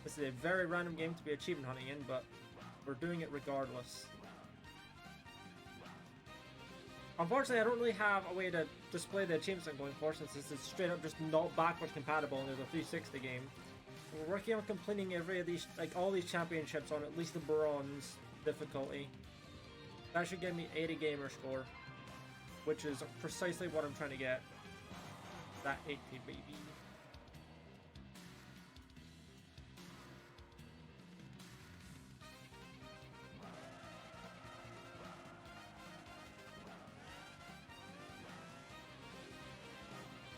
This is a very random game to be achievement hunting in, but we're doing it regardless. Unfortunately, I don't really have a way to display the achievements I'm going for, since this is straight up just not backwards compatible and there's a 360 game. We're working on completing every of these, like all these championships on at least the bronze difficulty. That should give me 80 gamer score, which is precisely what I'm trying to get. That 80, baby.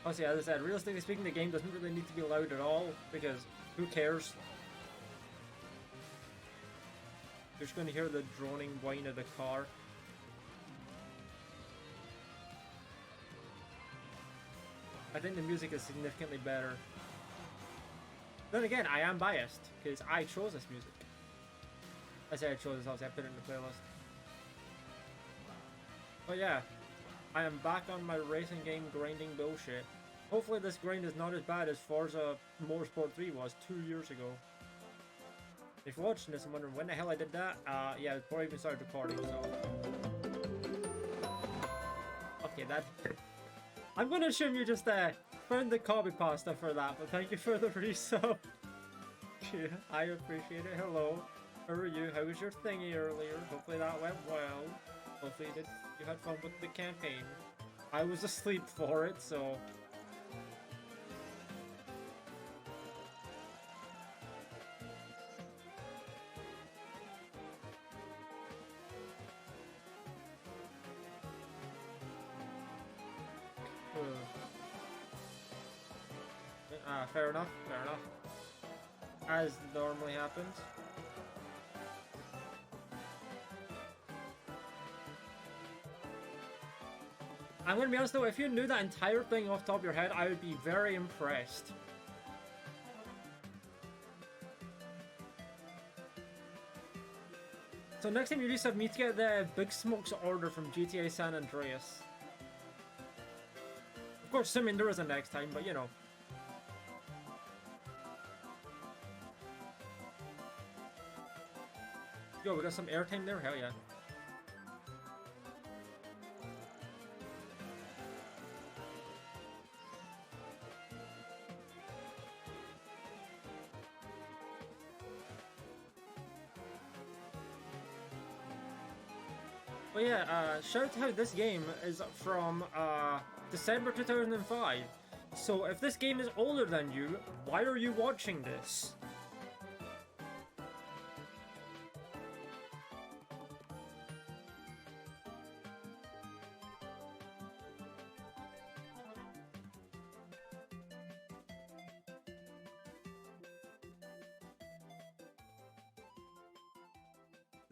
Honestly, as I said, realistically speaking, the game doesn't really need to be loud at all, because who cares? You're just going to hear the droning whine of the car. I think the music is significantly better. Then again, I am biased, because I chose this music. I say I chose this, obviously I put it in the playlist. But yeah, I am back on my racing game grinding bullshit. Hopefully this grind is not as bad as Forza Motorsport 3 was 2 years ago. If you're watching this and wondering when the hell I did that, yeah, before I even started recording, so... Okay, that... I'm gonna assume you just found the copy pasta for that, but thank you for the resub. Yeah, I appreciate it. Hello. How are you? How was your thingy earlier? Hopefully that went well. Hopefully you had fun with the campaign. I was asleep for it, so... Fair enough, fair enough. As normally happens. I'm gonna be honest though, if you knew that entire thing off the top of your head, I would be very impressed. So next time you just have me to get the Big Smoke's order from GTA San Andreas. Of course, assuming there is a next time, but you know. Yo, we got some airtime there? Hell yeah. But yeah, shout out how this game is from December 2005. So if this game is older than you, why are you watching this?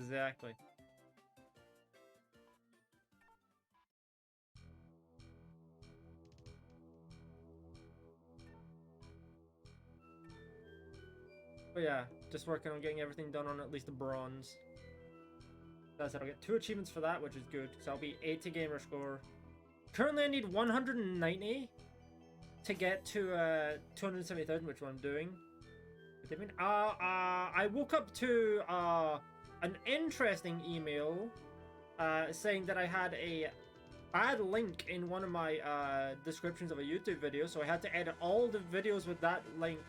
Exactly. But yeah, just working on getting everything done on at least the bronze. That's it, I'll get 2 achievements for that, which is good, because I'll be 80 gamer score. Currently I need 190 to get to 270,000, which one I'm doing. I woke up to an interesting email saying that I had a bad link in one of my descriptions of a YouTube video, so I had to edit all the videos with that link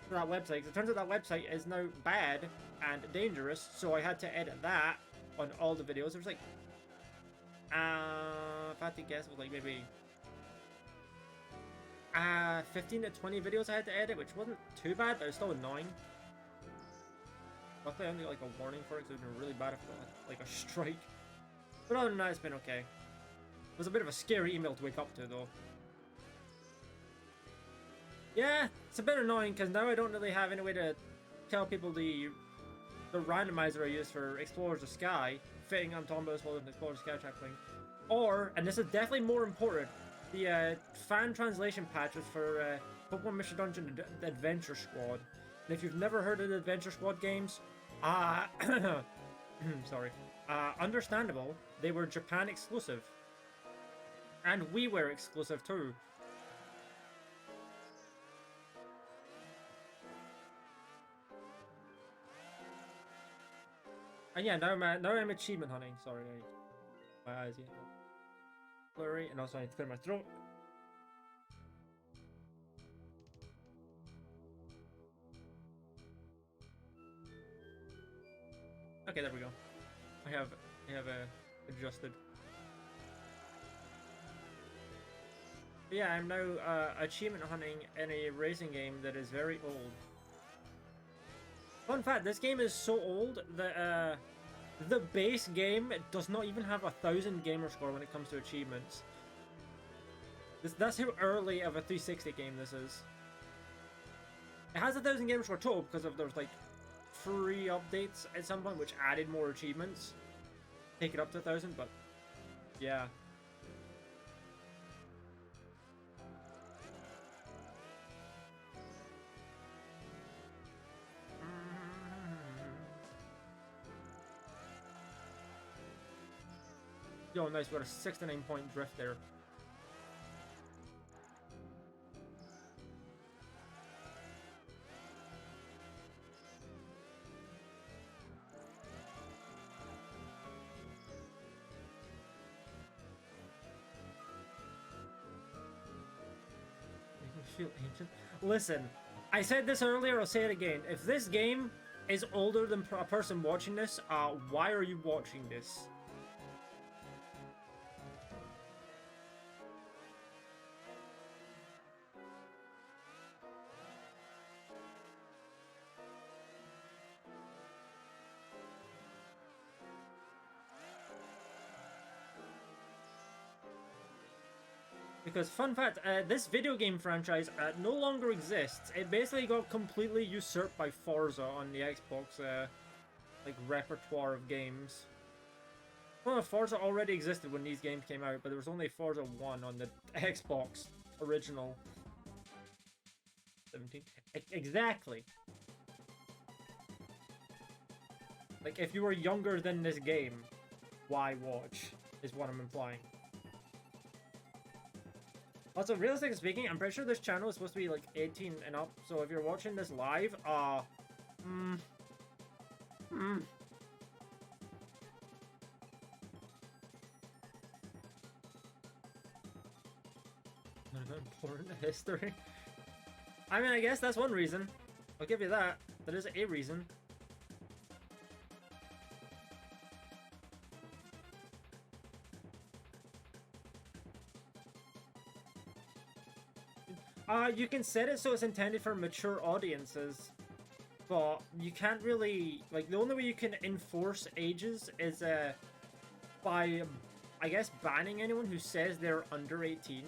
to that website. Because it turns out that website is now bad and dangerous, so I had to edit that on all the videos. It was like, if I had to guess, it was like maybe 15 to 20 videos I had to edit, which wasn't too bad, but it was still annoying. Luckily I only got like a warning for it, because it would have been really bad if it got like a strike. But other than that, it's been okay. It was a bit of a scary email to wake up to, though. Yeah, it's a bit annoying, because now I don't really have any way to tell people the randomizer I use for Explorers the Sky, fitting I'm talking about as well as Explorers the Sky type thing. Or, and this is definitely more important, the fan translation patches for Pokemon Mystery Dungeon Adventure Squad. And if you've never heard of the Adventure Squad games, sorry, understandable, they were Japan exclusive. And we were exclusive too. And yeah, now I'm achievement hunting. Sorry, my eyes get blurry, and also I need to clear my throat. Okay, there we go. I have adjusted. But yeah, I'm now achievement hunting in a racing game that is very old. Fun fact: this game is so old that the base game does not even have 1,000 gamer score when it comes to achievements. That's how early of a 360 game this is. It has 1,000 gamer score total because of there's like free updates at some point which added more achievements, take it up to 1,000. But yeah. Yo, nice, we got a 69-point drift there. Feel ancient. Listen, I said this earlier, I'll say it again. If this game is older than a person watching this, why are you watching this? Because, fun fact, this video game franchise no longer exists. It basically got completely usurped by Forza on the Xbox, like, repertoire of games. Well, Forza already existed when these games came out, but there was only Forza 1 on the Xbox original. 17? Exactly. Like, if you were younger than this game, why watch, is what I'm implying. Also, realistically speaking, I'm pretty sure this channel is supposed to be like 18 and up, so if you're watching this live, important history. I mean, I guess that's one reason. I'll give you that. That is a reason. You can set it so it's intended for mature audiences, but you can't really, like, the only way you can enforce ages is by, I guess, banning anyone who says they're under 18.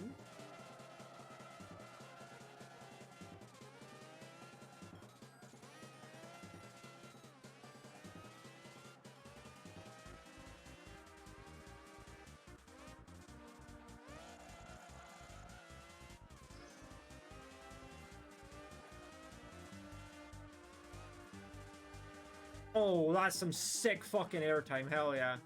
Oh, that's some sick fucking airtime, hell yeah.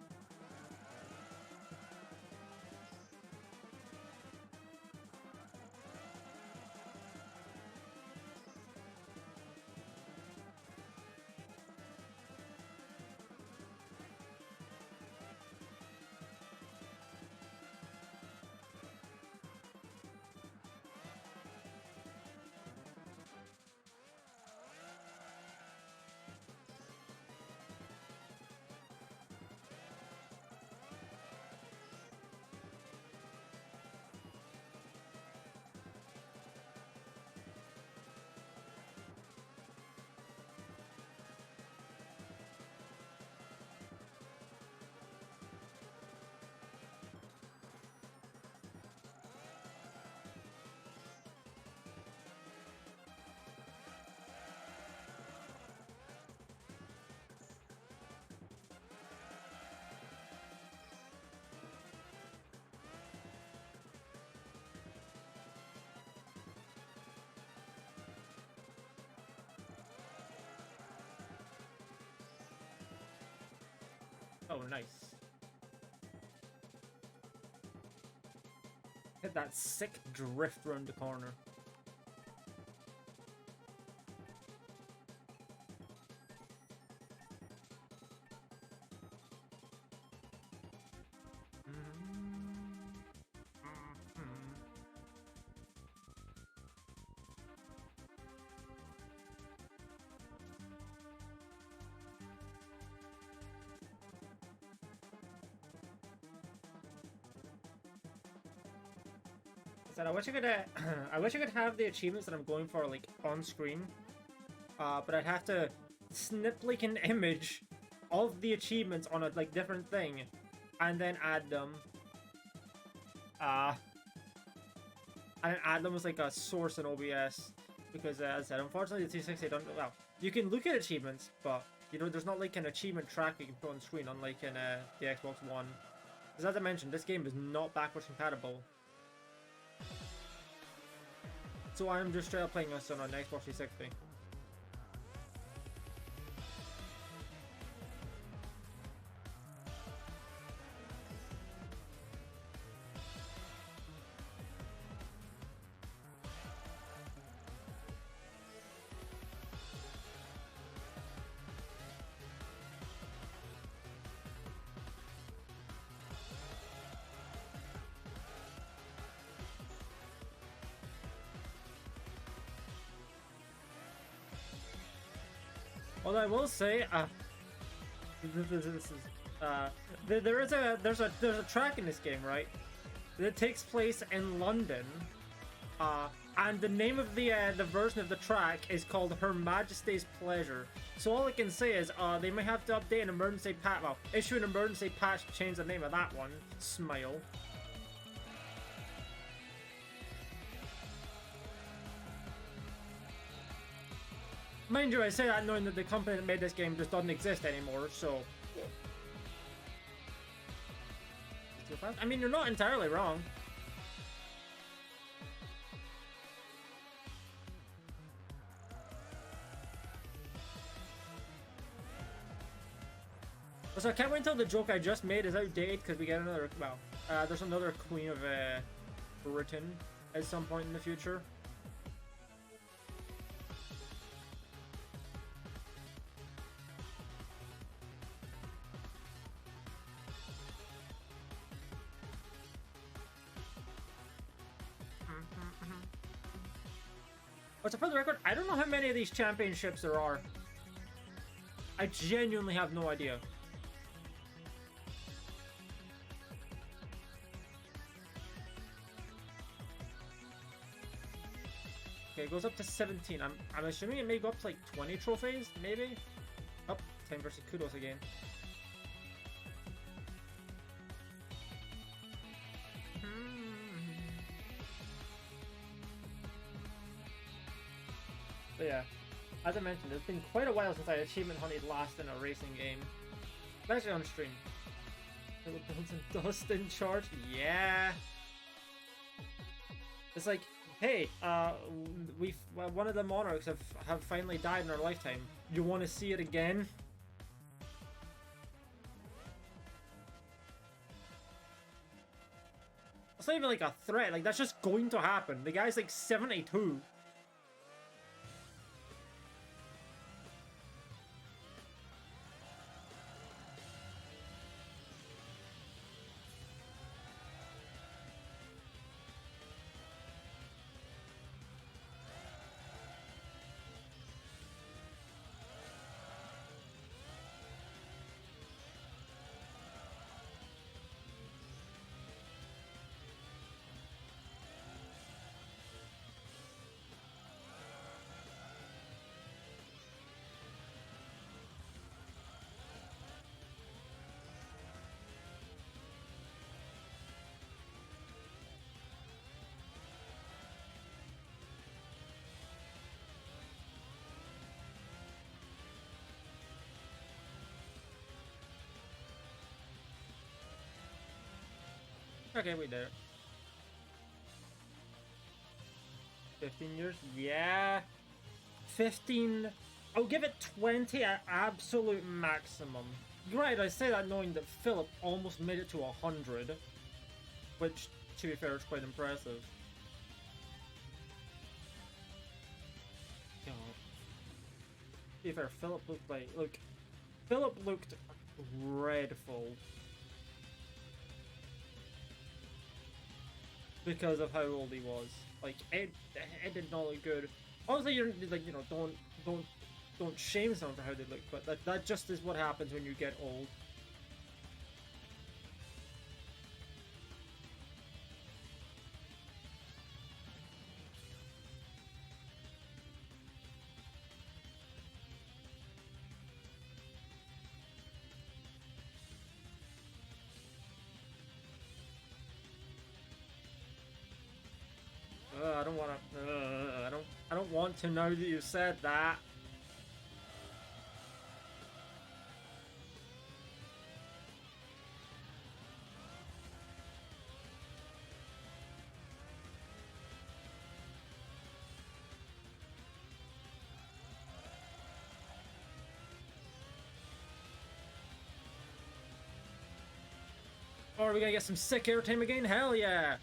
Oh, nice. Hit that sick drift around the corner. said, I wish I could, I wish I could have the achievements that I'm going for like on screen. But I'd have to snip like an image of the achievements on a like different thing, and then add them. And then add them as like a source in OBS, because as I said, unfortunately the 360 don't. Well, you can look at achievements, but you know there's not like an achievement track you can put on screen, unlike in the Xbox One. Because as I mentioned, this game is not backwards compatible. So I'm just straight up playing this on an Xbox 360. Although I will say, there's a track in this game, right? That takes place in London, and the name of the version of the track is called Her Majesty's Pleasure. So all I can say is, they may have to update an emergency patch, well, issue an emergency patch to change the name of that one. Smile. Mind you, I say that knowing that the company that made this game just doesn't exist anymore, so... I mean, you're not entirely wrong. So I can't wait until the joke I just made is outdated, because we get another... Well, there's another Queen of Britain at some point in the future. But so for the record, I don't know how many of these championships there are. I genuinely have no idea. Okay, it goes up to 17. I'm assuming it may go up to like 20 trophies, maybe? Oh, time versus Kudos again. But yeah, as I mentioned, it's been quite a while since I achievement hunted last in a racing game. Especially on stream. Philip builds and dust in charge? Yeah! It's like, hey, one of the monarchs have finally died in our lifetime. You want to see it again? It's not even like a threat, like that's just going to happen. The guy's like 72. Okay, we did it. 15 years? Yeah. 15. I'll give it 20 at absolute maximum. Right, I say that knowing that Philip almost made it to 100. Which, to be fair, is quite impressive. God. To be fair, Philip looked like... Look. Philip looked dreadful. Because of how old he was, like it did not look good. Obviously, you're like, you know, don't shame someone for how they look, but that just is what happens when you get old. want to know that you said that. Oh, are we gonna get some sick airtime again? Hell yeah!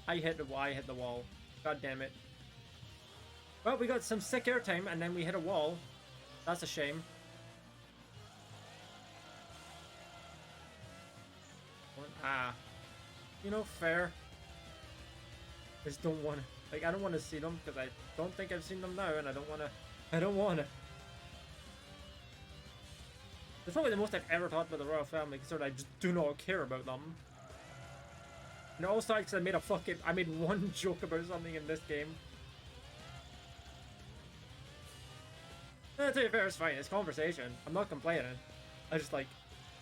I hit the wall. God damn it. Well, we got some sick airtime and then we hit a wall. That's a shame. Ah. You know, fair. I just don't want to... Like, I don't want to see them because I don't think I've seen them now and I don't want to... I don't want to. It's probably the most I've ever talked about the royal family, considering I just do not care about them. And also, because I made one joke about something in this game. To be fair, it's fine. It's conversation. I'm not complaining. I just like,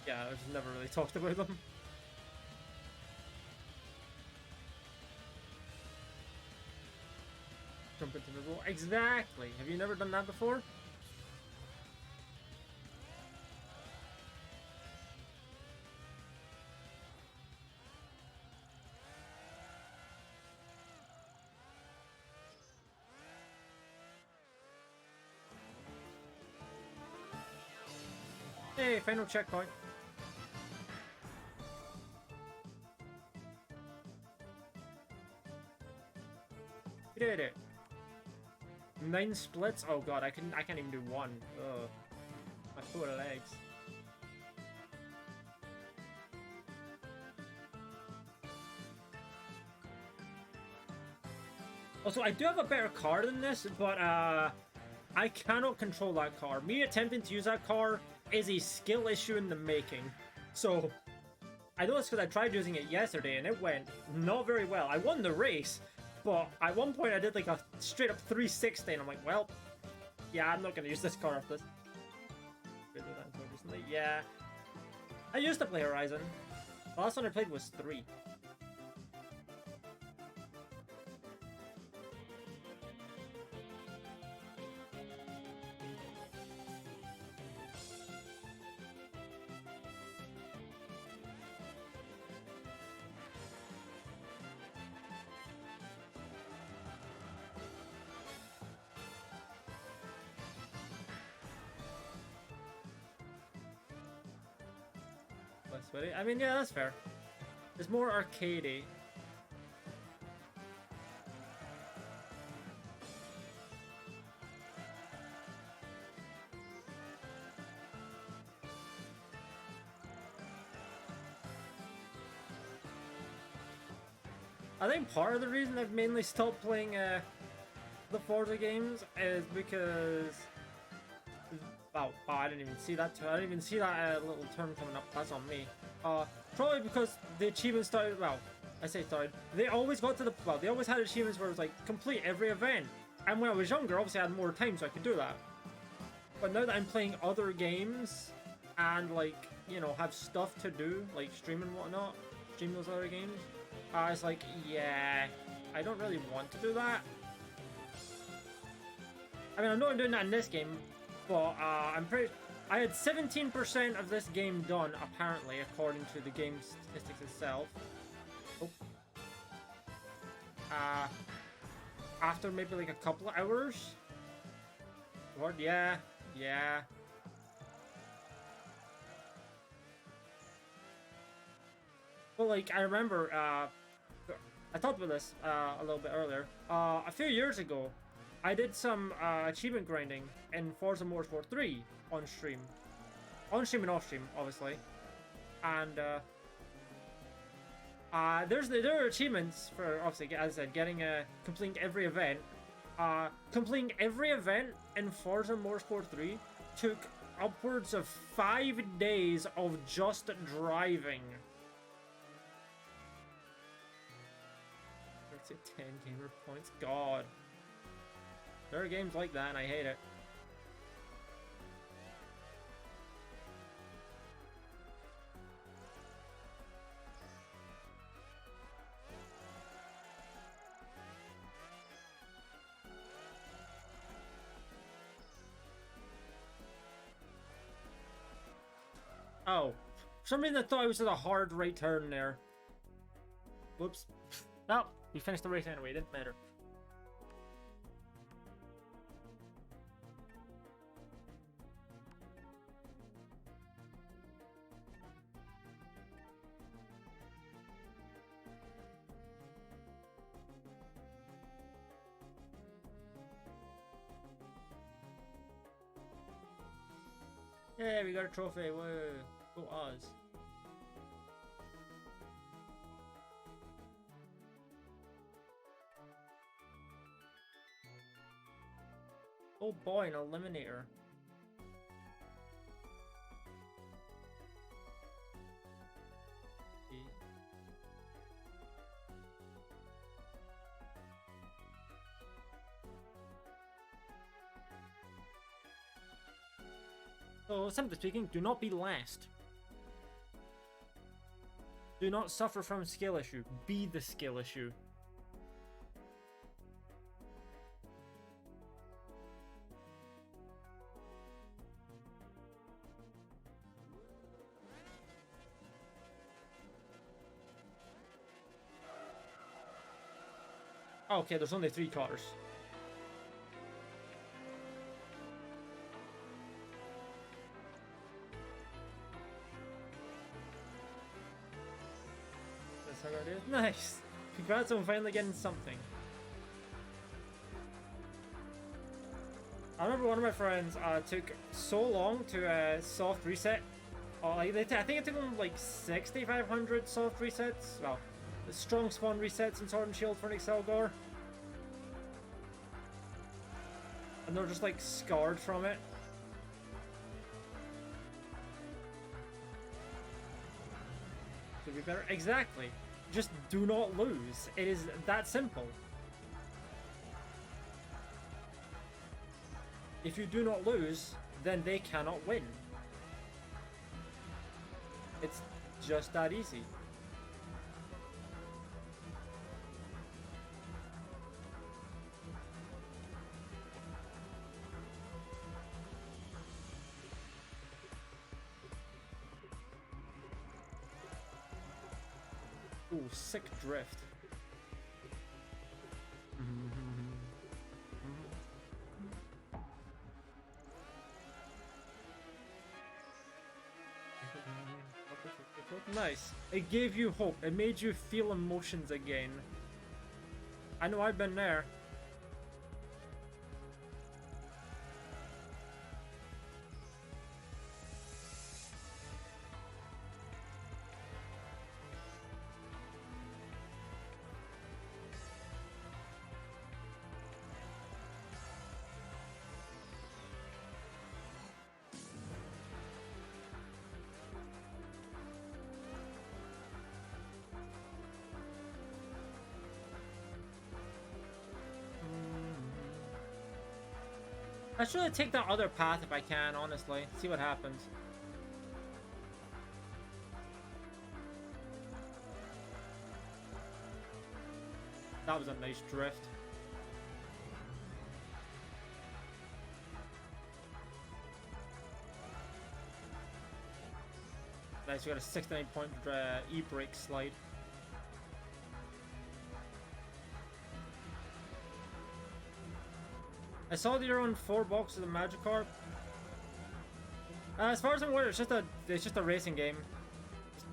yeah, I just never really talked about them. Jump into the wall. Exactly. Have you never done that before? Hey, final checkpoint. We did it. 9 splits? Oh god, I can't even do one. Ugh. My poor legs. Also, I do have a better car than this, but I cannot control that car. Me attempting to use that car is a skill issue in the making. So, I know this because I tried using it yesterday and it went not very well. I won the race, but at one point I did like a straight up 360 and I'm like, well, yeah, I'm not going to use this car after this. Recently. Yeah. I used to play Horizon. The last one I played was 3. I mean, yeah, that's fair. It's more arcadey. I think part of the reason I've mainly stopped playing the Forza games is because... Wow, I didn't even see that. I didn't even see that little term coming up. That's on me. Probably because the achievements started. Well, I say started. They always got to the. Well, they always had achievements where it was like complete every event. And when I was younger, obviously I had more time, so I could do that. But now that I'm playing other games and like have stuff to do, like stream and whatnot, stream those other games, it's like yeah, I don't really want to do that. I mean, I'm not doing that in this game. But I had 17% of this game done, apparently, according to the game statistics itself. Oh. After maybe like a couple of hours. Or yeah. Well, like I remember, I talked about this a little bit earlier. A few years ago, I did some achievement grinding in Forza Motorsport 3 on stream. On stream and off stream, obviously. And there are achievements for, obviously, as I said, completing every event. Completing every event in Forza Motorsport 3 took upwards of 5 days of just driving. 10 gamer points, god. There are games like that and I hate it. Oh. For some reason I thought I was at a hard right turn there. Whoops. No, we finished the race anyway, it didn't matter. Yeah, we got a trophy. Whoa. Go Oz. Oh boy, an eliminator. So, simply speaking, do not be last. Do not suffer from skill issue. Be the skill issue. Okay, there's only 3 cars. That's how it is. Nice. Congrats on finally getting something. I remember one of my friends took so long to soft reset. I think it took him like 6,500 soft resets. Well, the strong spawn resets in Sword and Shield for an Excelgor. And they're just like scarred from it. Could be better. Exactly. Just do not lose. It is that simple. If you do not lose, then they cannot win. It's just that easy. Ooh, sick drift. Nice. It gave you hope. It made you feel emotions again. I know I've been there. I should take that other path if I can, honestly. See what happens. That was a nice drift. Nice, we got a 69-point e-brake slide. I saw that you're on 4 boxes of Magikarp. As far as I'm aware, it's just a racing game.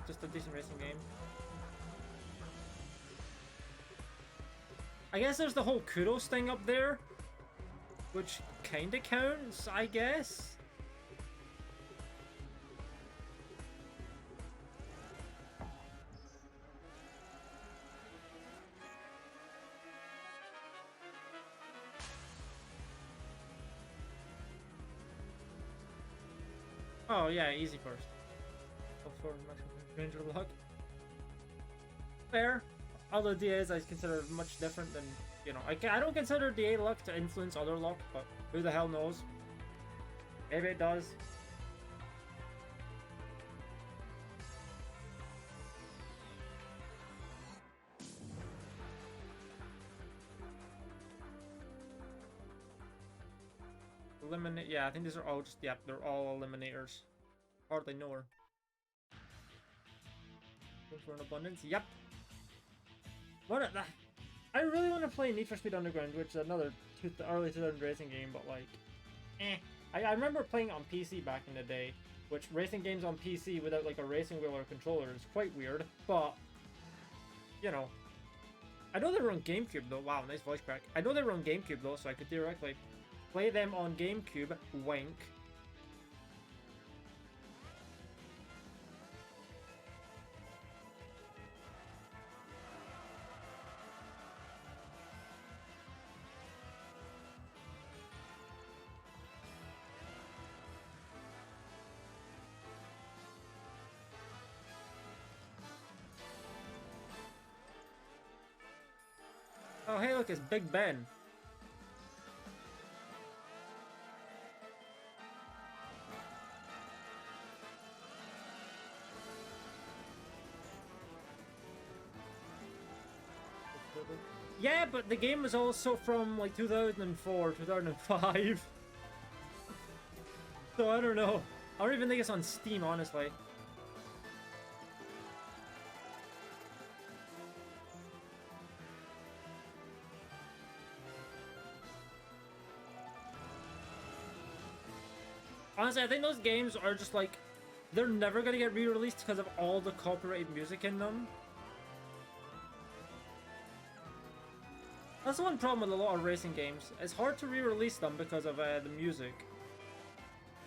Just a decent racing game. I guess there's the whole kudos thing up there, which kinda counts, I guess. Oh yeah, easy first. Before maximum ranger luck. Fair. Although DAs I consider much different than, you know, I don't consider DA luck to influence other luck, but who the hell knows? Maybe it does. Eliminate. Yeah, I think these are all just. Yep, they're all eliminators. Hardly know her. for an abundance. Yep. I really want to play Need for Speed Underground, which is another early 2000 racing game, but like, eh. I remember playing on PC back in the day, which racing games on PC without like a racing wheel or controller is quite weird, but, you know. I know they were on GameCube though. Wow, nice voice crack. I know they were on GameCube though, so I could theoretically play them on GameCube. Wink. Oh, hey, look, it's Big Ben. Yeah, but the game was also from like 2004, 2005. So I don't know. I don't even think it's on Steam, honestly. Honestly, I think those games are just like, they're never gonna get re-released because of all the copyrighted music in them. That's the one problem with a lot of racing games. It's hard to re-release them because of the music.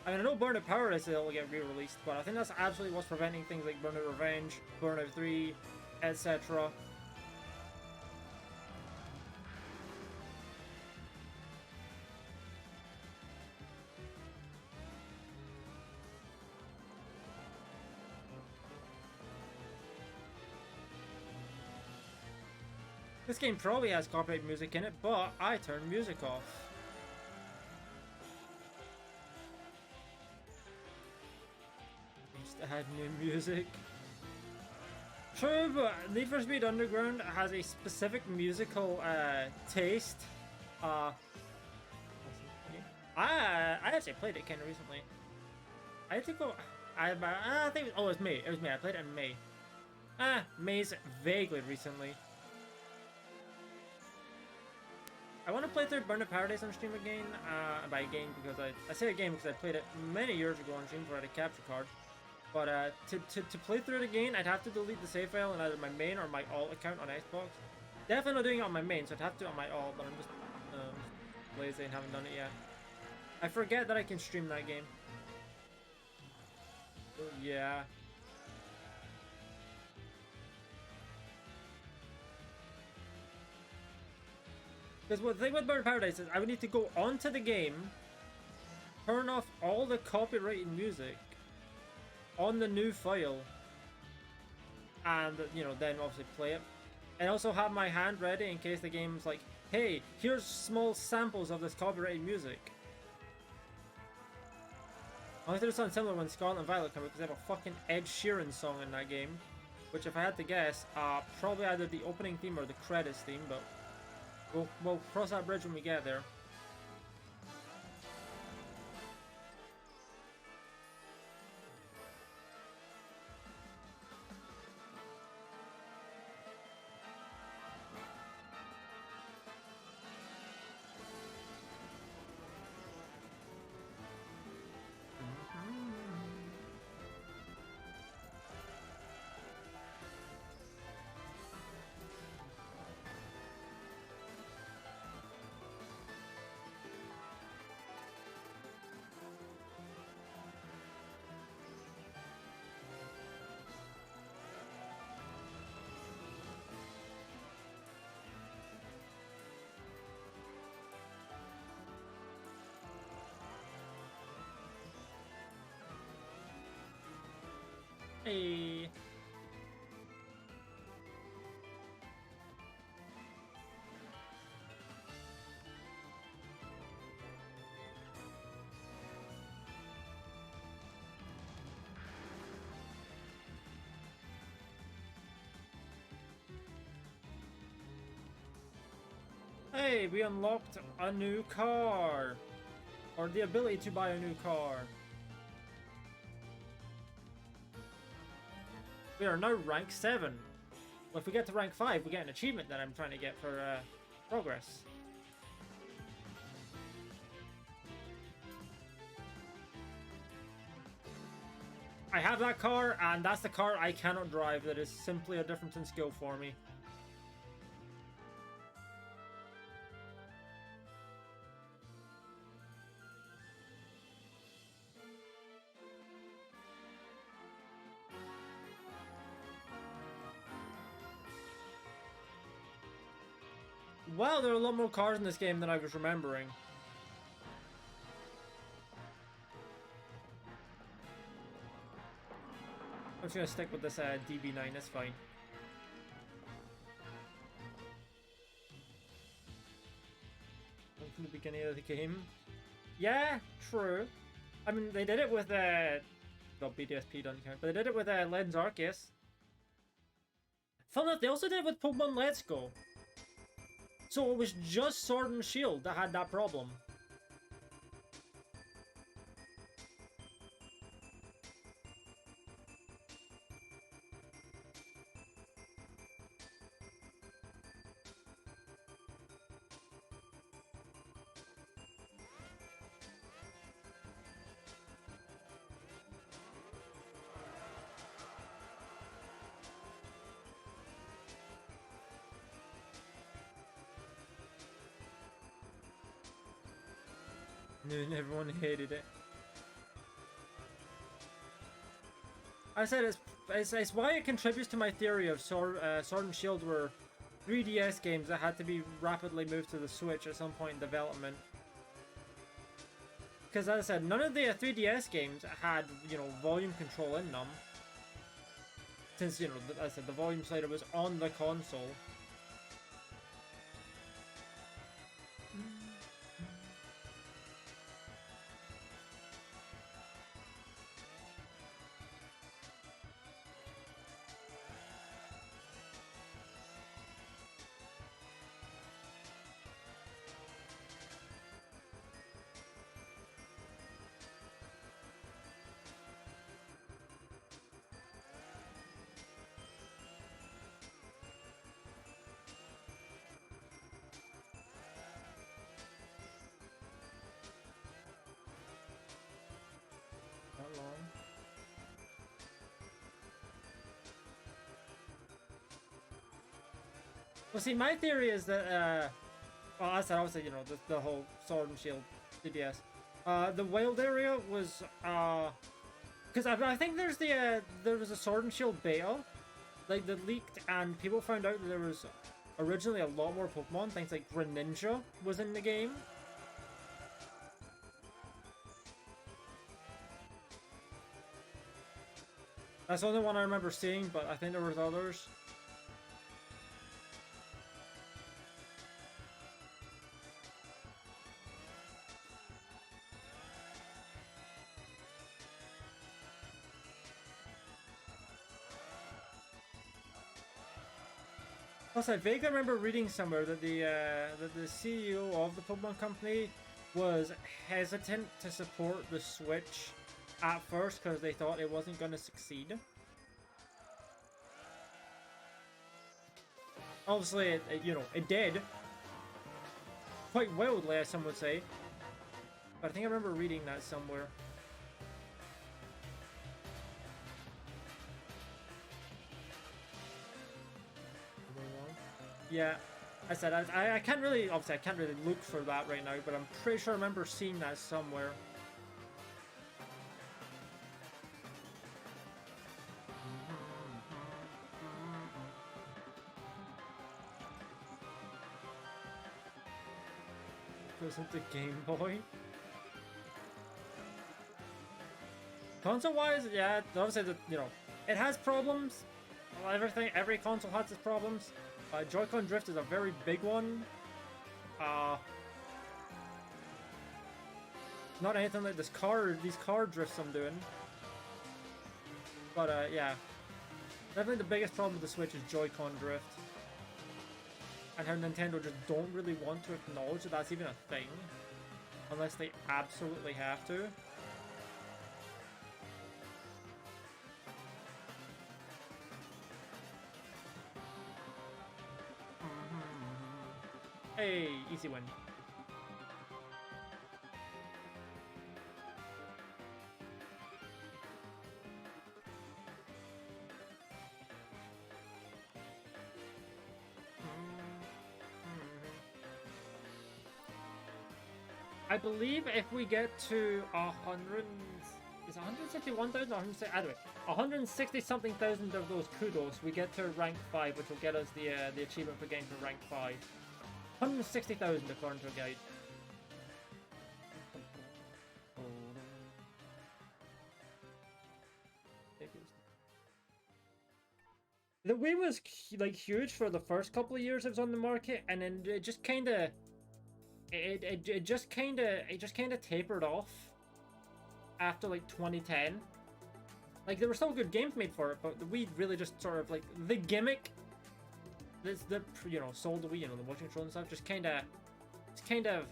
I mean, I know Burnout Paradise will get re-released, but I think that's absolutely what's preventing things like Burnout Revenge, Burnout 3, etc. This game probably has copyright music in it, but I turned music off. Just add new music. True, but Need for Speed Underground has a specific musical taste. I actually played it kind of recently. I had to go. I think. Oh, it was May. It was May. I played it in May. May's vaguely recently. I want to play through Burnout Paradise on stream again. By game because I say again because I played it many years ago on stream before I had a capture card. But to play through it again, I'd have to delete the save file on either my main or my alt account on Xbox. Definitely not doing it on my main, so I'd have to do it on my alt. But I'm just lazy and haven't done it yet. I forget that I can stream that game. So, yeah. Because the thing with Burnout Paradise is I would need to go onto the game, turn off all the copyrighted music on the new file, and, you know, then obviously play it. And also have my hand ready in case the game's like, hey, here's small samples of this copyrighted music. I think there's something similar when Scarlet and Violet come out because they have a fucking Ed Sheeran song in that game. Which, if I had to guess, probably either the opening theme or the credits theme, but we'll cross that bridge when we get there. Hey. Hey, we unlocked a new car. Or the ability to buy a new car. We are now rank 7. Well, if we get to rank 5, we get an achievement that I'm trying to get for progress. I have that car, and that's the car I cannot drive. That is simply a difference in skill for me. Well, there are a lot more cars in this game than I was remembering. I'm just gonna stick with this DB9, that's fine. From the beginning of the game. Yeah, true. I mean, they did it with, well, BDSP doesn't count, but they did it with Legends Arceus. Fun enough, they also did it with Pokemon Let's Go. So it was just Sword and Shield that had that problem. And everyone hated it. I said it's why it contributes to my theory of Sword and Shield were 3DS games that had to be rapidly moved to the Switch at some point in development. Because as I said, none of the 3DS games had, you know, volume control in them. Since, you know, as I said, the volume slider was on the console. Well, see, my theory is that, well, I said, obviously, you know, the whole Sword and Shield DDS. The wild area was, because I think there's there was a Sword and Shield beta, like, that leaked, and people found out that there was originally a lot more Pokemon. Things like Greninja was in the game. That's the only one I remember seeing, but I think there was others. Plus, I vaguely remember reading somewhere that the CEO of the Pokemon Company was hesitant to support the Switch at first because they thought it wasn't going to succeed. Obviously, you know, it did. Quite wildly, as some would say. But I think I remember reading that somewhere. Yeah, I said I can't really, obviously I can't really look for that right now, but I'm pretty sure I remember seeing that somewhere. Goes into Game Boy. Console-wise, yeah, obviously, you know, it has problems. Well, every console has its problems. Joy-Con drift is a very big one. Not anything like these car drifts I'm doing. But yeah. Definitely the biggest problem with the Switch is Joy-Con drift. And how Nintendo just don't really want to acknowledge that that's even a thing. Unless they absolutely have to. Hey, easy win. I believe if we get to 100, is it 161,000 or 160? Anyway, 160 something thousand of those kudos, we get to rank 5, which will get us the achievement for getting to rank 5. 160,000 according to a guide. The Wii was like huge for the first couple of years it was on the market, and then it just kind of it just kind of tapered off after like 2010. Like there were still good games made for it, but the Wii really just sort of like the gimmick. The sold the Wii, the motion control and stuff, just kind of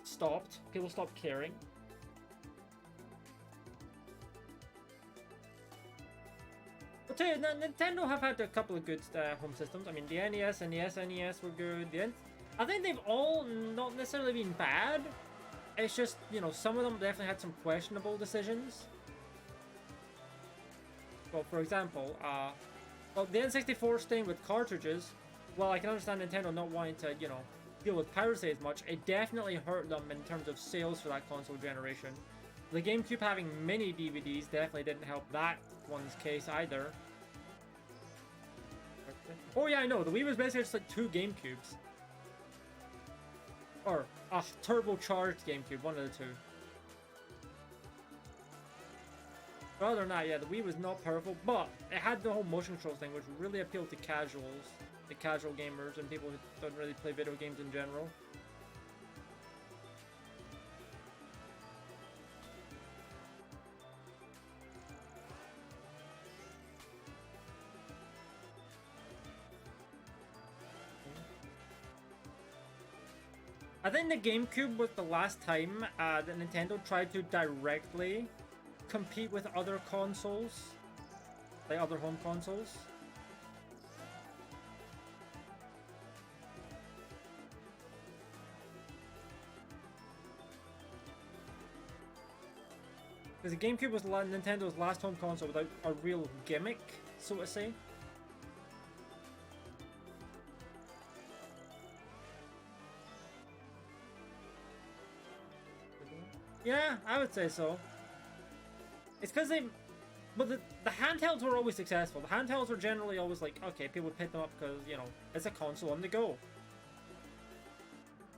stopped. People stopped caring. I'll tell you, Nintendo have had a couple of good home systems. I mean, the NES and the SNES were good. I think they've all not necessarily been bad. It's just, some of them definitely had some questionable decisions. Well, for example, the N64 staying with cartridges, well, I can understand Nintendo not wanting to, deal with piracy as much. It definitely hurt them in terms of sales for that console generation. The GameCube having mini DVDs definitely didn't help that one's case either. Oh yeah, I know. The Wii was basically just like 2 GameCubes. Or a turbocharged GameCube, one of the 2. But other than that, yeah, the Wii was not powerful, but it had the whole motion control thing, which really appealed to casuals, the casual gamers, and people who don't really play video games in general. I think the GameCube was the last time that Nintendo tried to directly compete with other consoles, like other home consoles. Because the GameCube was Nintendo's last home console without a real gimmick, so to say. Yeah, I would say so. It's because but the handhelds were always successful. The handhelds were generally always like, okay, people would pick them up because, it's a console on the go.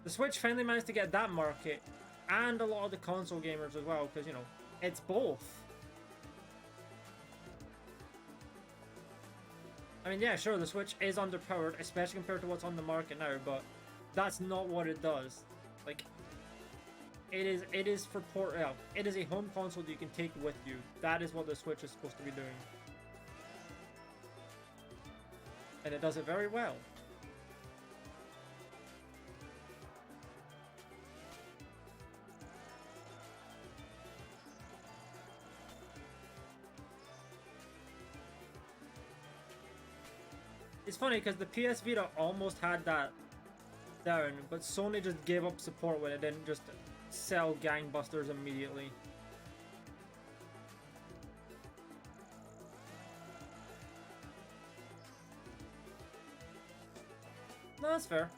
The Switch finally managed to get that market, and a lot of the console gamers as well, because, it's both. I mean, yeah, sure, the Switch is underpowered, especially compared to what's on the market now, but that's not what it does. Like, it is for it is a home console that you can take with you. That is what the Switch is supposed to be doing. And it does it very well. It's funny because the PS Vita almost had that down, but Sony just gave up support when it didn't just sell gangbusters immediately. No, that's fair.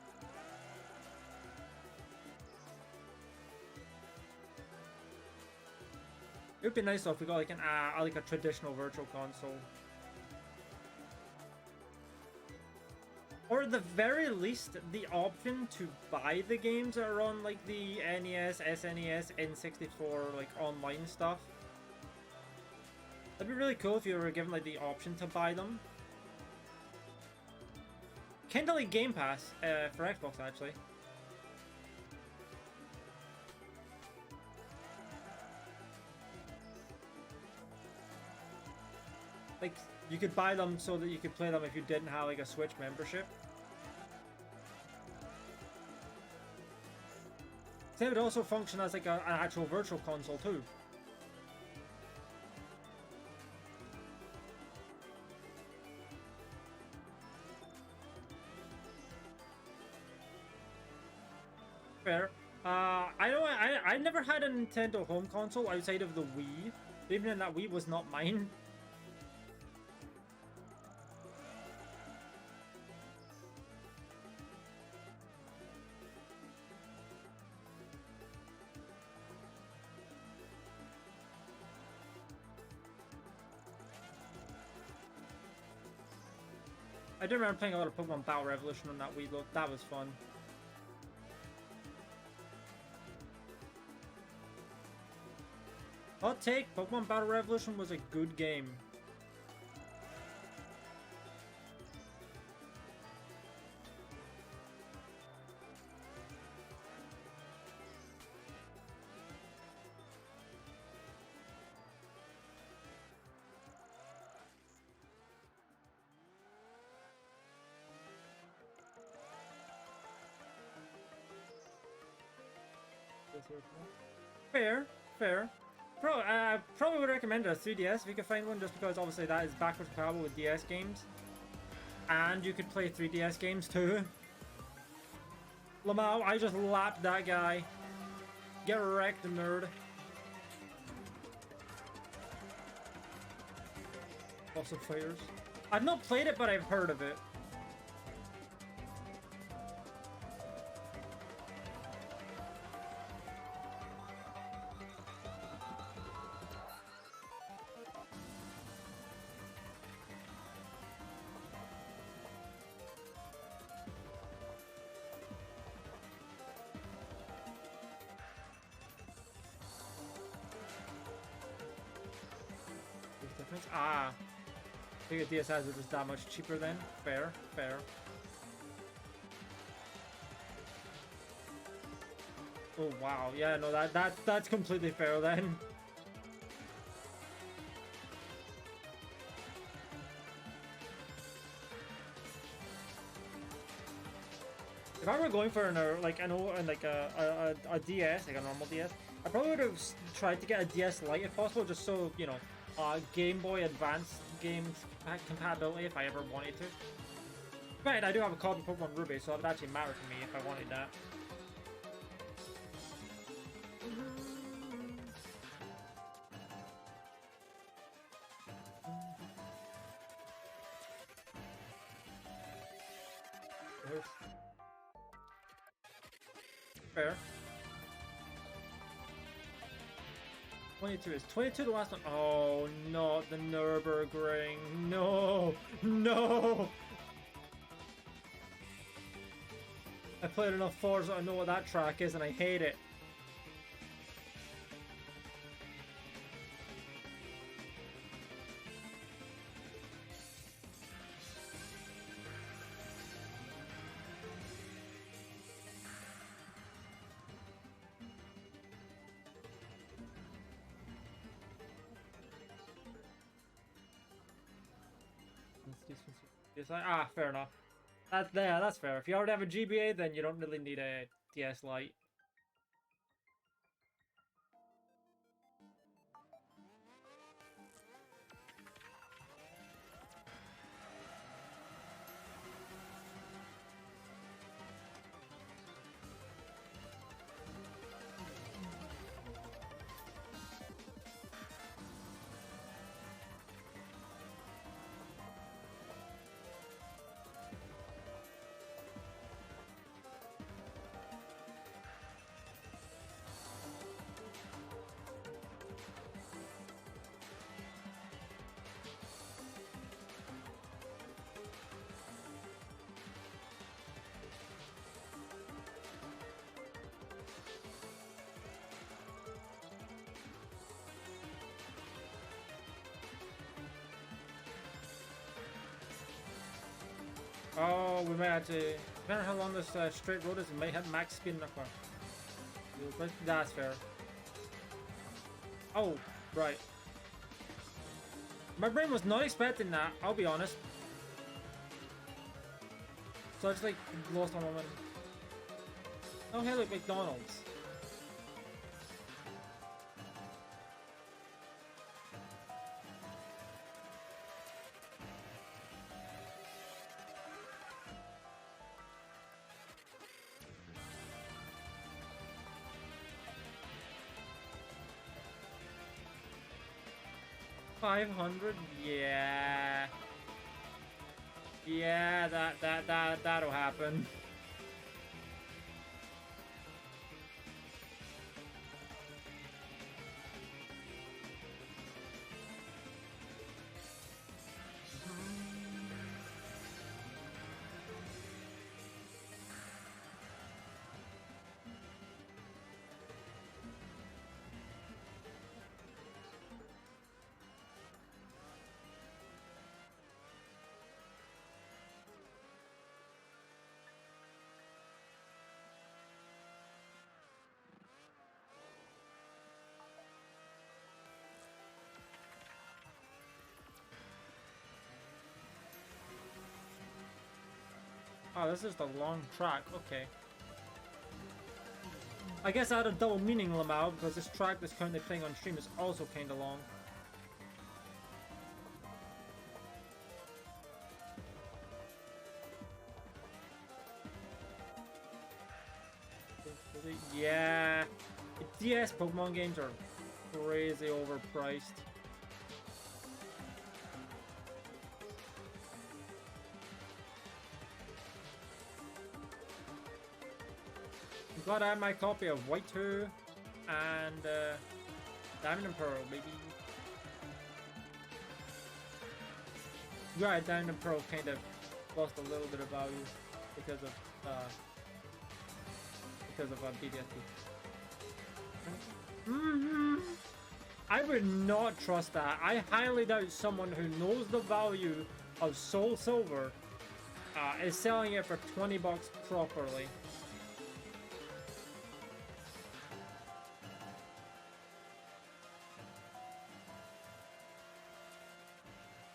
It would be nice though if we got like a traditional virtual console. Or at the very least, the option to buy the games that are on like the NES, SNES, N64, like online stuff. That'd be really cool if you were given like the option to buy them. Kinda like Game Pass for Xbox actually. Like, you could buy them so that you could play them if you didn't have like a Switch membership. So it would also function as like an actual virtual console too. never had a Nintendo home console outside of the Wii. Even in that Wii was not mine. I do remember playing a lot of Pokemon Battle Revolution on that Wii, though. That was fun. Hot take, Pokemon Battle Revolution was a good game. Fair, fair. Probably would recommend a 3DS if you could find one, just because obviously that is backwards compatible with DS games. And you could play 3DS games too. Lamau, I just lapped that guy. Get wrecked, nerd. Also Fighters. I've not played it, but I've heard of it. Ah. I think a DSS is just that much cheaper then. Fair, fair. Oh wow, yeah, no, that's completely fair then. If I were going for a DS, like a normal DS, I probably would have tried to get a DS Lite if possible, just so, you know, Game Boy Advance games compatibility if I ever wanted to. But I do have a copy of Pokemon Ruby, so it would actually matter to me if I wanted that. Fair. 22 is 22 the last one. Oh, not the Nürburgring. No, no. I played enough Forza, I know what that track is, and I hate it. Ah, fair enough. That's fair. If you already have a GBA, then you don't really need a DS Lite. Oh, we might have to. Depending on how long this straight road is, we might have max speed in the car. That's fair. Oh, right. My brain was not expecting that, I'll be honest. So I just like lost my moment. Oh, hey, look, McDonald's. 500? Yeah. Yeah, that'll happen. Oh, this is the long track. Okay. I guess I had a double meaning, Lamau, because this track that's currently playing on stream is also kinda long. Yeah. DS Pokemon games are crazy overpriced. I'm glad I have my copy of White 2 and Diamond and Pearl, baby. Yeah, Diamond and Pearl kind of lost a little bit of value because of BDSP. I would not trust that. I highly doubt someone who knows the value of Soul Silver is selling it for 20 bucks properly.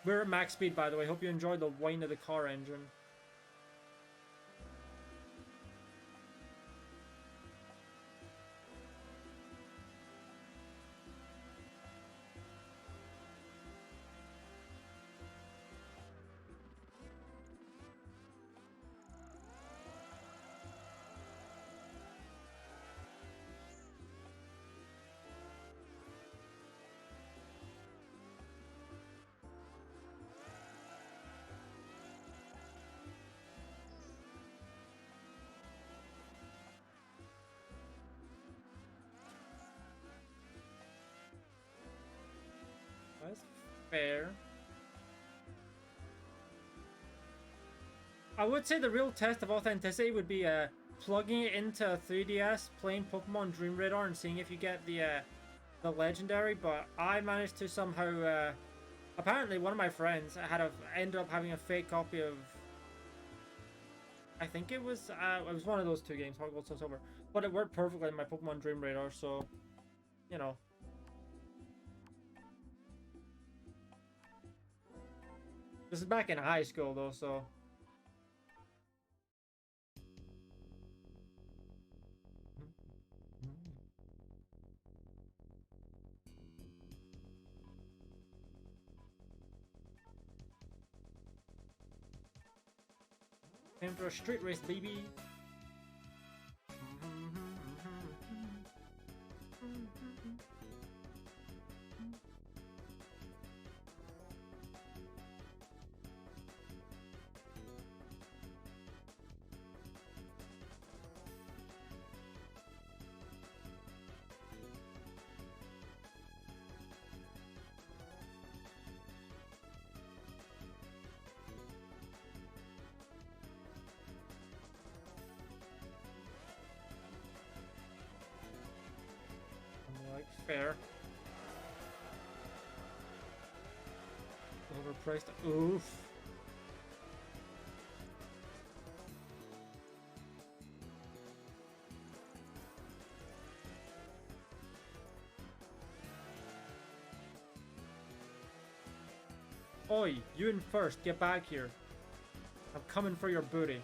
We're at max speed, by the way. Hope you enjoyed the whine of the car engine. That's fair. I would say the real test of authenticity would be plugging it into a 3DS, playing Pokemon Dream Radar, and seeing if you get the legendary. But I managed to somehow. Apparently, one of my friends ended up having a fake copy of. I think it was one of those two games, Heart Gold, Soul Silver, but it worked perfectly in my Pokemon Dream Radar. So, you know. This is back in high school though, so. Time for a street race, baby. Fair. Overpriced. Oof. Oi, you in first. Get back here. I'm coming for your booty.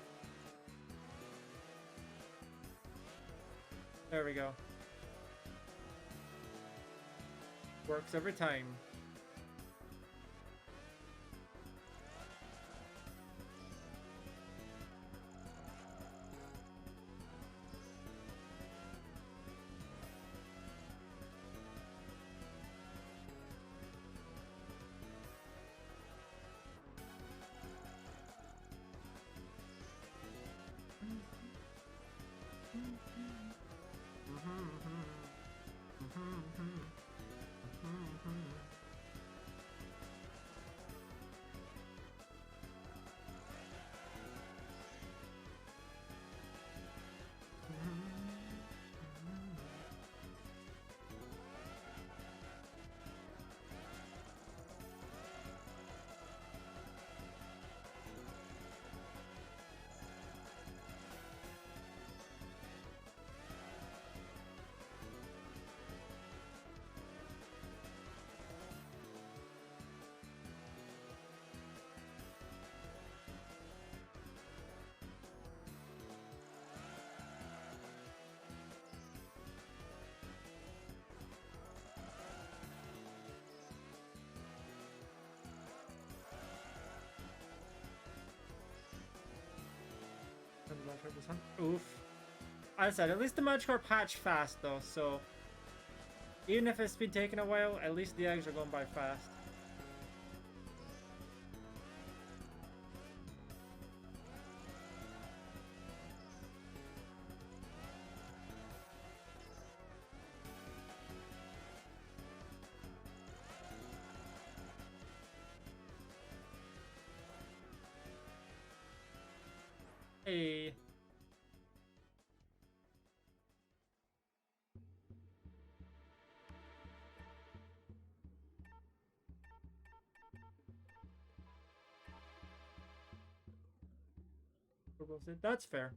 There we go. Works every time. this one. Oof. As I said, at least the Magikarp hatched fast though, so even if it's been taking a while, at least the eggs are going by fast. Hey. That's fair.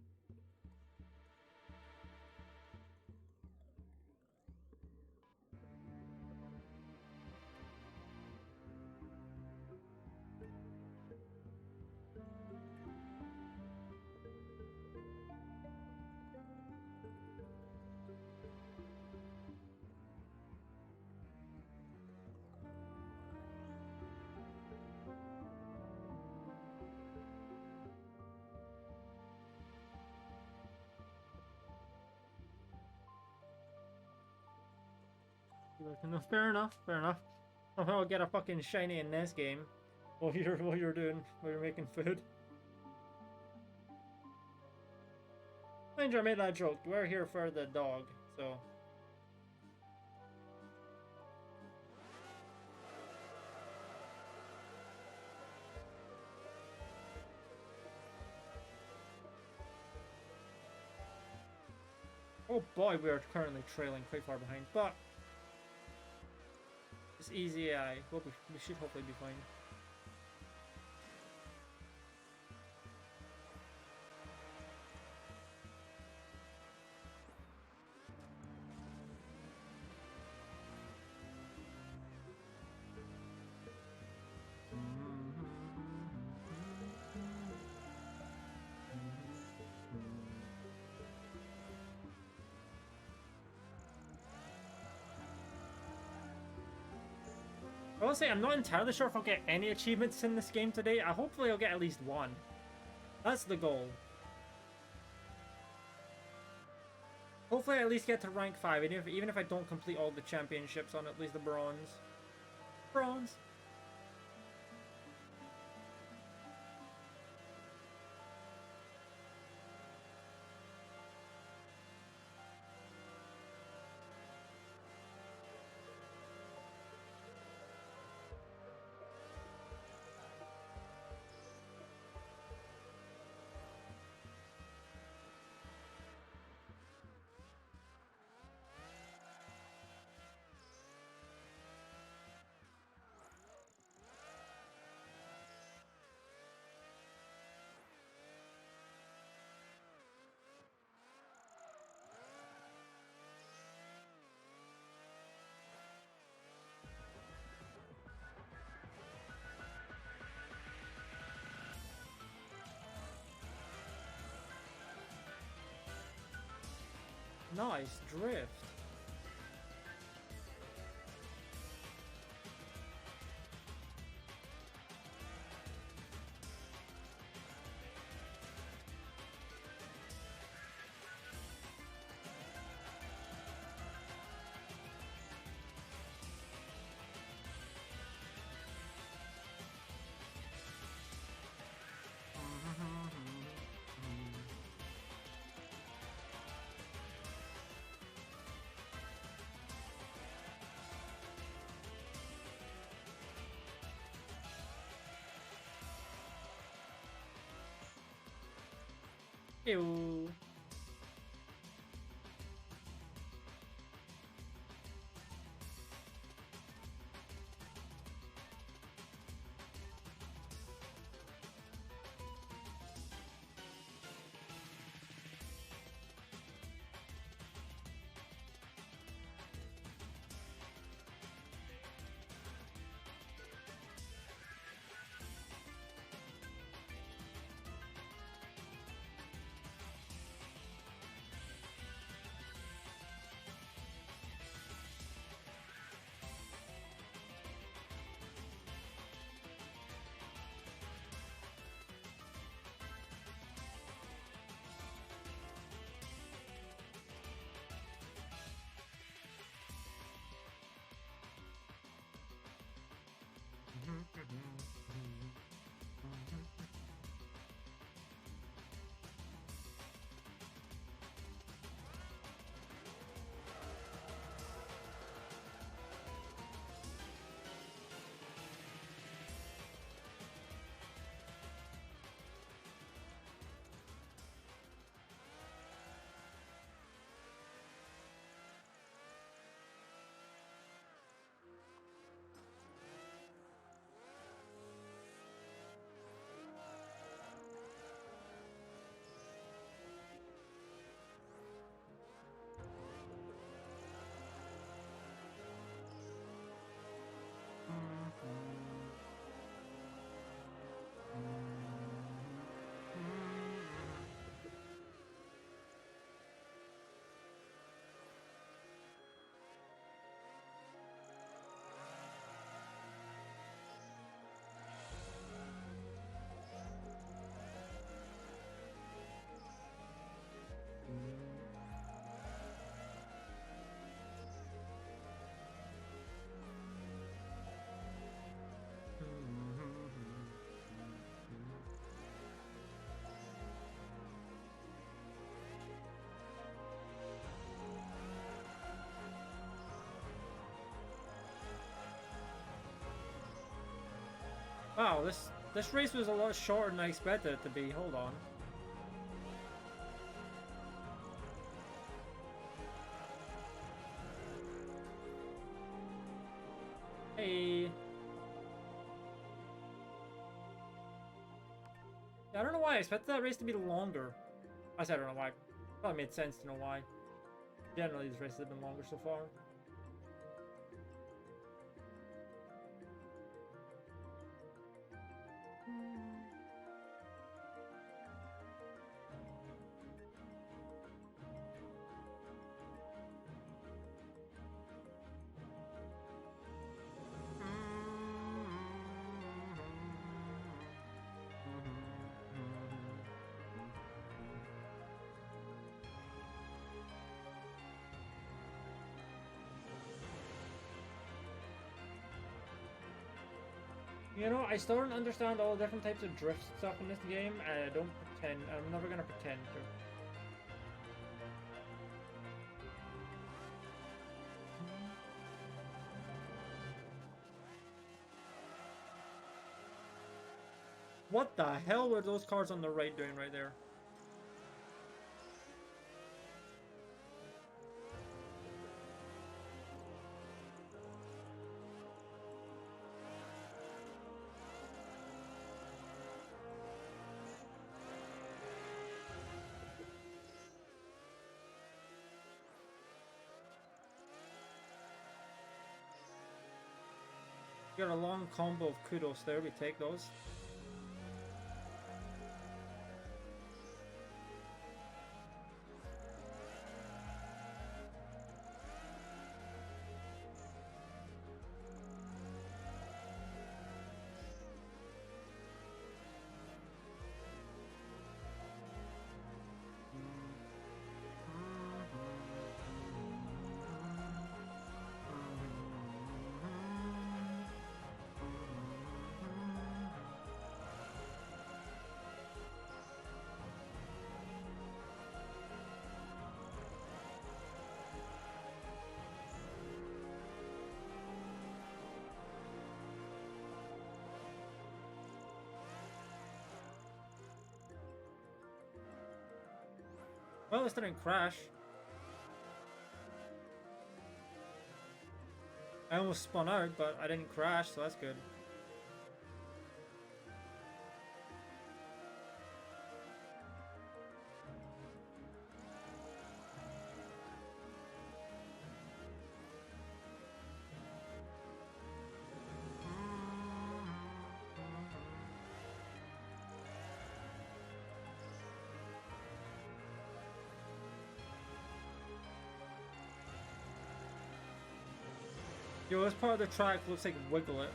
No, fair enough, fair enough. Somehow I'll get a fucking shiny in this game while you're making food. Mind you, I made that joke. We're here for the dog, so. Oh boy, we are currently trailing quite far behind, but it's easy AI. We should hopefully be fine. I will say, I'm not entirely sure if I'll get any achievements in this game today. Hopefully I'll get at least one. That's the goal. Hopefully I at least get to rank 5, even if I don't complete all the championships on at least the bronze. Bronze! Nice drift. Ew. Wow, this race was a lot shorter than I expected it to be. Hold on. Hey. Yeah, I don't know why I expected that race to be longer. I said I don't know why. Probably made sense to know why. Generally, these races have been longer so far. You know, I still don't understand all the different types of drift stuff in this game, and I don't pretend. I'm never gonna pretend to. What the hell were those cars on the right doing right there? Got a long combo of kudos there. We take those. Well, this didn't crash. I almost spun out, but I didn't crash, so that's good. Yo, this part of the track looks like Wiggle It.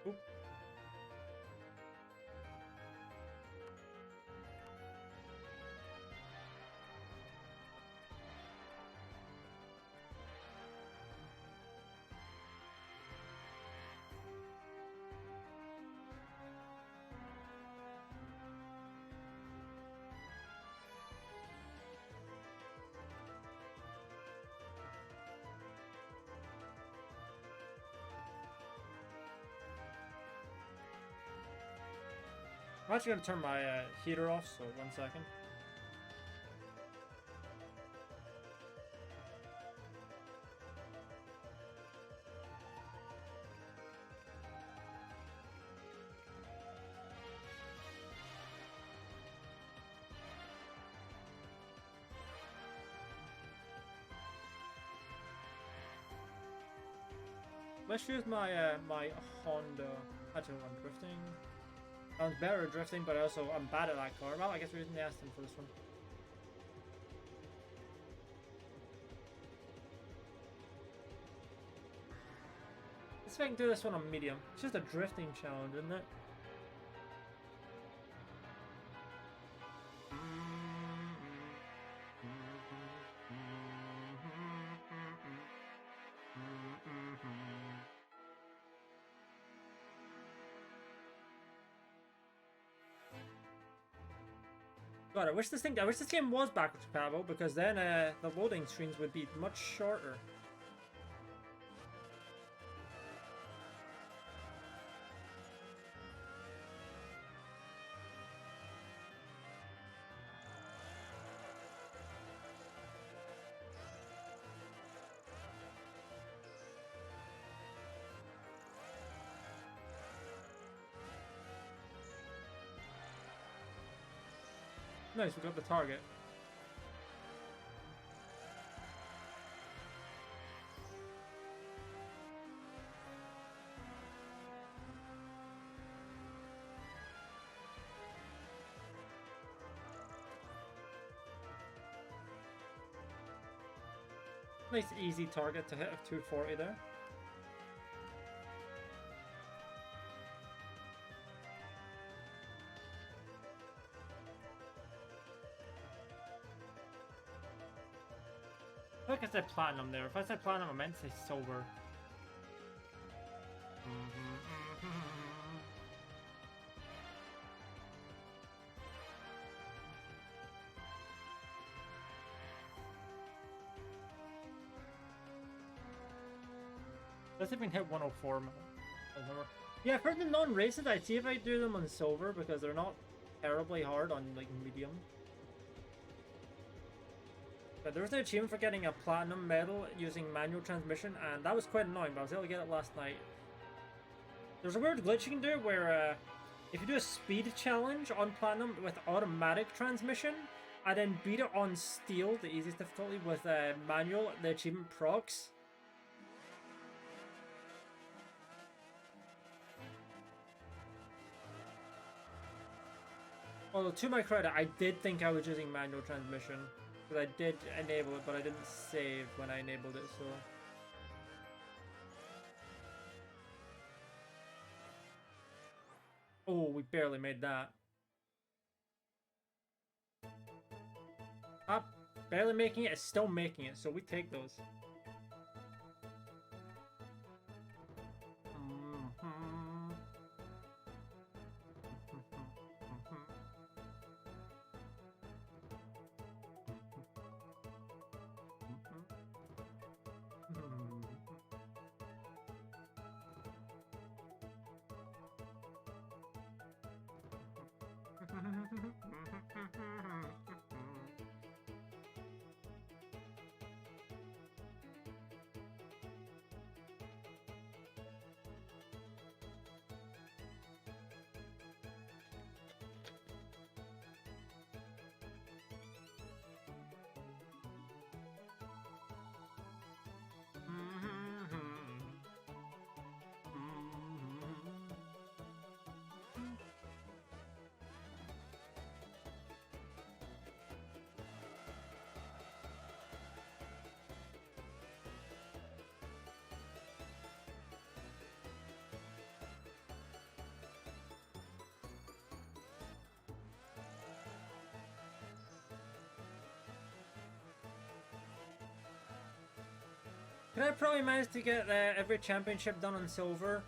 Oop. I'm actually gonna turn my heater off, so 1 second. Let's use my my Honda. Actually, I'm drifting. I'm better at drifting, but also I'm bad at that car. Well, I guess we're using the Aston for this one. Let's see if I can do this one on medium. It's just a drifting challenge, isn't it? God, I wish this game was backwards compatible, because then the loading screens would be much shorter. Nice, we got the target. Nice easy target to hit of 240 there. I think I said platinum there. If I said platinum, I meant to say silver. Let's see if we can hit 104. Yeah, for the non-races, I'd see if I do them on silver, because they're not terribly hard on like medium. But there was an achievement for getting a platinum medal using manual transmission, and that was quite annoying, but I was able to get it last night. There's a weird glitch you can do where if you do a speed challenge on platinum with automatic transmission, and then beat it on steel, the easiest difficulty, with manual, the achievement procs. Although, to my credit, I did think I was using manual transmission. Because I did enable it, but I didn't save when I enabled it, so... Oh, we barely made that. Barely making it is still making it, so we take those. Could I probably manage to get every championship done on silver?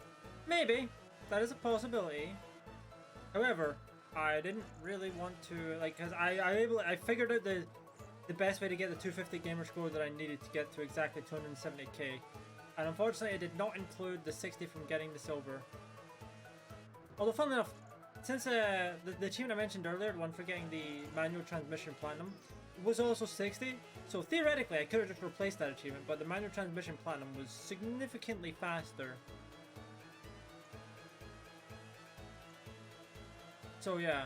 Maybe. That is a possibility. However, I didn't really want to, like, because I figured out the best way to get the 250 gamer score that I needed to get to exactly 270k. And unfortunately, it did not include the 60 from getting the silver. Although, funnily enough, since the achievement I mentioned earlier, the one for getting the manual transmission platinum, was also 60, so theoretically I could have just replaced that achievement, but the manual transmission platinum was significantly faster. So yeah.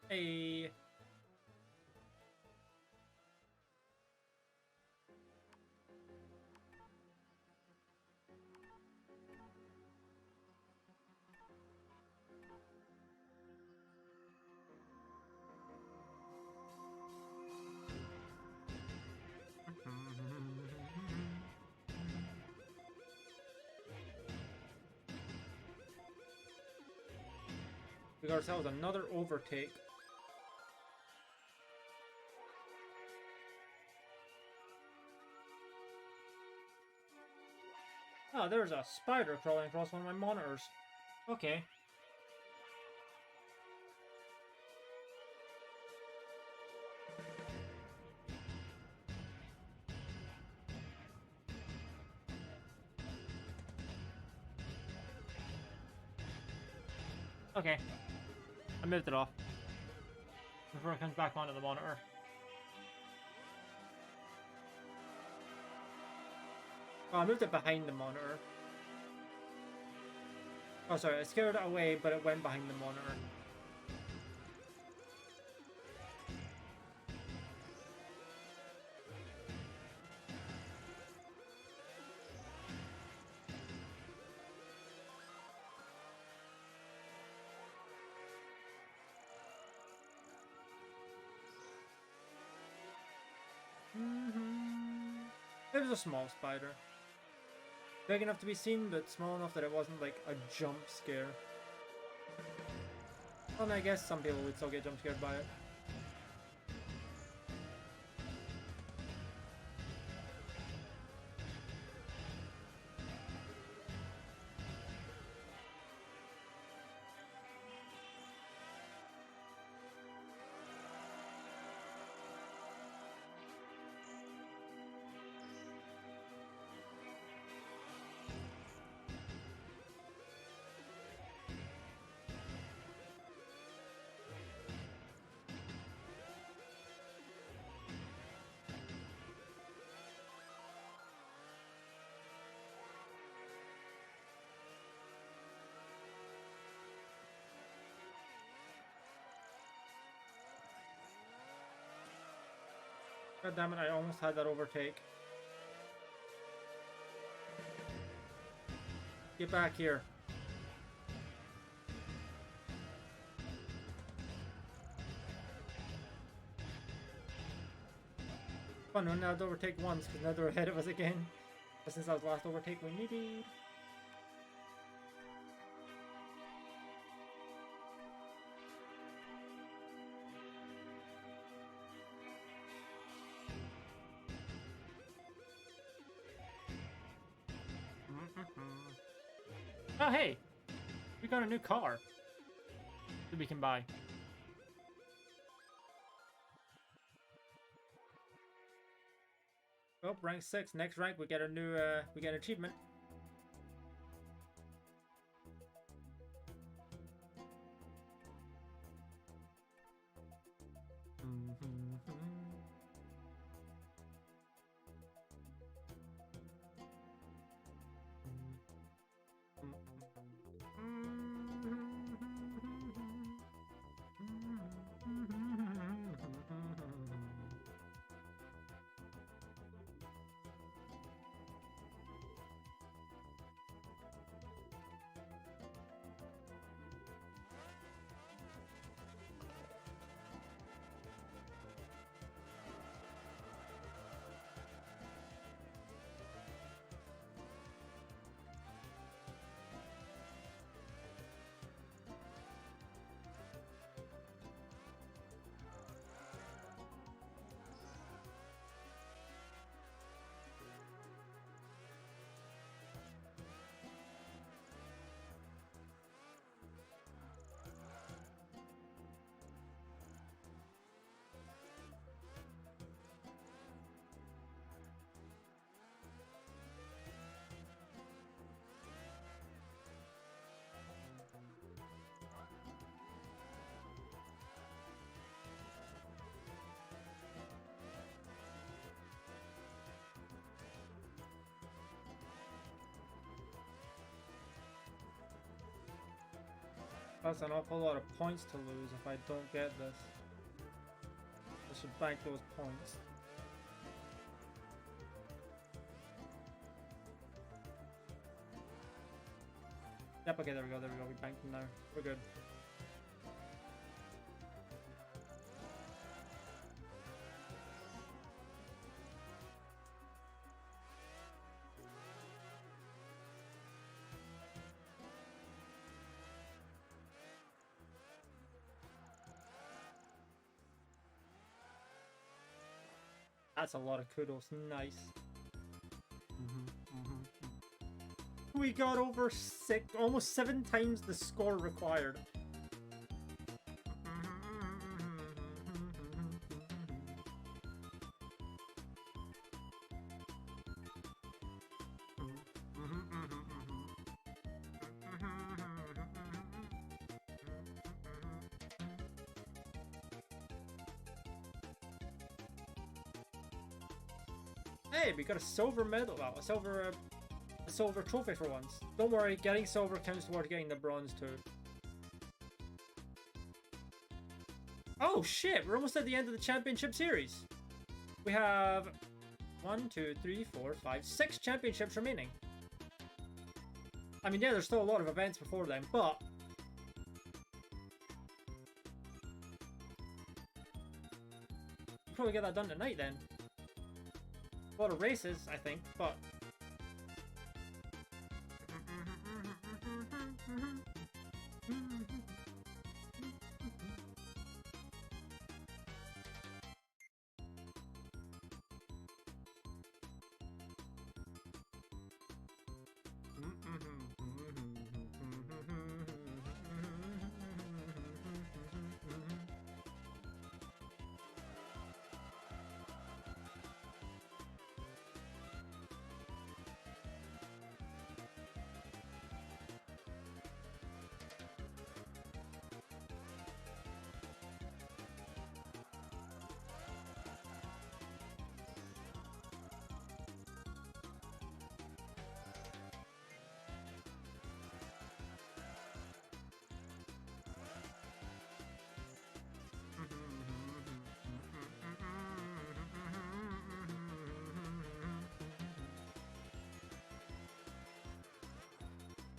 A we got ourselves another overtake. Oh, there's a spider crawling across one of my monitors. Okay. Okay. I moved it off. Before it comes back onto the monitor. Oh, I moved it behind the monitor. Oh, sorry, I scared it away, but it went behind the monitor. It was a small spider. Big enough to be seen, but small enough that it wasn't like a jump scare. Well, I guess some people would still get jump scared by it. God damn it, I almost had that overtake. Get back here. Fun, we only had to overtake once, because now they're ahead of us again. But since that was the last overtake we needed. Oh, hey! We got a new car that we can buy. Oh, rank 6. Next rank, we get a new, we get an achievement. That's an awful lot of points to lose if I don't get this. I should bank those points. Yep, okay, there we go, we banked them now. We're good. That's a lot of kudos. Nice. We got over almost 7 times the score required. Hey, we got a silver medal. Well, a silver trophy for once. Don't worry, getting silver counts toward getting the bronze too. Oh shit, we're almost at the end of the championship series. We have 1, 2, 3, 4, 5, 6 championships remaining. I mean, yeah, there's still a lot of events before them, but we'll probably get that done tonight then. A lot of races, I think, but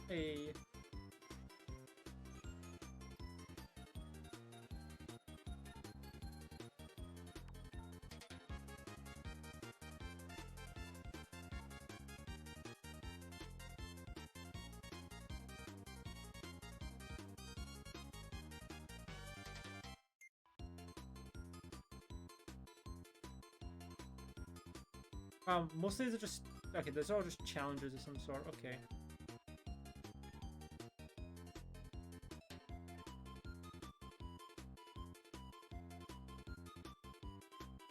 hey. Most of these are just... Okay, those are all just challenges of some sort. Okay.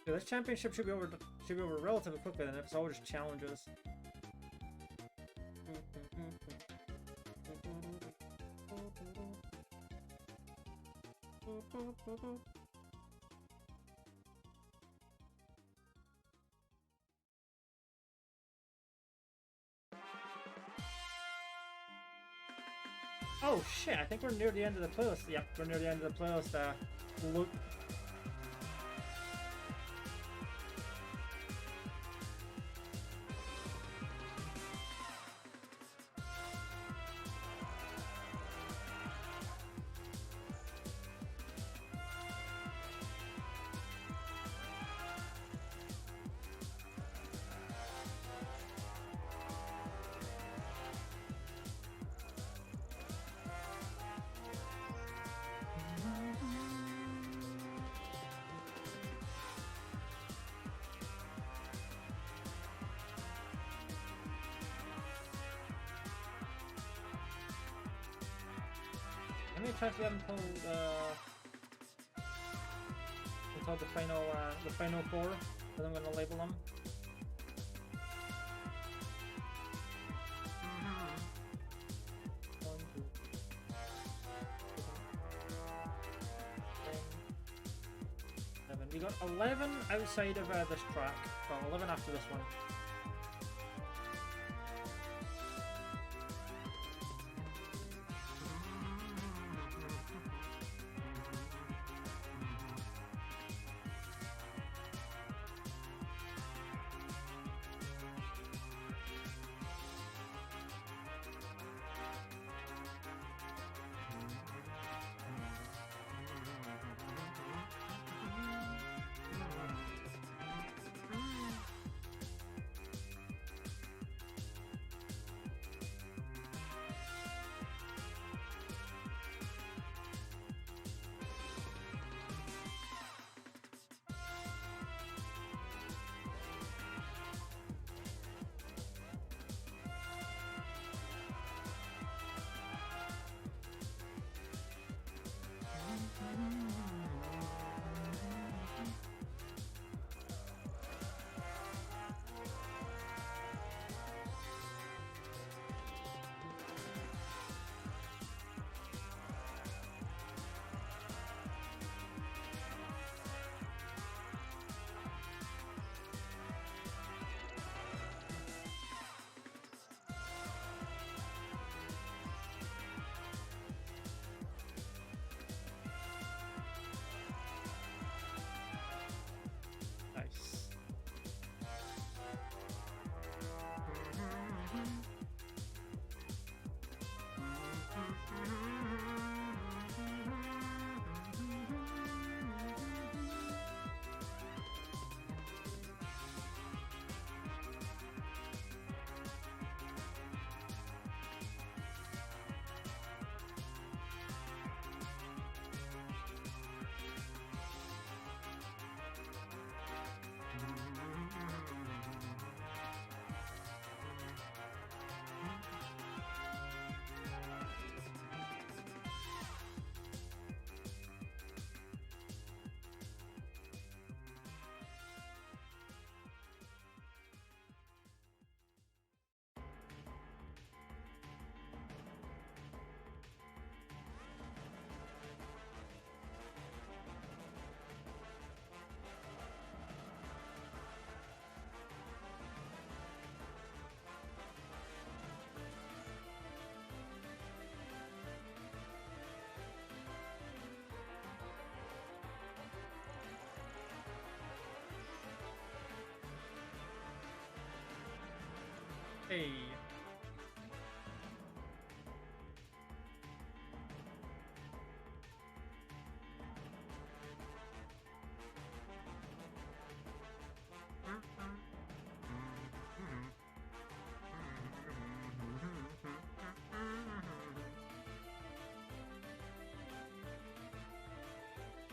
Yeah, this championship should be over relatively quickly then, if it's all just challenges. Oh shit, I think we're near the end of the playlist. Yep, we're near the end of the playlist. Look. How many times we haven't pulled until the final 4, that I'm gonna label them. One, two, 7. We got 11 outside of this track. Well, 11 after this one. Hey.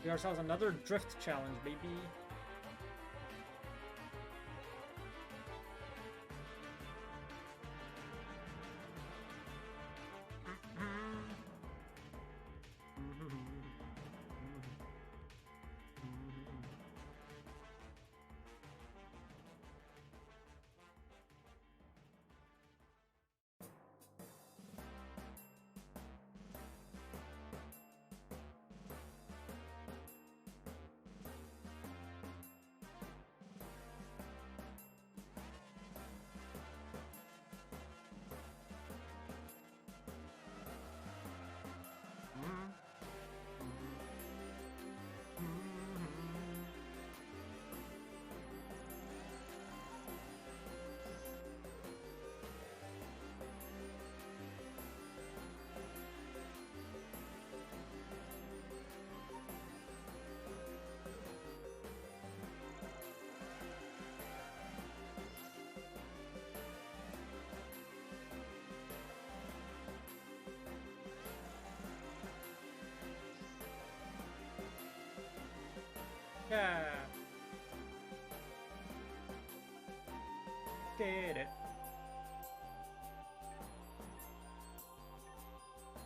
We ourselves another drift challenge, baby. Yeah. Did it.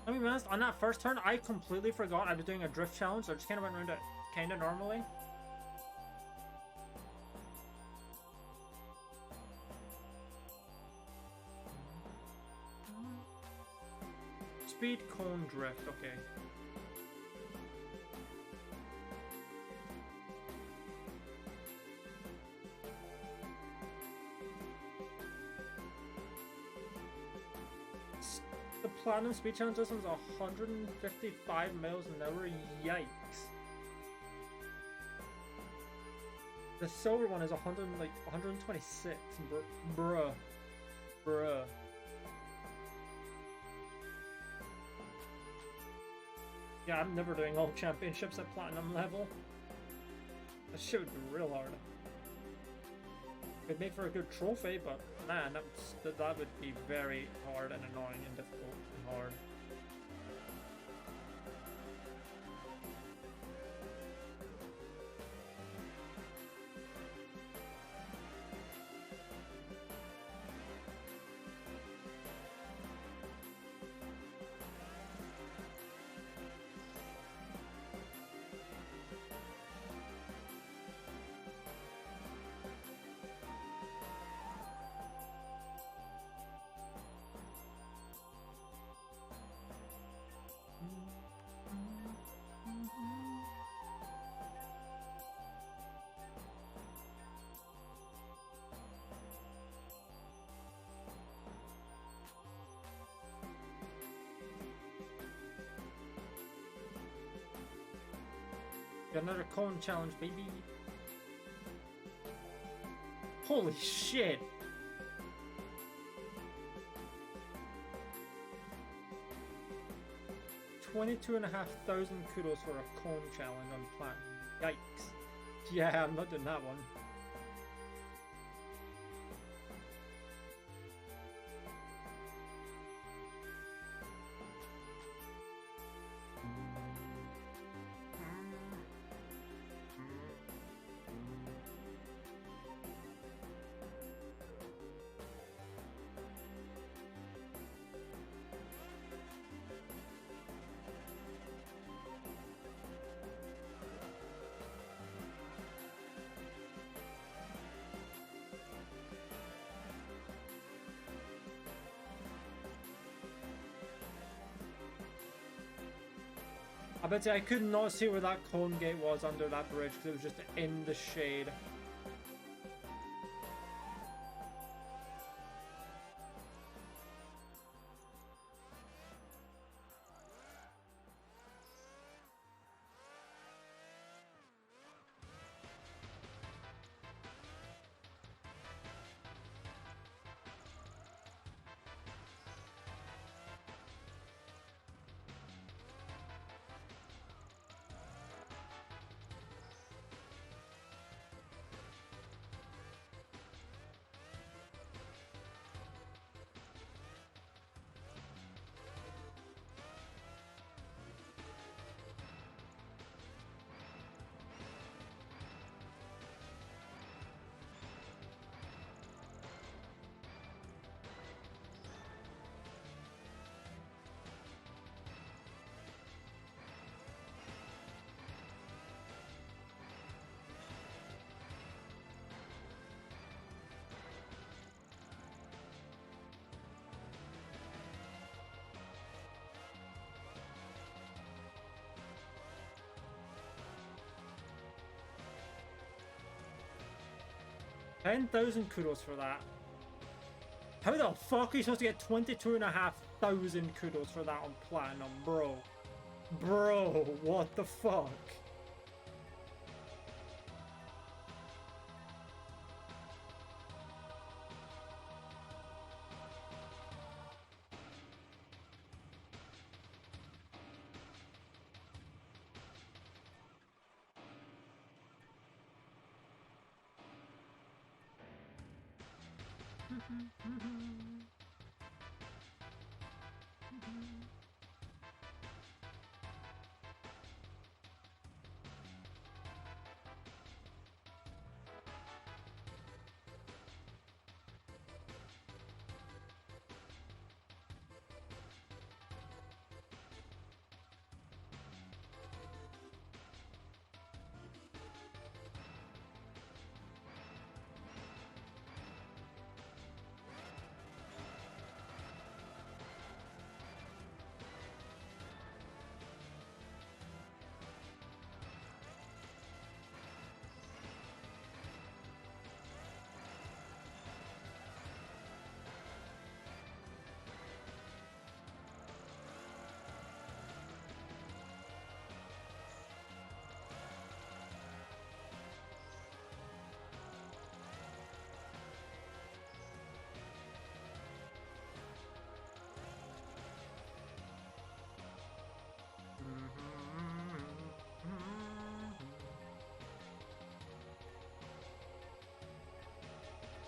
Let me be honest, on that first turn, I completely forgot I was doing a drift challenge, so I just kind of went around it kind of normally. Speed cone drift, okay. The platinum speed challenge distance is 155 miles an hour. Yikes. The silver one is 126. Bruh. Bruh. Yeah, I'm never doing all championships at platinum level. That shit would be real hard. It'd make for a good trophy, but man, that would be very hard and annoying and difficult and hard. Got another cone challenge, baby. Holy shit! $22,500 kudos for a cone challenge on platinum. Yikes. Yeah, I'm not doing that one. I bet you I could not see where that cone gate was under that bridge because it was just in the shade. 10,000 kudos for that. How the fuck are you supposed to get 22,500 kudos for that on Platinum, bro? Bro, what the fuck?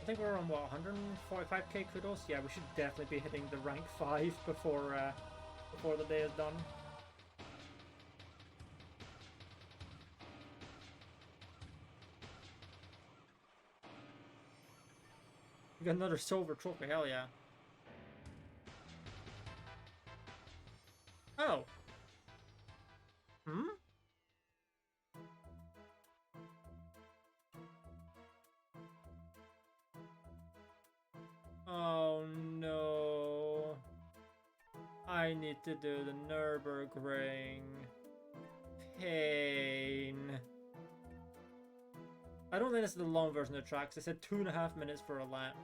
I think we're on what, 145k kudos? Yeah, we should definitely be hitting the rank 5 before the day is done. We got another silver trophy, hell yeah. Oh. Hmm? Oh no. I need to do the Nürburgring. Pain. I don't think this is the long version of the tracks. It said 2.5 minutes for a lap.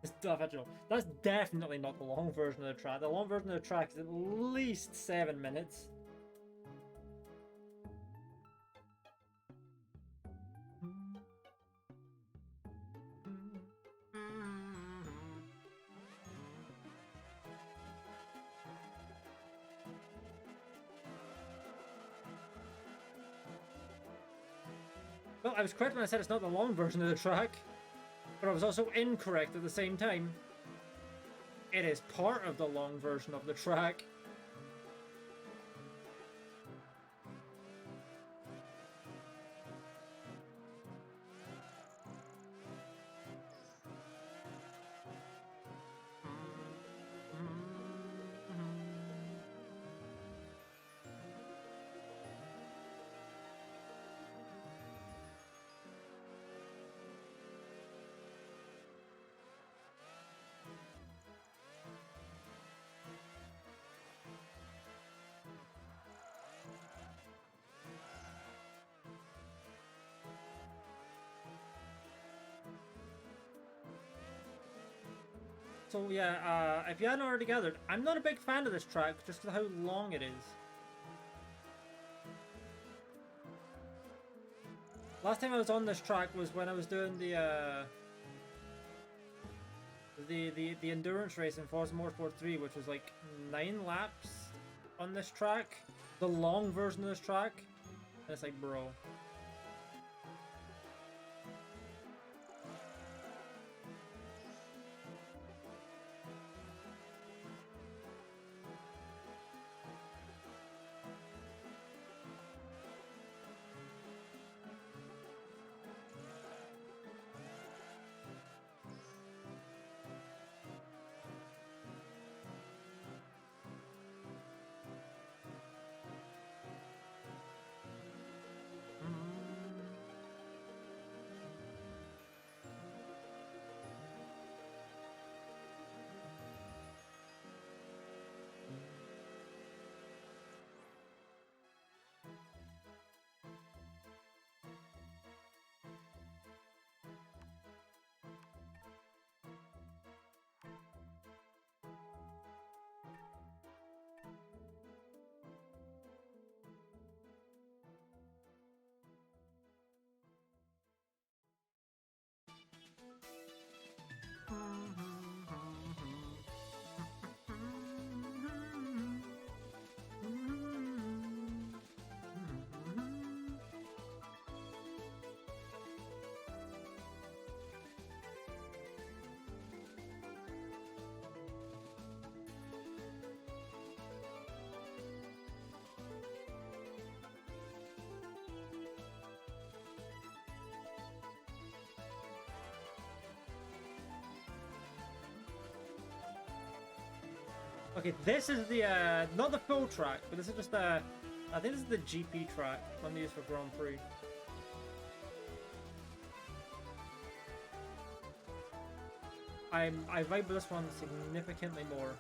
That's definitely not the long version of the track. The long version of the track is at least 7 minutes. Well, I was correct when I said it's not the long version of the track, but I was also incorrect at the same time. It is part of the long version of the track. So yeah, if you hadn't already gathered, I'm not a big fan of this track just because of how long it is. Last time I was on this track was when I was doing the endurance race in Forza Motorsport 3, which was like 9 laps on this track, the long version of this track, and it's like, bro. Okay, this is the, not the full track, but this is just the, I think this is the GP track I'm used for Grand Prix. I vibe with this one significantly more.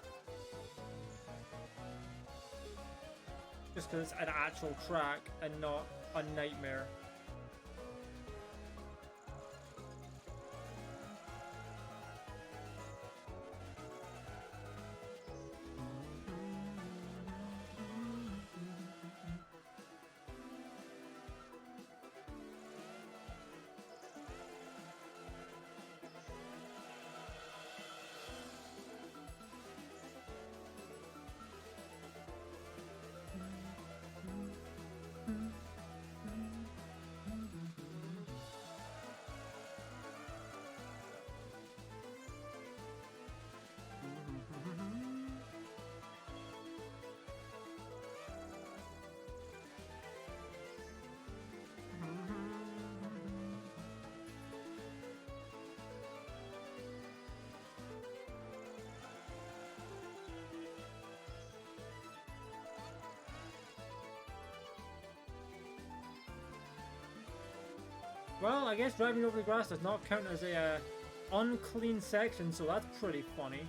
Just because it's an actual track and not a nightmare. Well, I guess driving over the grass does not count as a unclean section, so that's pretty funny.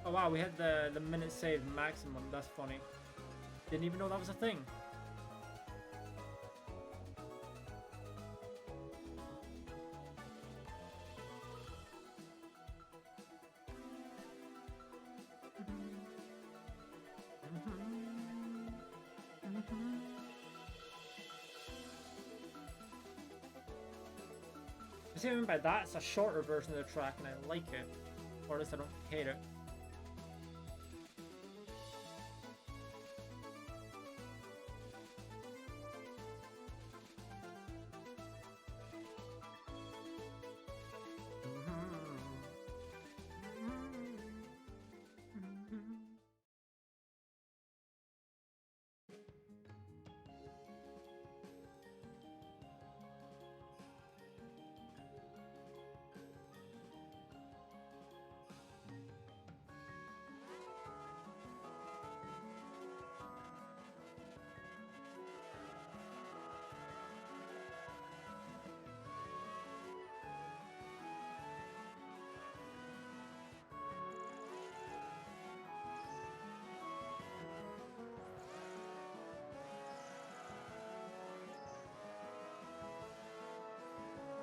Oh wow, we had the minute saved maximum. That's funny. Didn't even know that was a thing. See what I mean by that? It's a shorter version of the track and I like it. Or at least I don't hate it.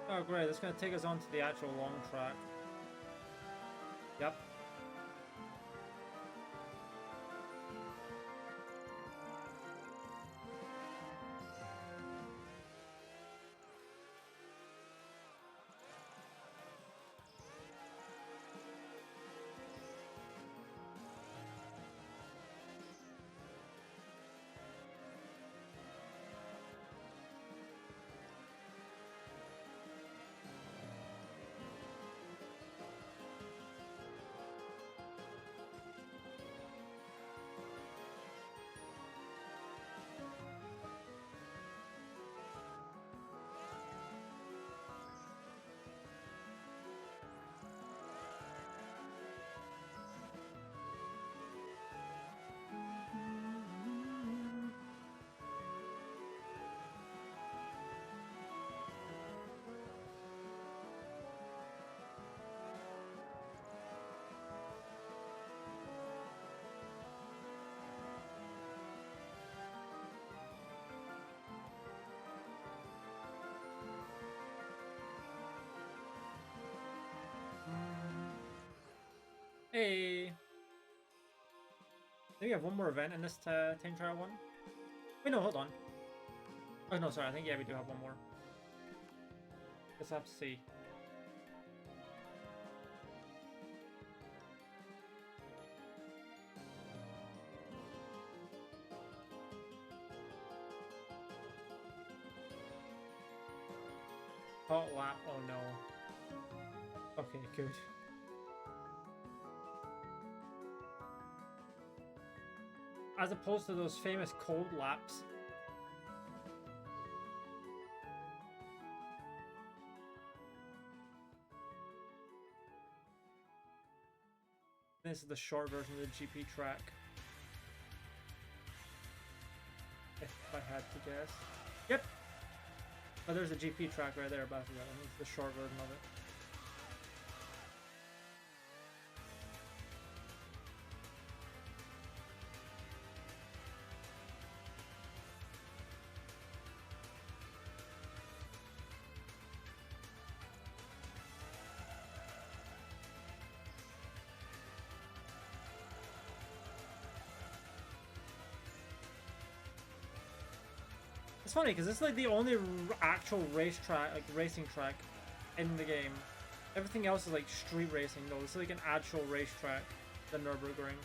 Oh great, that's gonna take us on to the actual long track. Yep. Hey! Do we have one more event in this time trial one? Wait, no, hold on. Oh, no, sorry, I think, yeah, we do have one more. Let's have to see. Hot lap, oh no. Okay, good. as opposed to those famous cold laps. This is the short version of the GP track. If I had to guess. Yep! Oh, there's a GP track right there, but yeah, it's the short version of it. It's funny because it's like the only actual racetrack, like racing track, in the game. Everything else is like street racing, though. It's like an actual racetrack, the Nürburgring.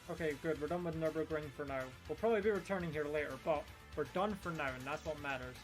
Okay, good. We're done with Nürburgring for now. We'll probably be returning here later, but we're done for now, and that's what matters.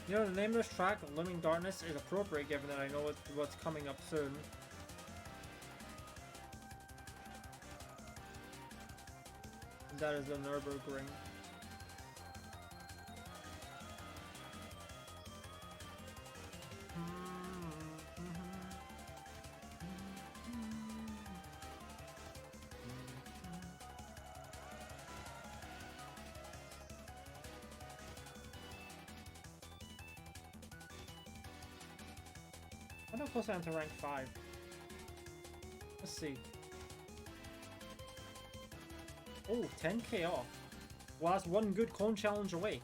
You know, the name of this track, Looming Darkness, is appropriate given that I know what's coming up soon. That is the Nürburgring. I know close down to rank 5. Let's see. Oh, 10k off. Well, that's one good clone challenge away.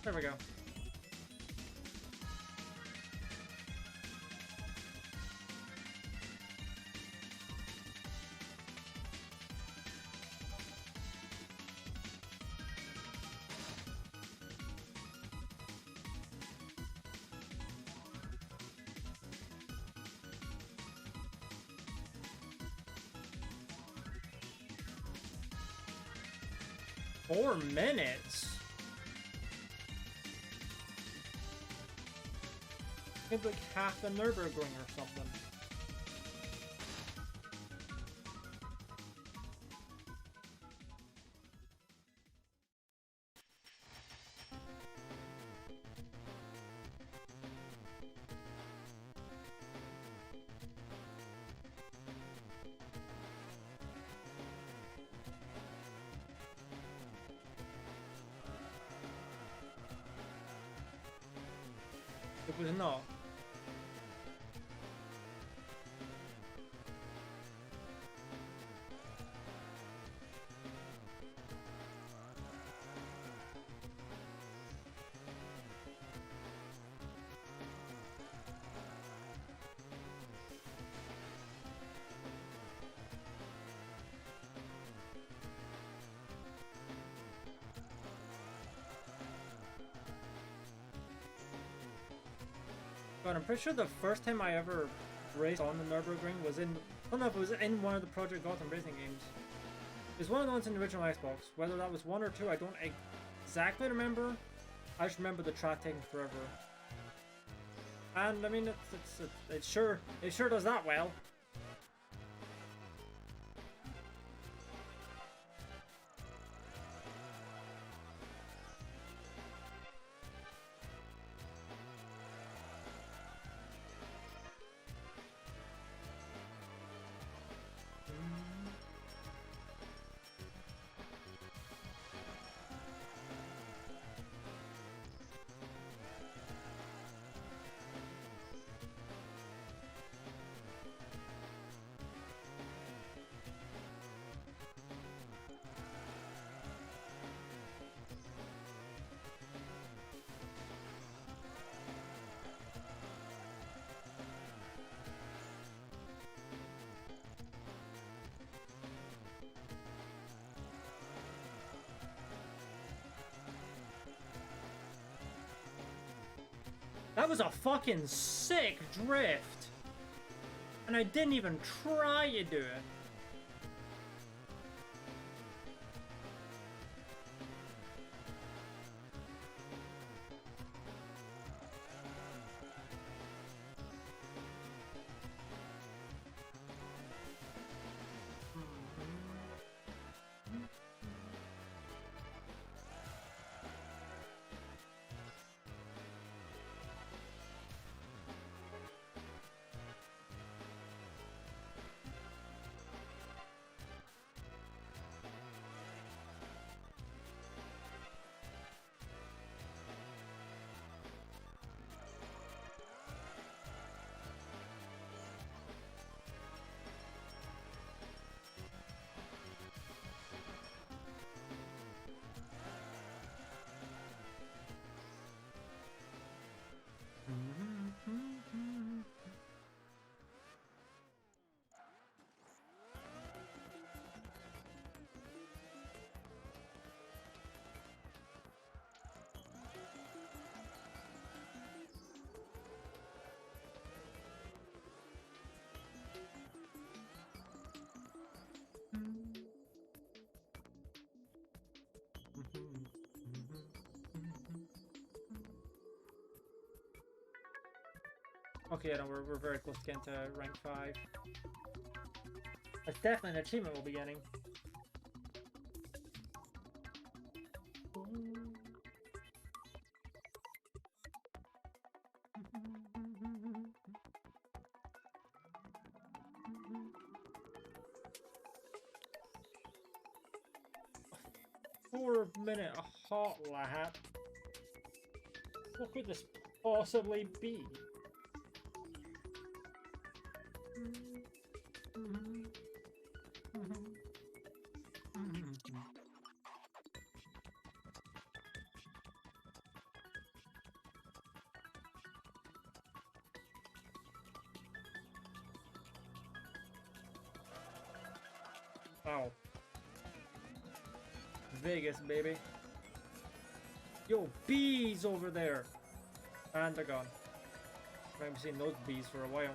There we go. Four minutes? Maybe like half the Nürburgring or something. It was not. But I'm pretty sure the first time I ever raced on the Nürburgring was in, I don't know if it was in one of the Project Gotham racing games. It was one of the ones in the original Xbox. Whether that was one or two, I don't exactly remember. I just remember the track taking forever. And I mean, it sure does that well. That was a fucking sick drift. And I didn't even try to do it. Okay, no, we're very close to getting to rank 5. That's definitely an achievement we'll be getting. 4-minute hot lap? What could this possibly be? Ow. Vegas, baby. Yo, bees over there. And they're gone. I haven't seen those bees for a while.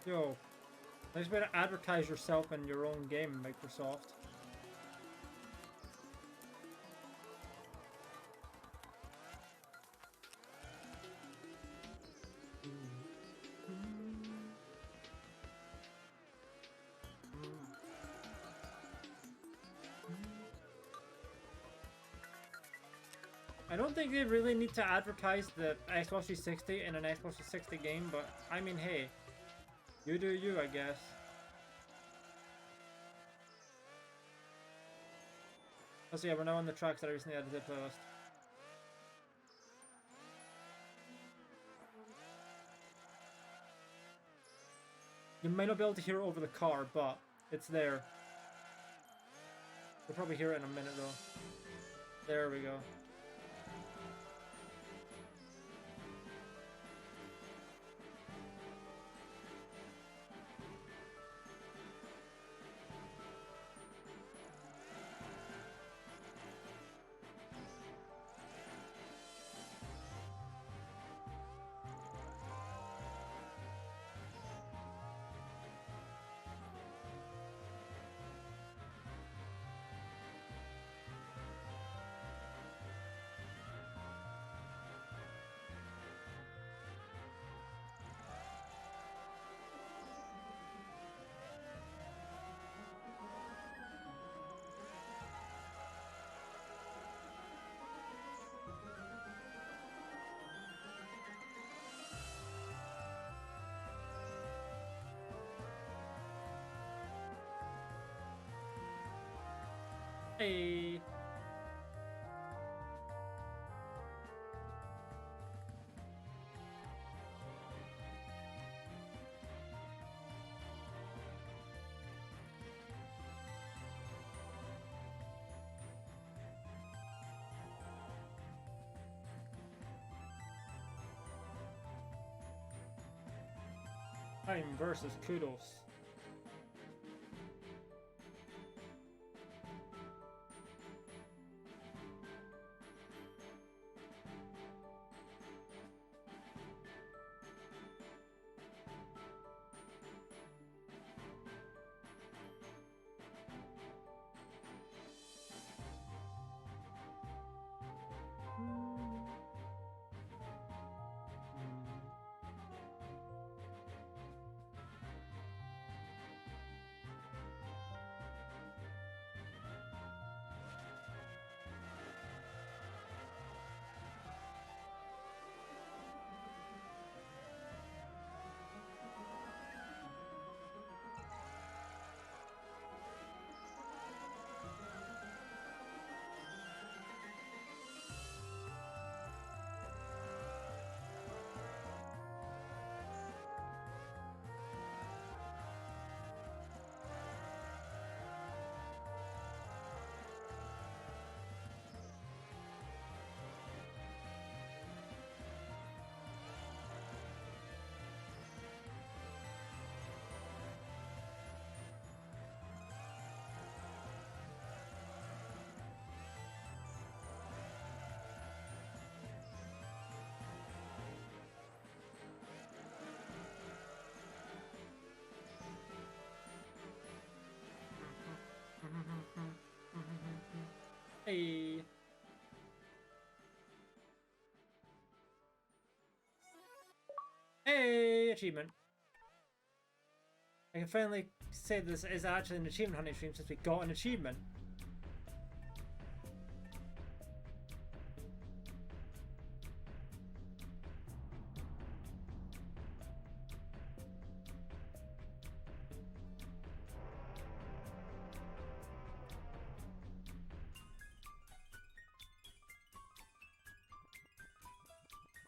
Yo, nice way to advertise yourself in your own game, Microsoft. I don't think they really need to advertise the Xbox 360 in an Xbox 360 game, but I mean, hey, you do you, I guess. Oh, so yeah, we're now on the tracks that I recently added to the playlist. You might not be able to hear it over the car, but it's there. We'll probably hear it in a minute, though. There we go. Hey. Time versus Kudos. Hey. Hey, achievement. I can finally say this is actually an achievement hunting stream since we got an achievement.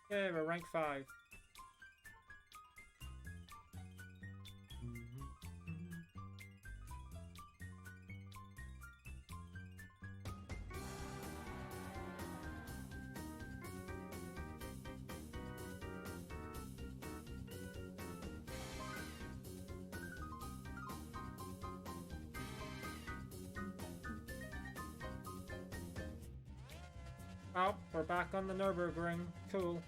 Yeah, we're rank 5. Oh, we're back on the Nürburgring. Cool.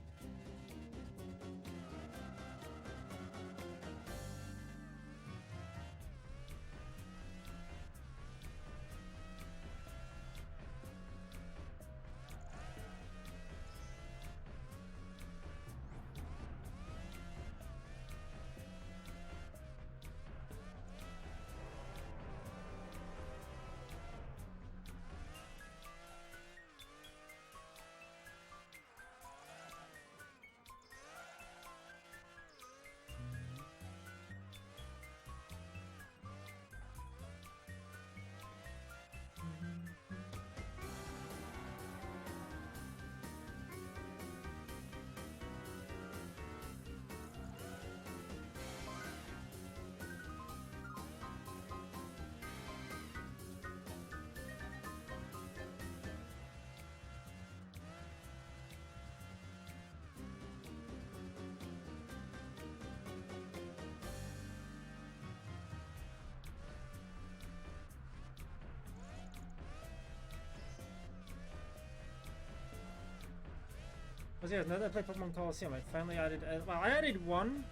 Well, yeah, now that I play Pokemon Colosseum, I finally added. Well, I added one.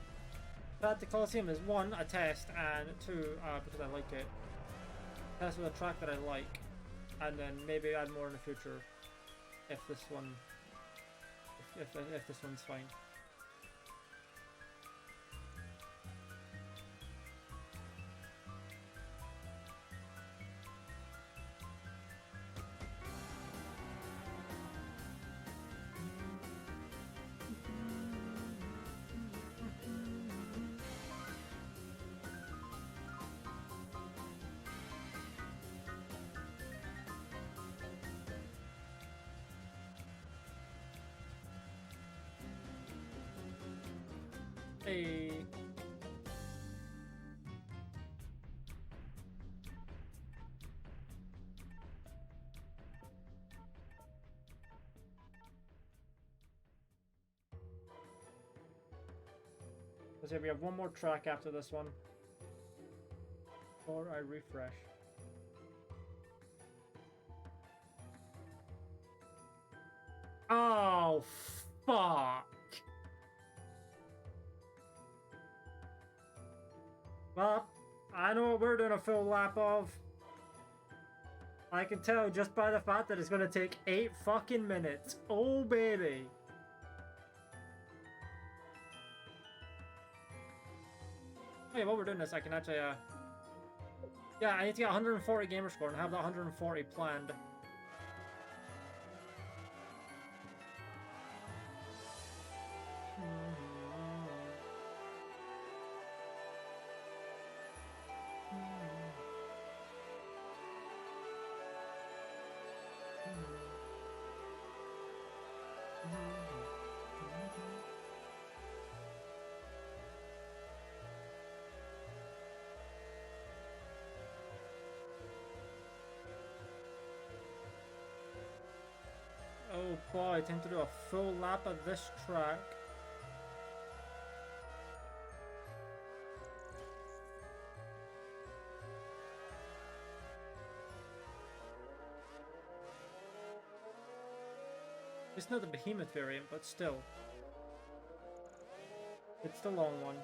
That the Colosseum is one, a test, and two, because I like it. Test with a track that I like, and then maybe add more in the future, if this one, if this one's fine. Hey. Let's see, we have one more track after this one. Or I refresh. Oh, fuck. Well, I know what we're doing a full lap of. I can tell just by the fact that it's going to take 8 fucking minutes. Oh, baby. Hey, while we're doing this, I can actually, yeah, I need to get 140 gamer score and have that 140 planned. Oh boy, time to do a full lap of this track. It's not the Behemoth variant, but still. It's the long one.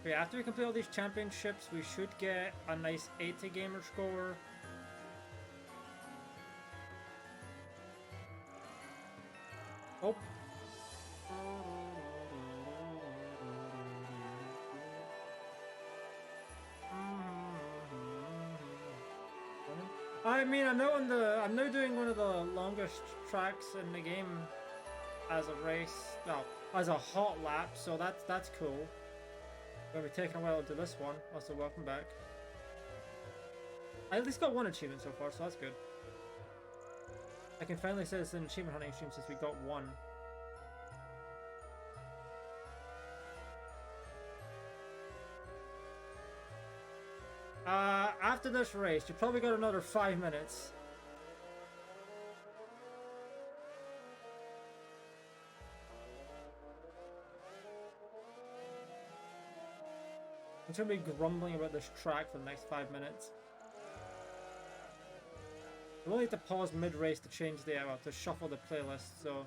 Okay, after we complete all these championships, we should get a nice 80 gamer score. Oh. I mean, I'm now doing one of the longest tracks in the game as a race, well, as a hot lap, so that's cool. Gonna be taking a while to do this one. Also, welcome back. I at least got one achievement so far, so that's good. I can finally say it's an achievement hunting stream since we got one. After this race, you probably got another 5 minutes. I'm just gonna be grumbling about this track for the next 5 minutes. We'll need to pause mid-race to change the to shuffle the playlist, so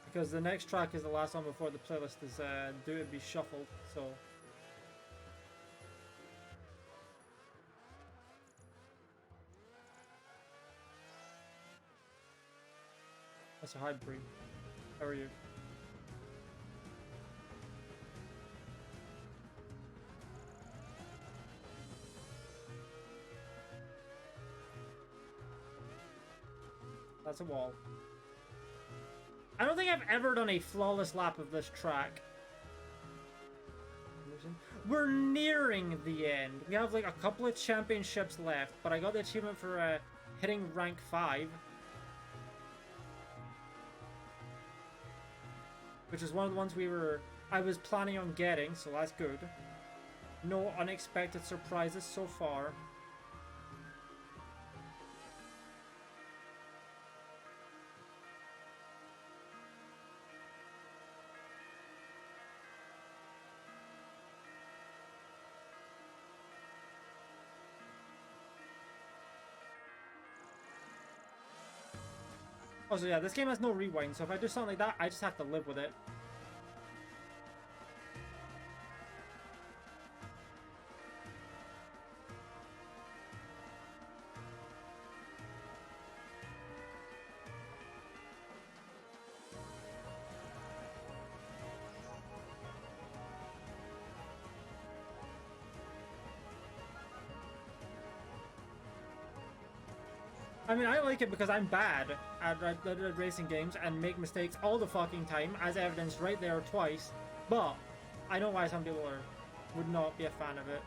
because the next track is the last one before the playlist is due to be shuffled, so that's a hard breed. How are you? That's a wall. I don't think I've ever done a flawless lap of this track. We're nearing the end. We have like a couple of championships left, but I got the achievement for hitting rank 5. Which is one of the ones I was planning on getting, so that's good. No unexpected surprises so far. Also, yeah, this game has no rewind, so if I do something like that, I just have to live with it. I mean, I like it because I'm bad at racing games and make mistakes all the fucking time, as evidenced right there twice. But I know why some people would not be a fan of it.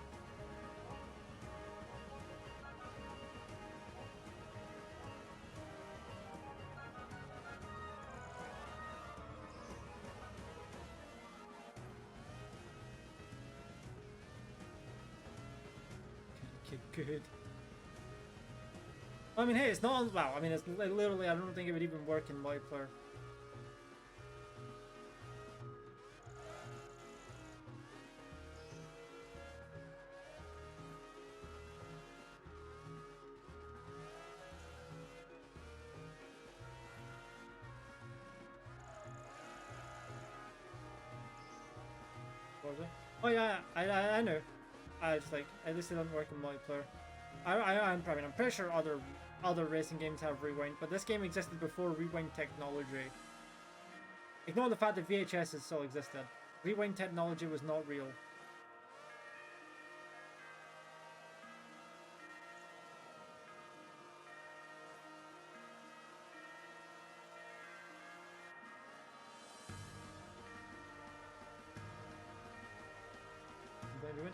Okay, good. I mean, hey, it's not, well, I mean, it's literally, I don't think it would even work in multiplayer. What was it? Oh yeah, I know. I just like, at least it doesn't work in multiplayer. I'm pretty sure other racing games have rewind, but this game existed before rewind technology. Ignore the fact that VHS still existed. Rewind technology was not real.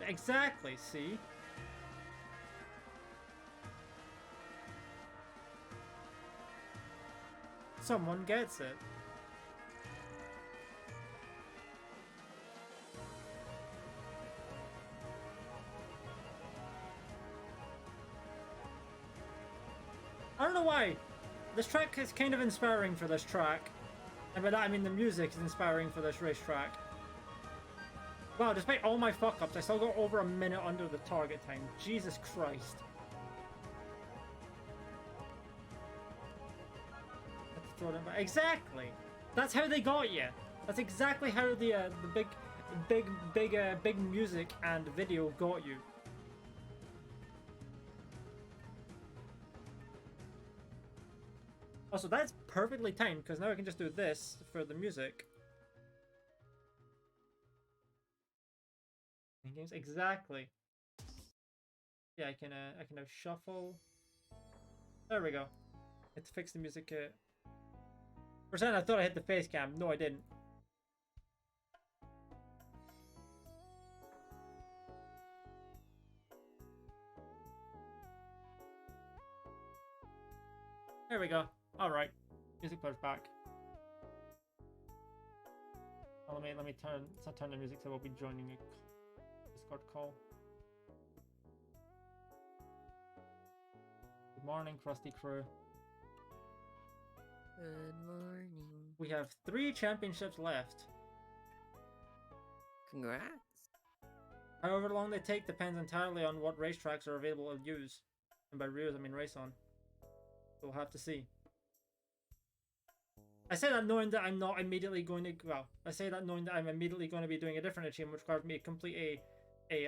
Exactly, see? Someone gets it. I don't know why. This track is kind of inspiring for this track. And by that I mean the music is inspiring for this racetrack. Wow, despite all my fuck-ups, I still got over a minute under the target time. Jesus Christ. Exactly. That's how they got you. That's exactly how the big big music and video got you. Also, that's perfectly timed because now I can just do this for the music. Games exactly. Yeah, I can now shuffle. There we go. Let's fix the music. For a second, I thought I hit the face cam. No, I didn't. There we go. All right, music player's back. Oh, let me turn the music so we'll be joining a Discord call. Good morning, Krusty Crew. Good morning. We have 3 championships left. Congrats. However long they take depends entirely on what racetracks are available to use. And by use, I mean race on. We'll have to see. I say that knowing that I'm not immediately going to... Well, I say that knowing that I'm immediately going to be doing a different achievement, which requires me to complete I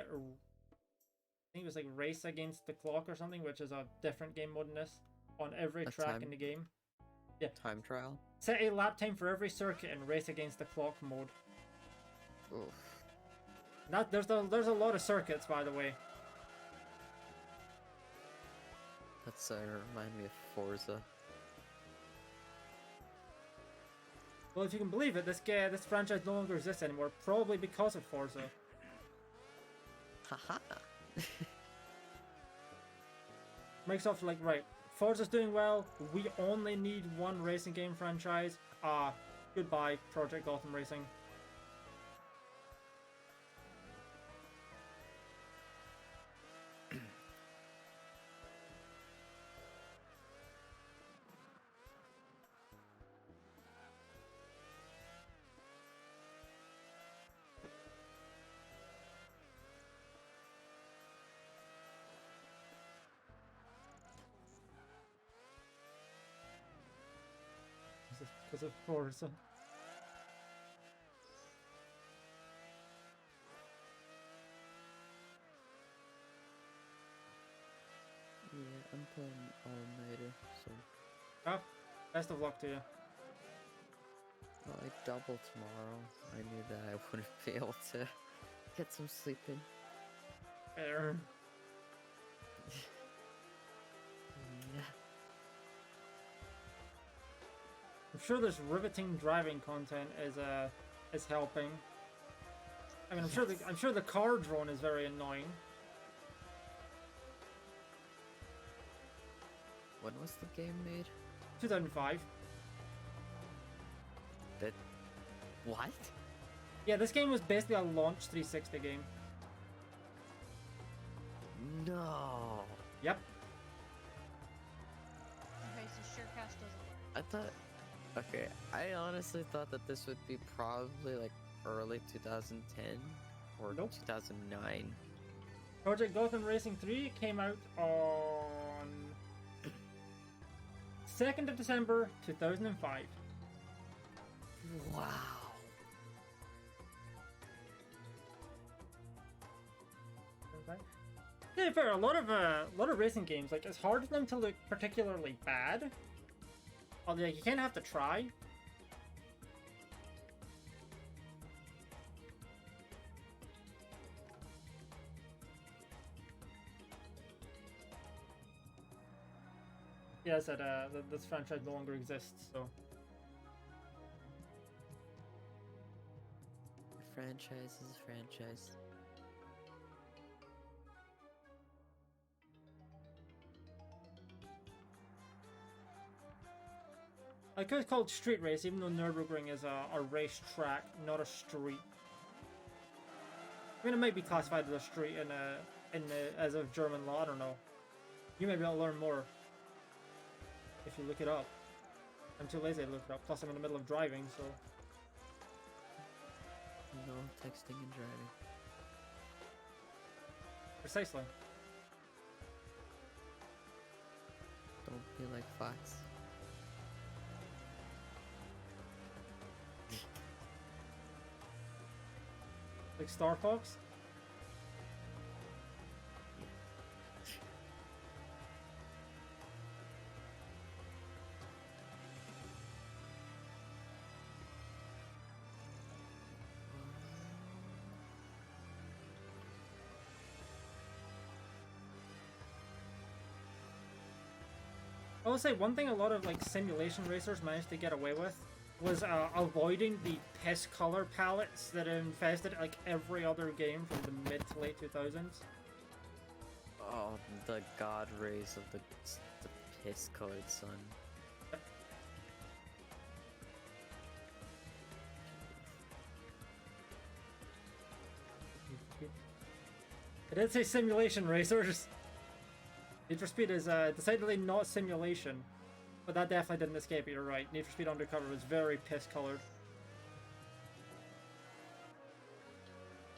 think it was like Race Against the Clock or something, which is a different game mode in this. On every track in the game. Yeah. Time trial? Set a lap time for every circuit in Race Against the Clock mode. Oof. There's a lot of circuits, by the way. That's remind me of Forza. Well, if you can believe it, this franchise no longer exists anymore, probably because of Forza. Haha. Microsoft's like, right, Forza's doing well, we only need one racing game franchise. Goodbye, Project Gotham Racing. Because of Forza. Yeah, I'm playing all-nighter, so... Ah, best of luck to you. Well, I double tomorrow. I knew that I wouldn't be able to get some sleep in. Fair. Yeah. I'm sure this riveting driving content is helping. I mean, I'm sure the car drone is very annoying. When was the game made? 2005. What? Yeah, this game was basically a launch 360 game. No. Yep. Okay, so Surecast doesn't work. I thought... Okay, I honestly thought that this would be probably like early 2010 or Nope. 2009. Project Gotham Racing 3 came out on 2nd of December 2005. Wow. To be fair, a lot of racing games, like, it's hard for them to look particularly bad. Although, like, you kind of have to try. Yeah, I said this franchise no longer exists, so. Franchise is a franchise. I could call it street race, even though Nürburgring is a race track, not a street. I mean, it might be classified as a street as of German law. I don't know. You may be able to learn more if you look it up. I'm too lazy to look it up. Plus, I'm in the middle of driving, so. No texting and driving. Precisely. Don't be like Fox. Like Star Fox? I will say one thing a lot of like simulation racers managed to get away with was avoiding the piss color palettes that infested like every other game from the mid to late 2000s. Oh, the god rays of the piss-colored sun. I did say simulation racers. Need for Speed is decidedly not simulation, but that definitely didn't escape it. You're right. Need for Speed Undercover was very piss colored.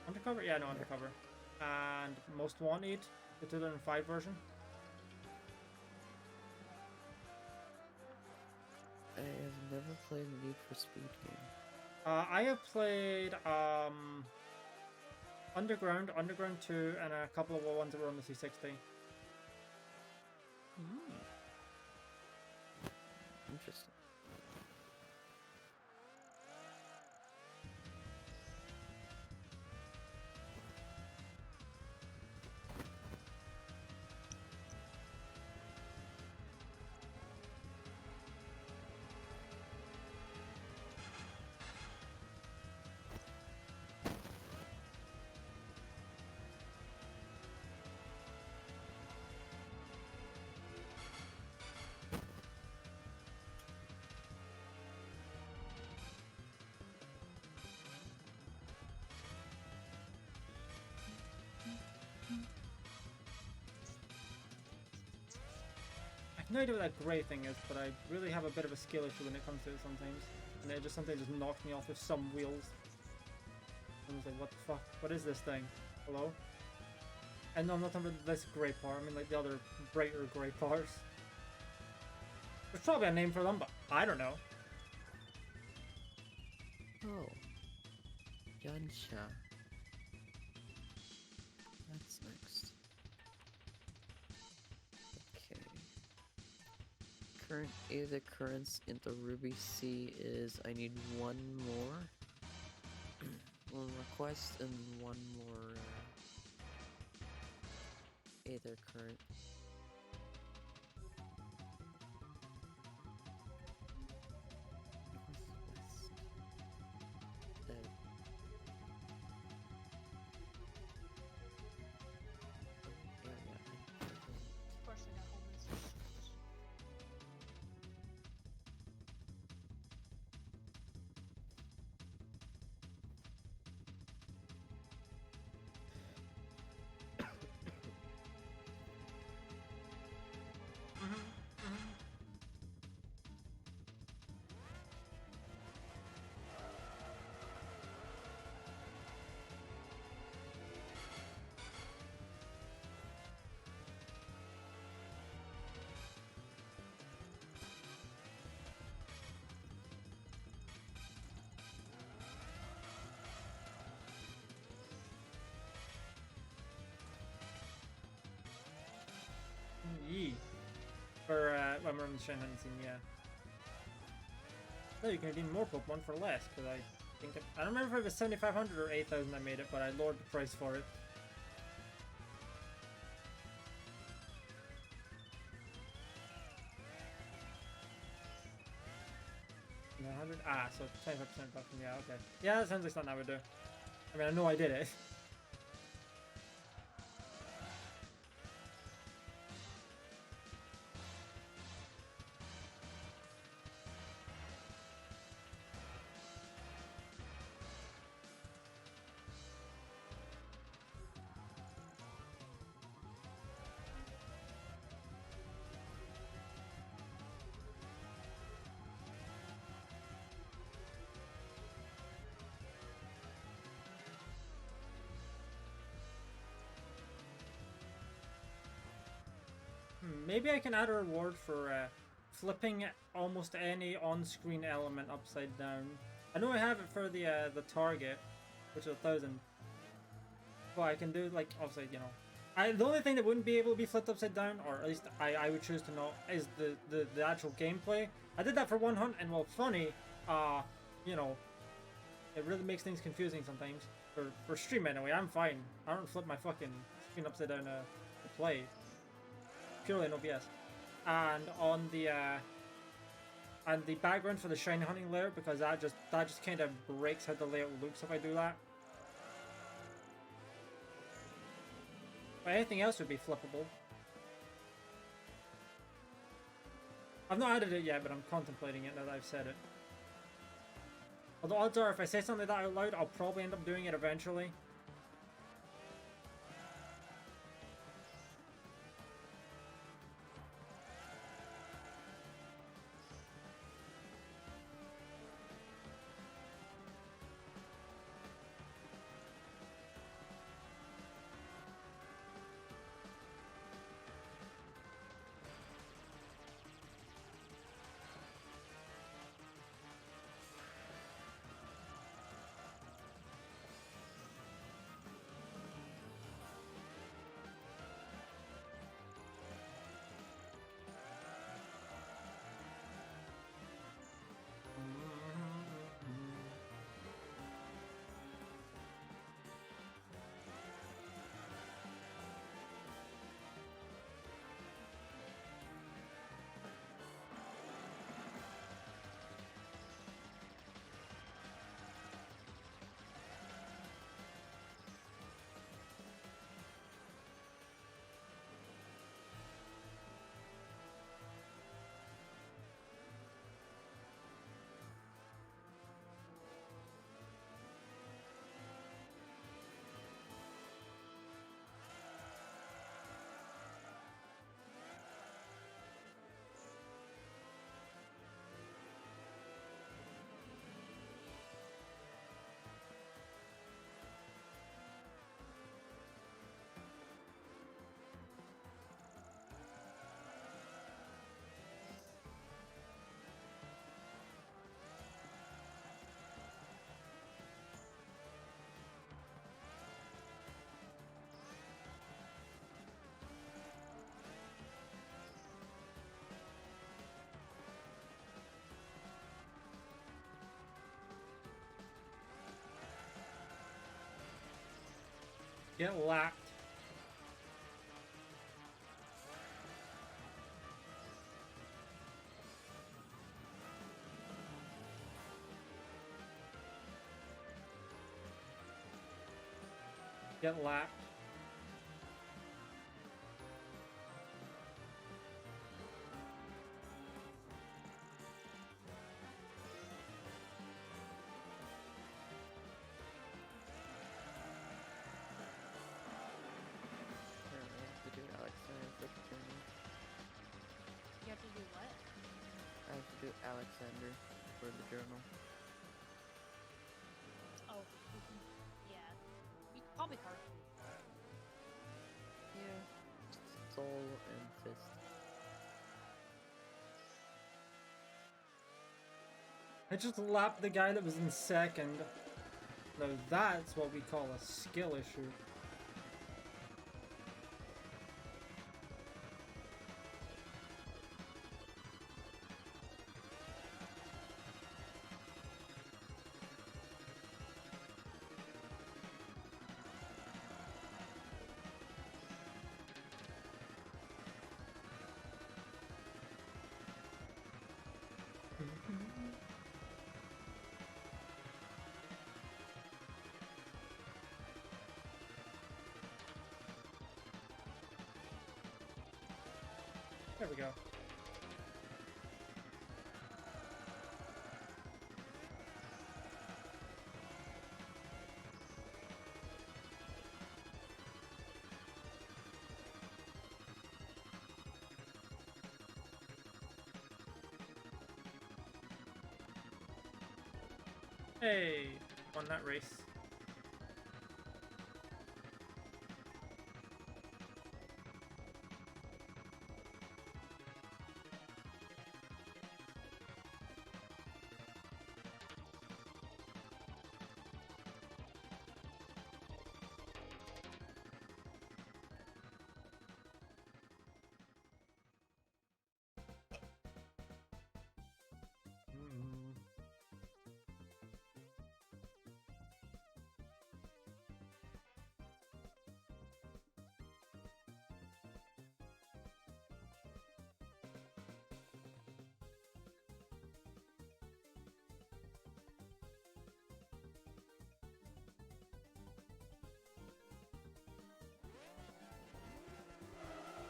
Undercover? Yeah, no, Undercover. And Most Wanted, the 2005 version. I have never played a Need for Speed game. I have played Underground, Underground 2, and a couple of ones that were on the C60. Interesting. I have no idea what that grey thing is, but I really have a bit of a skill issue when it comes to it sometimes. And it just sometimes just knocks me off with some wheels. I was like, what the fuck? What is this thing? Hello? And no, I'm not talking about this grey part, I mean like the other brighter grey parts. There's probably a name for them, but I don't know. Oh. Yansha. That's next. Okay. Current AVA currents in the Ruby Sea is I need one more. One request and one more Aether current. Of course, I got home and stuff. Yee. For when we're on the Shanghai scene, yeah. No, you can redeem more Pokemon for less, because I think I don't remember if it was 7,500 or 8,000 I made it, but I lowered the price for it. Ah, so 25% buff. Yeah, okay. Yeah, that sounds like something I would do. I mean, I know I did it. Maybe I can add a reward for flipping almost any on-screen element upside down. I know I have it for the target, which is 1,000, Well, I can do, like, obviously, you know, the only thing that wouldn't be able to be flipped upside down, or at least I would choose to not, is the actual gameplay. I did that for one hunt, and well, funny, you know, it really makes things confusing sometimes. For stream anyway, I'm fine. I don't flip my fucking screen upside down to play. Purely in OBS. And on the and the background for the shiny hunting layer, because that just kind of breaks how the layout looks if I do that. But anything else would be flippable. I've not added it yet, but I'm contemplating it now that I've said it. Although odds are, if I say something like that out loud, I'll probably end up doing it eventually. Get lapped. Get lapped. I have to do Alexander for the journey. You have to do what? I have to do Alexander for the journal. Oh, yeah. You could probably carve. Yeah. Soul and fist. I just lapped the guy that was in second. Now that's what we call a skill issue. There we go. Hey, won that race.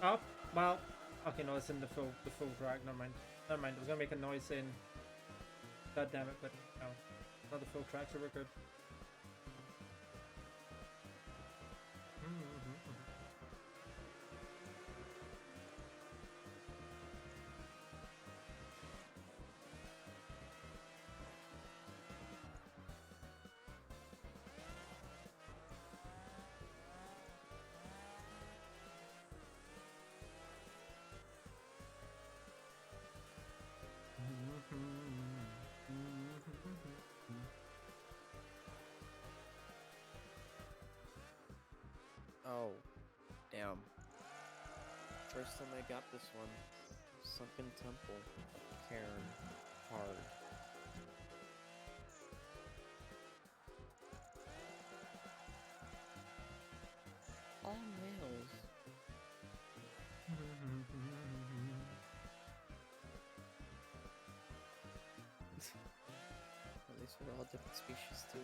Oh, well, okay, no, it's in the full track. Never mind. Never mind. I was gonna make a noise saying, "God damn it!" But no, not the full track, so we're good. Oh, damn. First time I got this one. Sunken Temple. Cairn. Hard. All males. At least we're all different species too.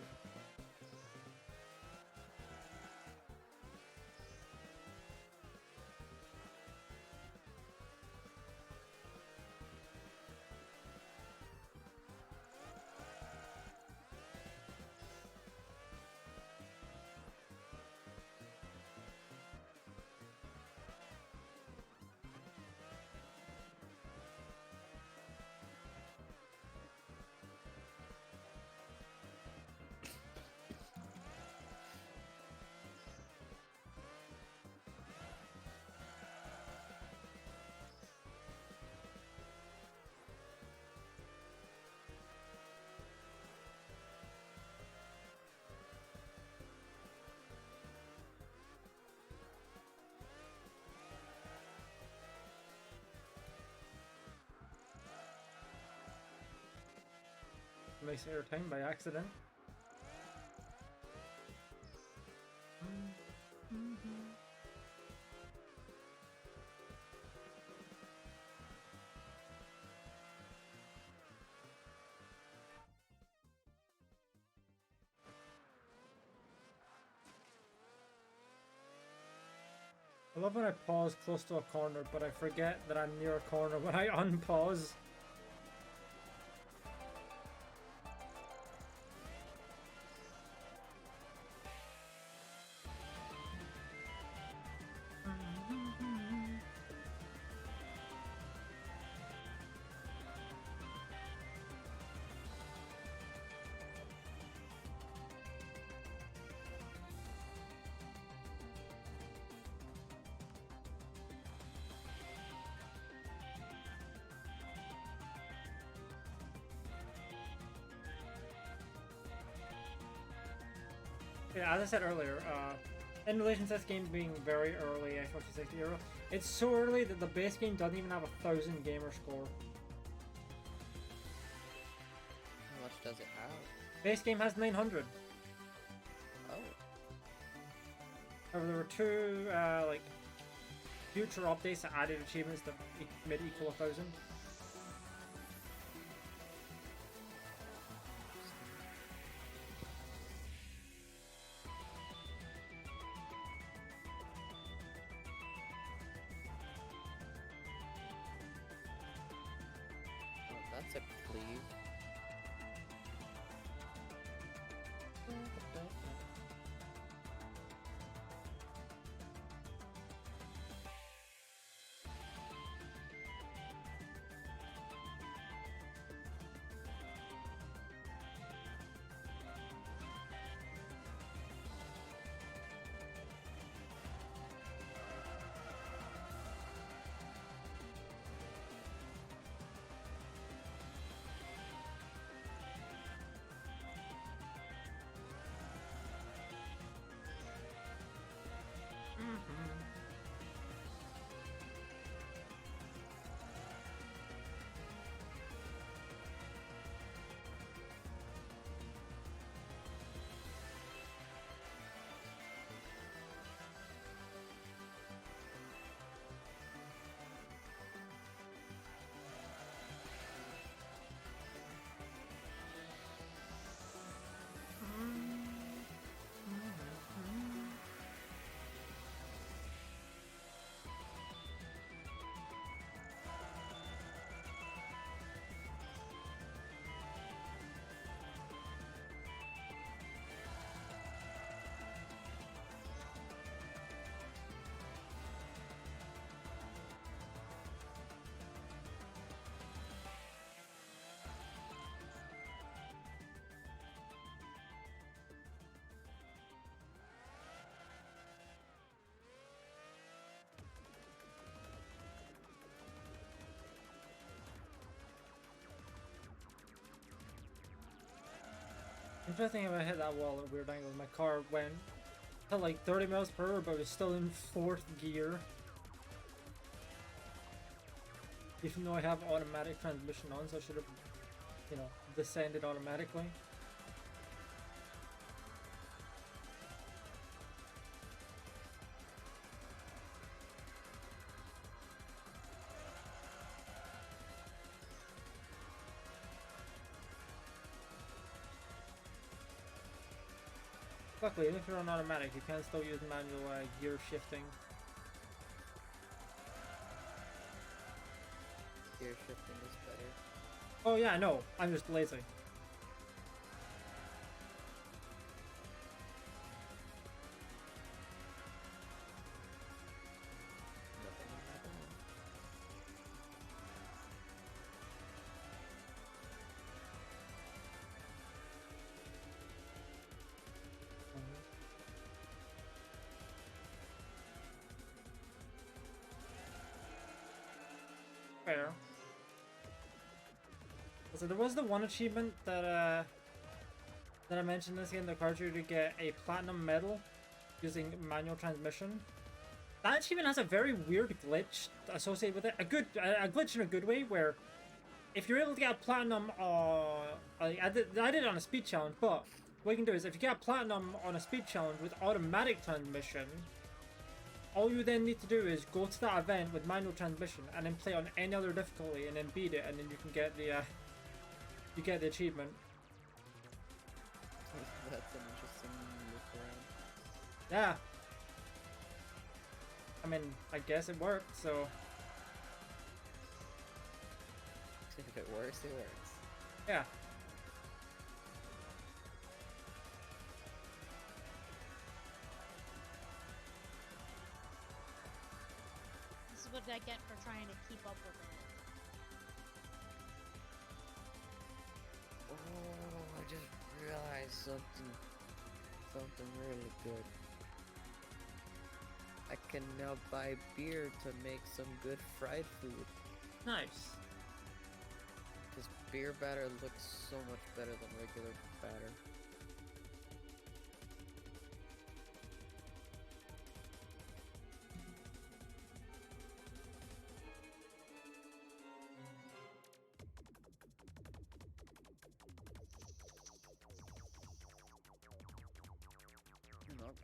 Makes airtime by accident. I love when I pause close to a corner, but I forget that I'm near a corner when I unpause. Yeah, as I said earlier, in relation to this game being very early, Xbox 360 era, it's so early that the base game doesn't even have 1,000 gamer score. How much does it have? Base game has 900. Oh. However, there were two like future updates that added achievements that made it equal 1,000. That's a cleave. Interesting if I hit that wall at a weird angle. My car went to like 30 miles per hour, but it was still in 4th gear. Even though I have automatic transmission on, so I should have, you know, descended automatically. Luckily, even if you're on automatic, you can still use manual gear shifting. Gear shifting is better. Oh yeah, I know. I'm just lazy. Nothing will happen. Fair. So there was the one achievement that I mentioned this game that requires you to get a platinum medal using manual transmission. That achievement has a very weird glitch associated with it. A glitch in a good way, where if you're able to get a platinum, I did it on a speed challenge. But what you can do is if you get a platinum on a speed challenge with automatic transmission, all you then need to do is go to that event with manual transmission and then play on any other difficulty and then beat it, and then you can get the achievement. That's an interesting look around. Yeah. I mean, I guess it worked, so If it works, it works. yeah. This is what I get for trying to keep up with it. Oh, I just realized something really good. I can now buy beer to make some good fried food. Nice. Because beer batter looks so much better than regular batter.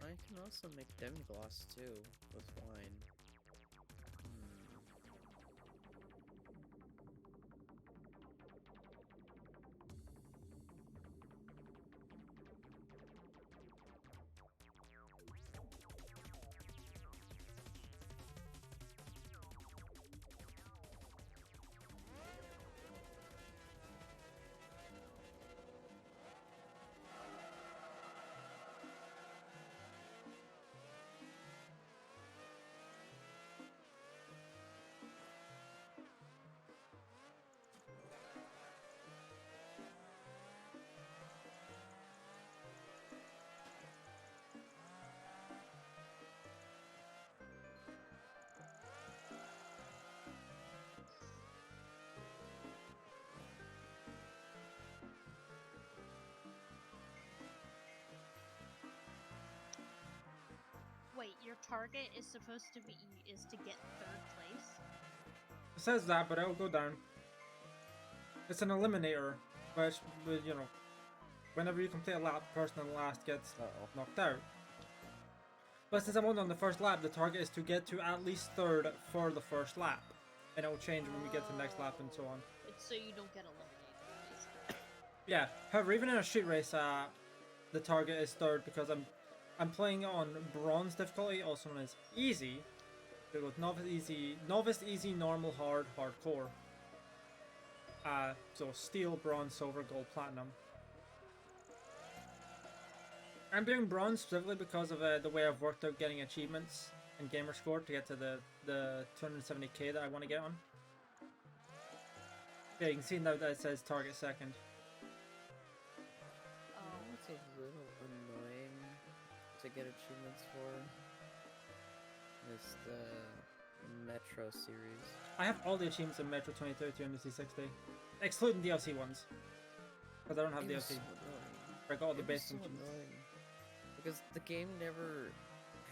I can also make demi-glace too, with wine. Wait, your target is supposed to be to get 3rd place? It says that, but it'll go down. It's an eliminator, which, you know, whenever you complete a lap, the person in last gets knocked out. But since I'm only on the first lap, the target is to get to at least 3rd for the first lap. And it will change when we get to the next lap and so on. It's so you don't get eliminated, basically. Yeah, however, even in a street race, the target is 3rd because I'm playing on bronze difficulty, also known as easy. It goes novice, easy, normal, hard, hardcore. So steel, bronze, silver, gold, platinum. I'm doing bronze specifically because of the way I've worked out getting achievements and gamer score to get to the 270k that I want to get on. Yeah, you can see now that it says target 2nd. It's a little annoying to get achievements for. It's the Metro series. I have all the achievements in Metro 2032 and the C60, excluding DLC ones, because I don't have It was DLC. so annoying. I got all the It was best so achievements. annoying because the game never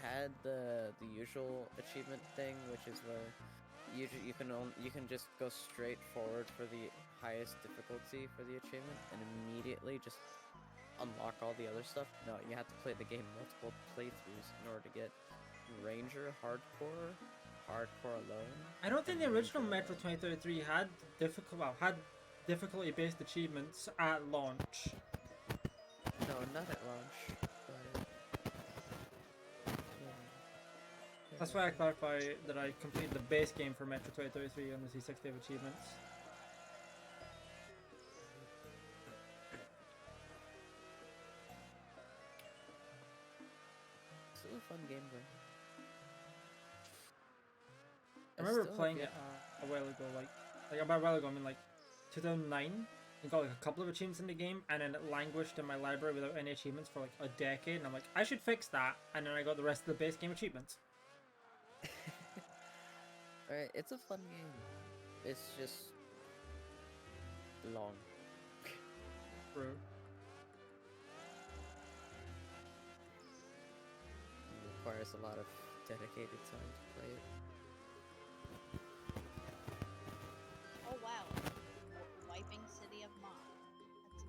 had the usual achievement thing, which is where you can just go straight forward for the highest difficulty for the achievement and immediately just unlock all the other stuff. No, you have to play the game multiple playthroughs in order to get Ranger Hardcore alone. I don't think the and original Ranger Metro 2033 had difficulty-based achievements at launch. No, not at launch. But, That's why I clarify that I completed the base game for Metro 2033 on the C60 of achievements. Still a fun game though. I remember still have playing yet- it a while ago, like about a while ago, I mean like 2009, and got like a couple of achievements in the game, and then it languished in my library without any achievements for like a decade, and I'm like, I should fix that, and then I got the rest of the base game achievements. Alright, it's a fun game. It's just long. True. It requires a lot of dedicated time to play it. Oh wow. Wiping City of Mom. That's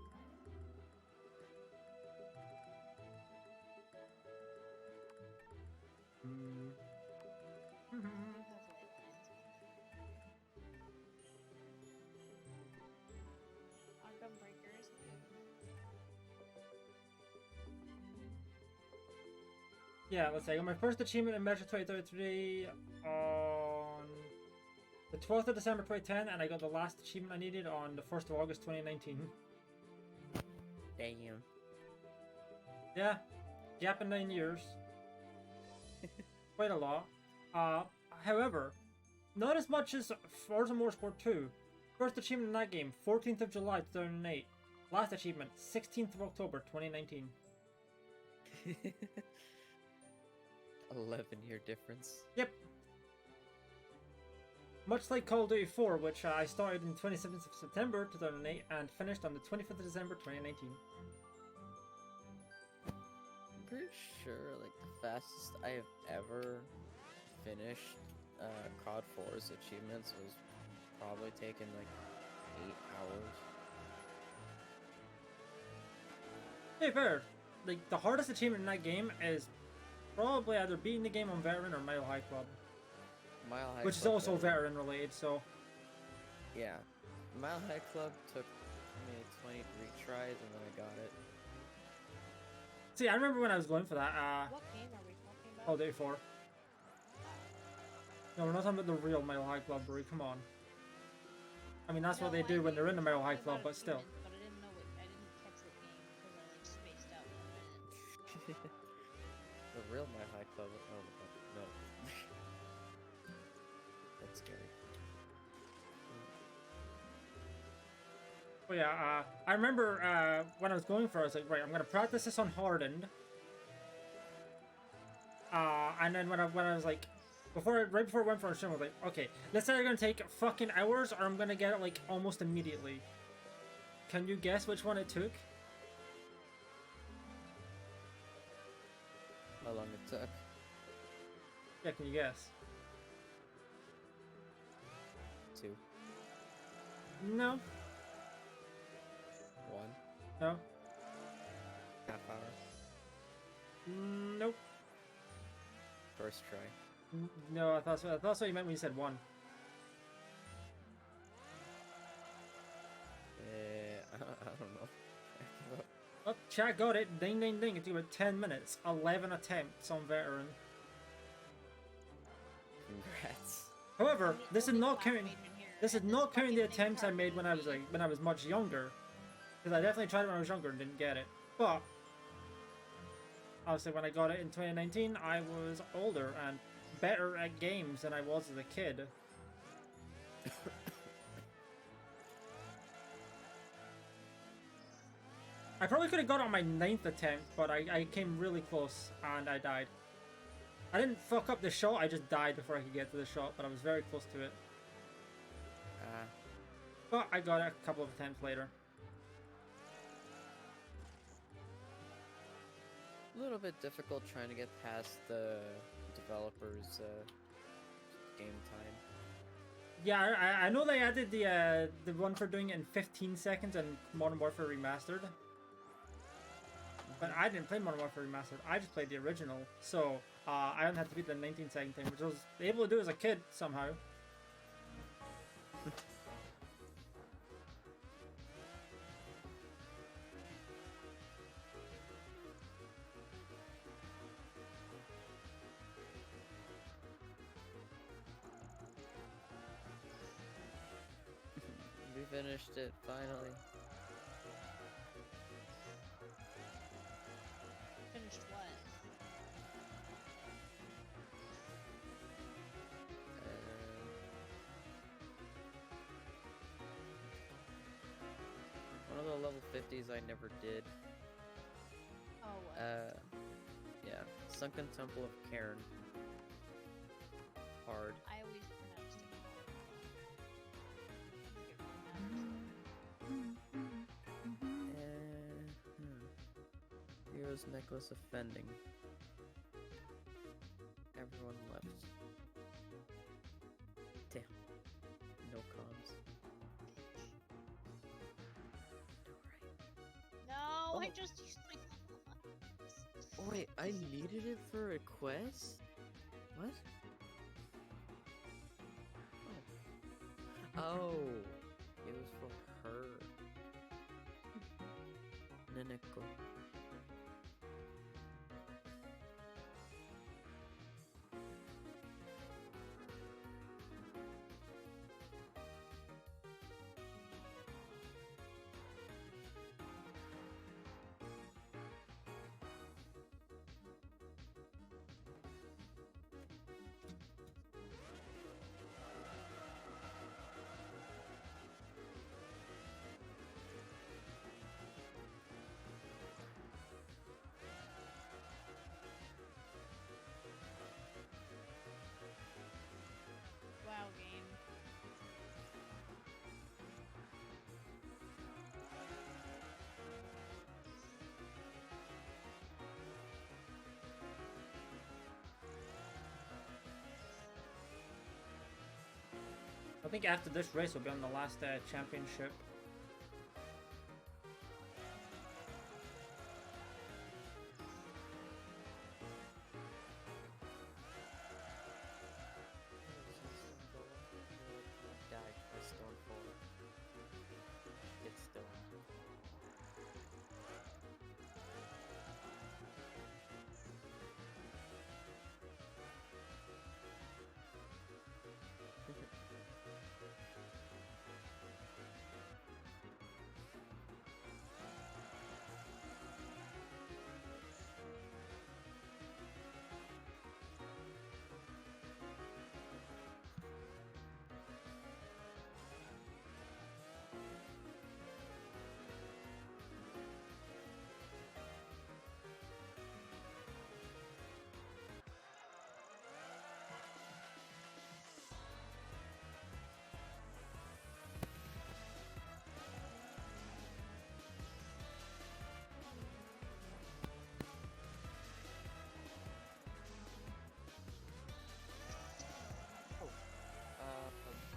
Mm. you have lifelines. Arkham Breakers. Yeah, let's see. I got my first achievement in Metro 2033 on the 12th of December 2010, and I got the last achievement I needed on the 1st of August 2019. Damn. Yeah, gap in 9 years. Quite a lot. However, not as much as Forza Motorsport 2. First achievement in that game, 14th of July 2008. Last achievement, 16th of October 2019. 11-year difference. Yep. Much like Call of Duty 4, which I started in 27th of September 2008 and finished on the 25th of December 2019. I'm pretty sure, like, the fastest I have ever finished COD 4's achievements was probably taken, like, 8 hours. Hey, fair. Like, the hardest achievement in that game is probably either beating the game on Veteran or Mile High Club. Mile High Which is Club also Veteran. Veteran related, so... Yeah. Mile High Club took me 20 retries and then I got it. See, I remember when I was going for that, What game are we talking about? Call of Duty 4. No, we're not talking about the real Mile High Club, Brie, come on. I mean, that's what No, they do I when they're in the knew you Mile were High talking Club, about but still. achievements, But I didn't know it. I didn't catch the game because I like spaced out for a minute. The real Mile High Club. Oh, no. That's scary. Oh yeah, I remember when I was going for it, I was like, right, I'm gonna practice this on hardened. And then when I was like, right before I went for a stream, I was like, okay, this is either gonna take fucking hours or I'm gonna get it like almost immediately. Can you guess which one it took? How long it took? Yeah, can you guess? 2. No, 1. no, Half hour. nope. First try. No, I thought so. I thought so. You meant when you said one. I don't know. I give up. Oh, chat got it. Ding, ding, ding. It took about 10 minutes. 11 attempts on veteran. Congrats. However, this is Only not black counting. mage in here, This is and not counting the fucking attempts I thing made when I was like when I was much younger, because I definitely tried it when I was younger and didn't get it. But obviously, when I got it in 2019, I was older and better at games than I was as a kid. I probably could have got it on my 9th attempt, but I came really close and I died. I didn't fuck up the shot, I just died before I could get to the shot, but I was very close to it. But I got it a couple of attempts later. little bit difficult trying to get past the developers' game time. Yeah, I know they added the one for doing it in 15 seconds in Modern Warfare Remastered. But I didn't play Modern Warfare Remastered. I just played the original. So I don't have to beat the 19-second thing, which I was able to do as a kid somehow. We finished it finally. Finished what? One of the level 50s I never did. Oh, what? Yeah, Sunken Temple of Cairn. Hard. I always pronounced it Hero's Necklace offending. Everyone left. Damn. No comms. No, I Oh. just used my Oh, wait, I needed it for a quest? What? Oh, it was for her. Naneko. WoW game. I think after this race, we'll be on the last championship. Die by Stormfall. Get stoned.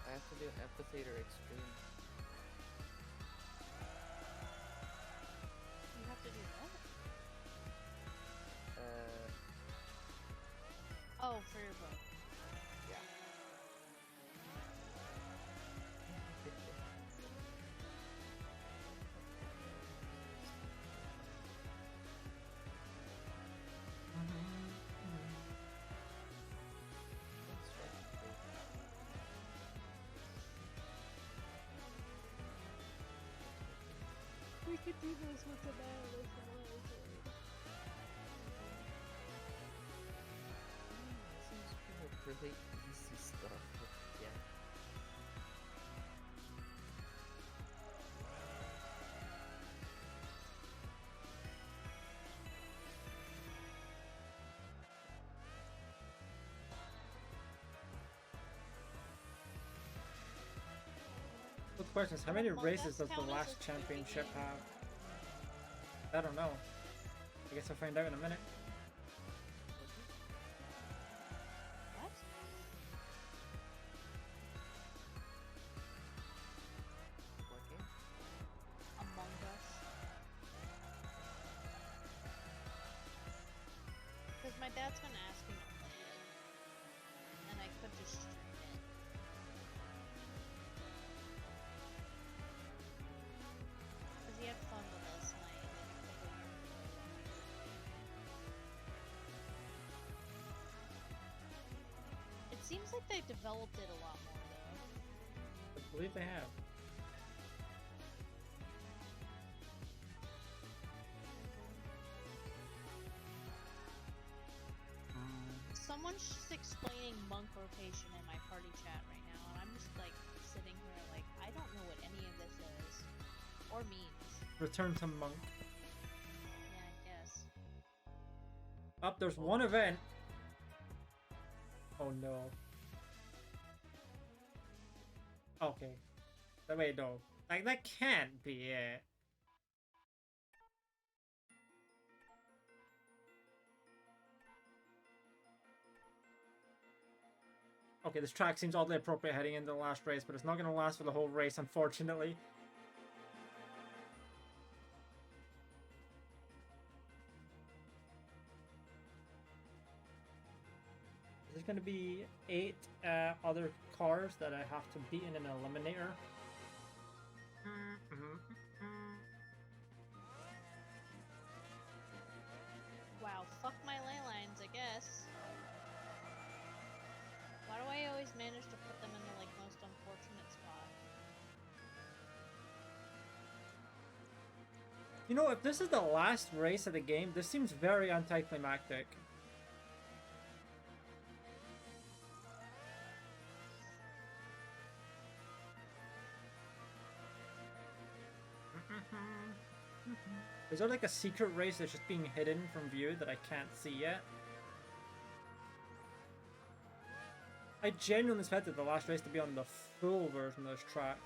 I have to do Amphitheater Extreme. You have to do that? Oh, for your book. Yeah. We could do this with the battle. Seems really easy stuff, but yeah. The question is, how many Among races Us does the count as last a 2D championship game? have? I don't know. I guess I'll find out in a minute. What? What game? Among Us? Because my dad's been asking to play it, and I could just stream it. Because he had fun with us like a couple years ago. It seems like they developed it a lot more though. I believe they have. Someone's just explaining monk rotation in my party chat right now, and I'm just like sitting here like I don't know what any of this is or means. Return to Monk. Yeah, I guess. Up, there's one event. Oh no. Okay. Wait, no. Like, that can't be it. Okay, this track seems oddly appropriate heading into the last race, but it's not going to last for the whole race, unfortunately. There's going to be 8 other cars that I have to beat in an eliminator. Wow, fuck my ley lines, I guess. Why do I always manage to put them in the like most unfortunate spot? You know, if this is the last race of the game, this seems very anticlimactic. Is there like a secret race that's just being hidden from view that I can't see yet? I genuinely expected the last race to be on the full version of this track.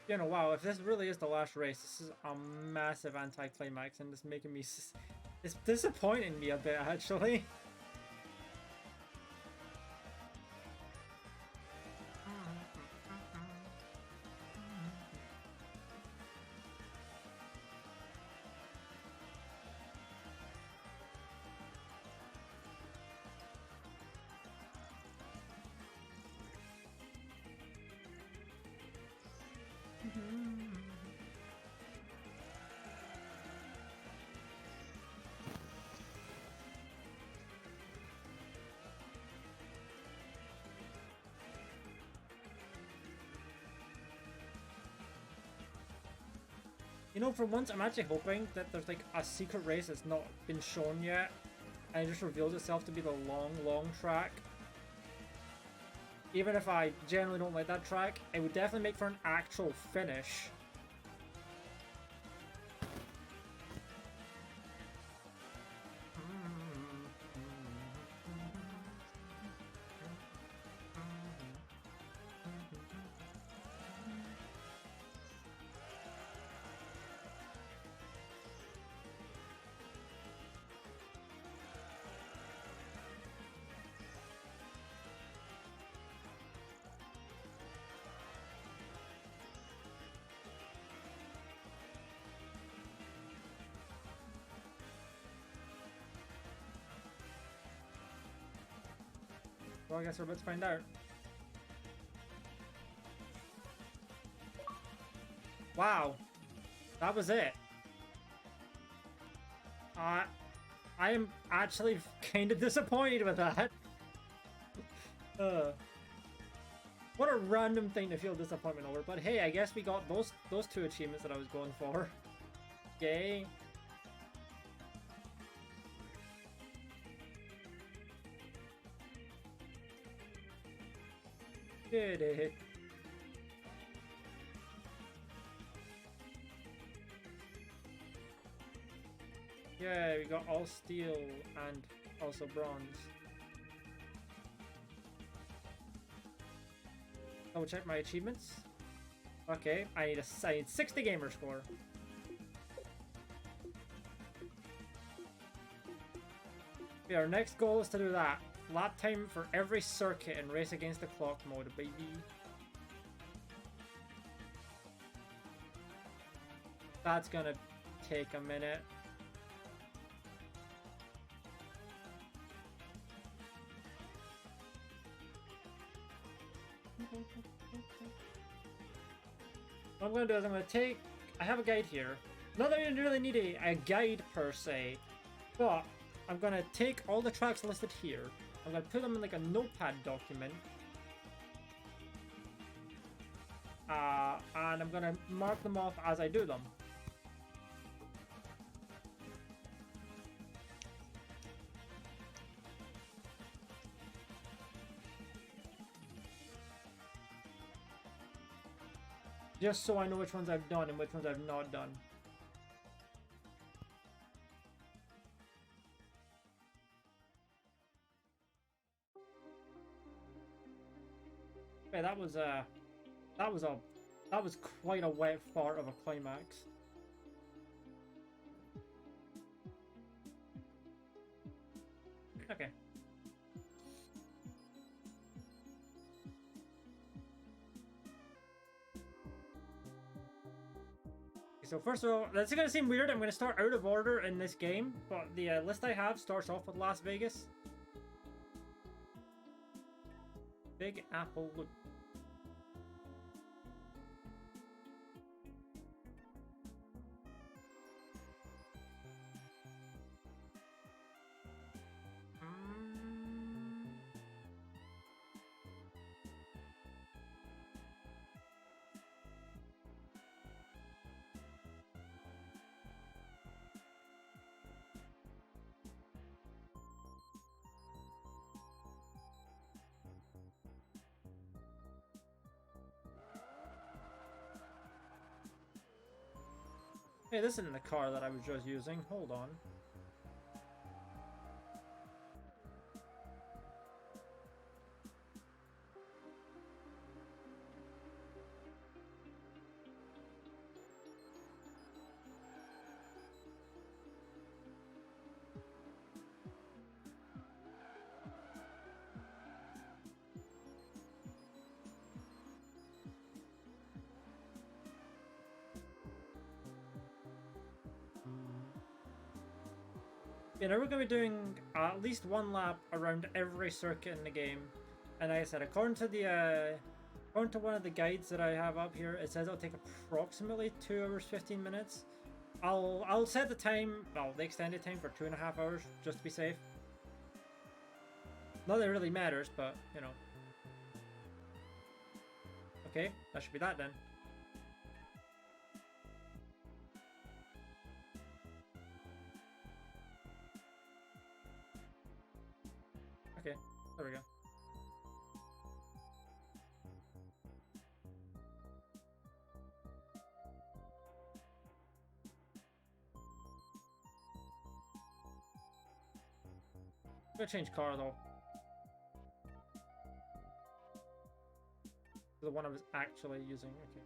You know, wow, if this really is the last race, this is a massive anticlimax and it's making me... It's disappointing me a bit, actually. You know, for once, I'm actually hoping that there's like a secret race that's not been shown yet, and it just reveals itself to be the long, long track. Even if I generally don't like that track, it would definitely make for an actual finish. Well, I guess we're about to find out. Wow. That was it. I am actually kind of disappointed with that. What a random thing to feel disappointment over. But hey, I guess we got those two achievements that I was going for. Yay. Did it. Yeah, we got all steel and also bronze. I'll check my achievements. Okay, I need 60 gamer score. Okay, our next goal is to do that. Lap time for every circuit and race against the clock mode, baby. That's gonna take a minute. What I'm gonna do is I'm gonna take... I have a guide here. Not that you really need a guide per se, but I'm gonna take all the tracks listed here. I'm gonna put them in like a notepad document. And I'm gonna mark them off as I do them. Just so I know which ones I've done and which ones I've not done. Okay, that was quite a wet fart of a climax. Okay. So first of all, that's gonna seem weird. I'm gonna start out of order in this game, but the list I have starts off with Las Vegas. Big Apple Loop. Hey, this isn't the car that I was just using. Hold on. You know, we're going to be doing at least one lap around every circuit in the game. And like I said, according to one of the guides that I have up here, it says it'll take approximately 2 hours 15 minutes. I'll set the time, well, the extended time for 2.5 hours just to be safe. Not that it really matters, but you know. Okay, that should be that then. Okay, there we go. I'm gonna change car though. The one I was actually using. Okay.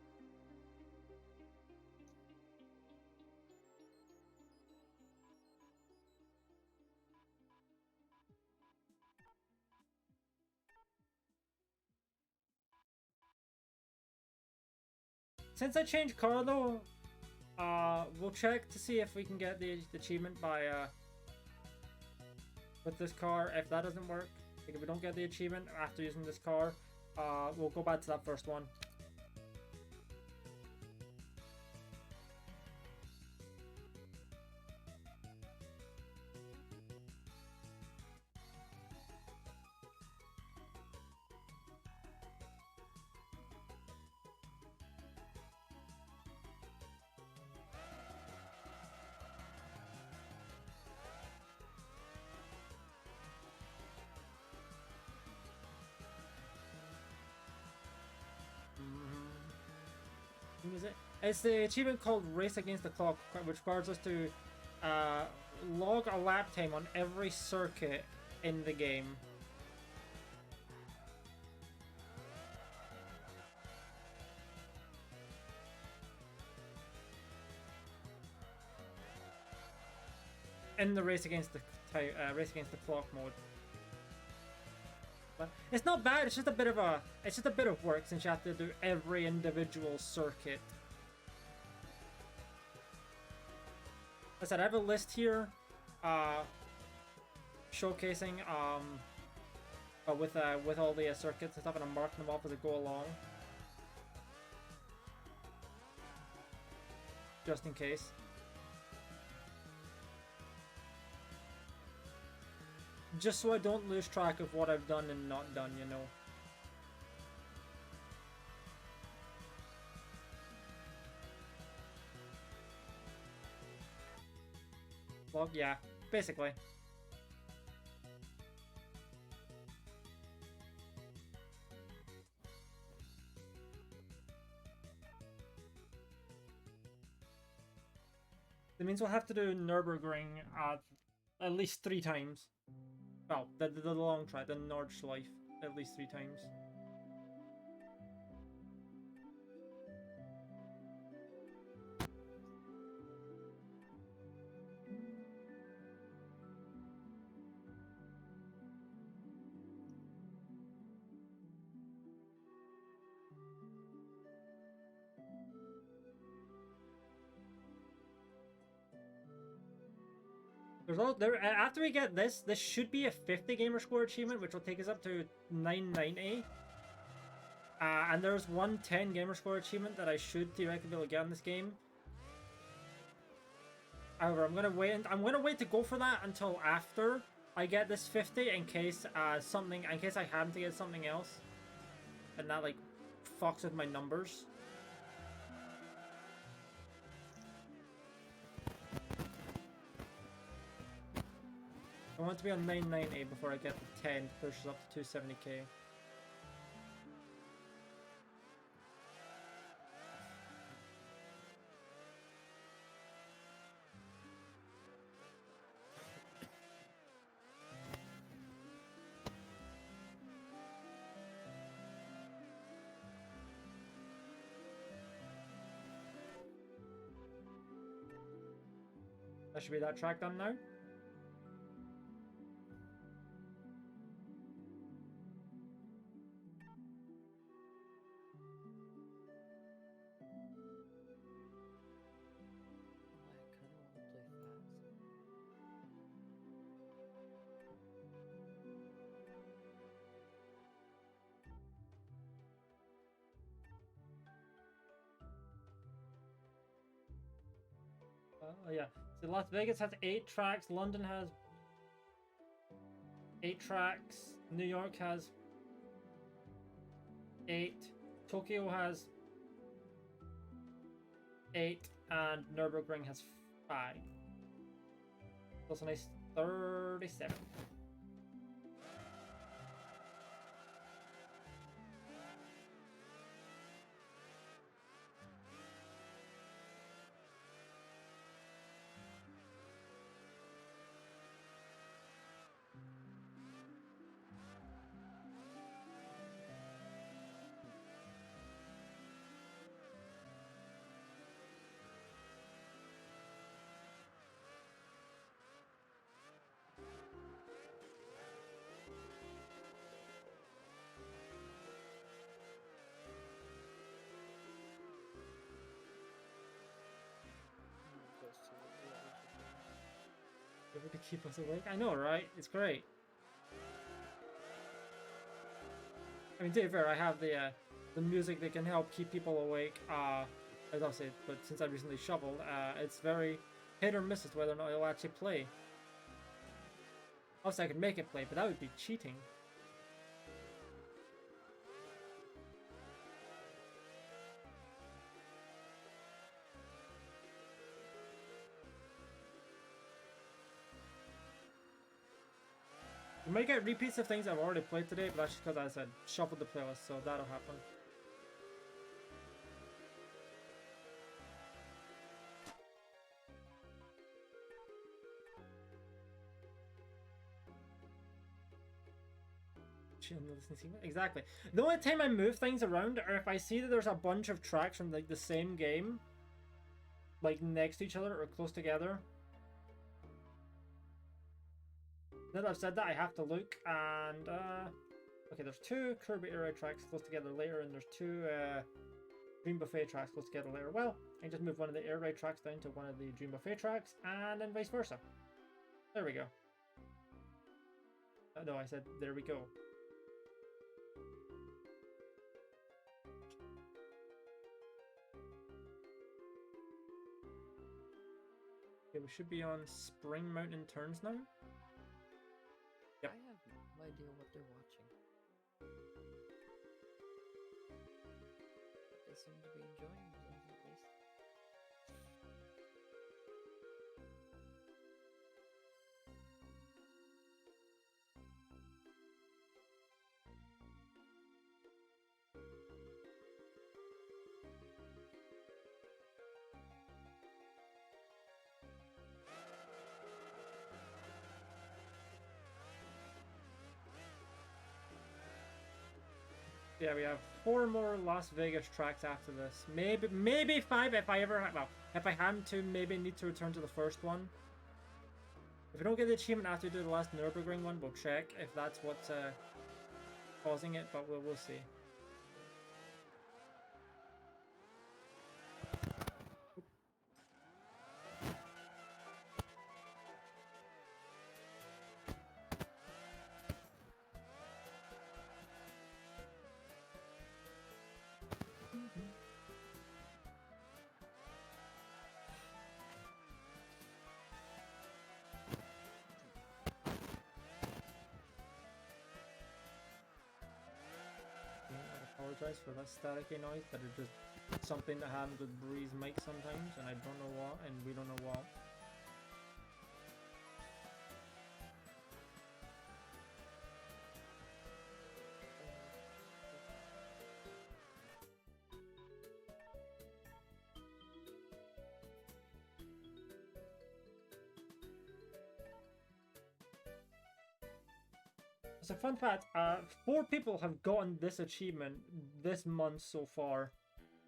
Since I changed car though, we'll check to see if we can get the achievement by with this car. If that doesn't work, like if we don't get the achievement after using this car, we'll go back to that first one. Is it? It's the achievement called Race Against the Clock, which requires us to log a lap time on every circuit in the game. In the Race Against the Clock mode. But it's not bad. It's just a bit of work since you have to do every individual circuit. As I said, I have a list here, showcasing with all the circuits and stuff, and I'm marking them off as I go along, just in case. Just so I don't lose track of what I've done and not done, you know. Well, yeah, basically. That means we'll have to do Nürburgring at least 3 times. Well, the long track, the Nordschleife, at least 3 times. After we get this should be a 50 gamer score achievement, which will take us up to 990. And there's one 10 gamer score achievement that I should theoretically be able to get in this game. However, I'm gonna wait to go for that until after I get this 50 in case I happen to get something else, and that like fucks with my numbers. I want to be on 990 before I get the 10, pushes up to 270k. That should be that track done now. Yeah. So Las Vegas has 8 tracks. London has 8 tracks. New York has 8. Tokyo has 8, and Nürburgring has 5. That's a nice 37. Able to keep us awake. I know, right? It's great. I mean, to be fair, I have the music that can help keep people awake. As I said, but since I recently shoveled, it's very hit or miss as whether or not it'll actually play. Also, I could make it play, but that would be cheating. You might get repeats of things I've already played today, but that's just because I said shuffled the playlist, so that'll happen. Exactly. The only time I move things around, or if I see that there's a bunch of tracks from like the same game, like next to each other or close together. Now that I've said that, I have to look, and okay, there's 2 Kirby Air Raid tracks close together later, and there's 2 Dream Buffet tracks close together later. Well, I can just move one of the Air Raid tracks down to one of the Dream Buffet tracks, and then vice versa. There we go. No, I said there we go. Okay, we should be on Spring Mountain Turns now. Yep. I have no idea what they're watching. But they seem to be enjoying themselves at least. Yeah, we have 4 more Las Vegas tracks after this. Maybe 5 if I ever, well, if I happen to maybe need to return to the first one. If we don't get the achievement after we do the last Nürburgring one, we'll check if that's what's causing it, but we'll see. I apologize for that staticky noise. That is just something that happens with Bree's mic sometimes, and I don't know what, and we don't know what. So fun fact, 4 people have gotten this achievement this month so far,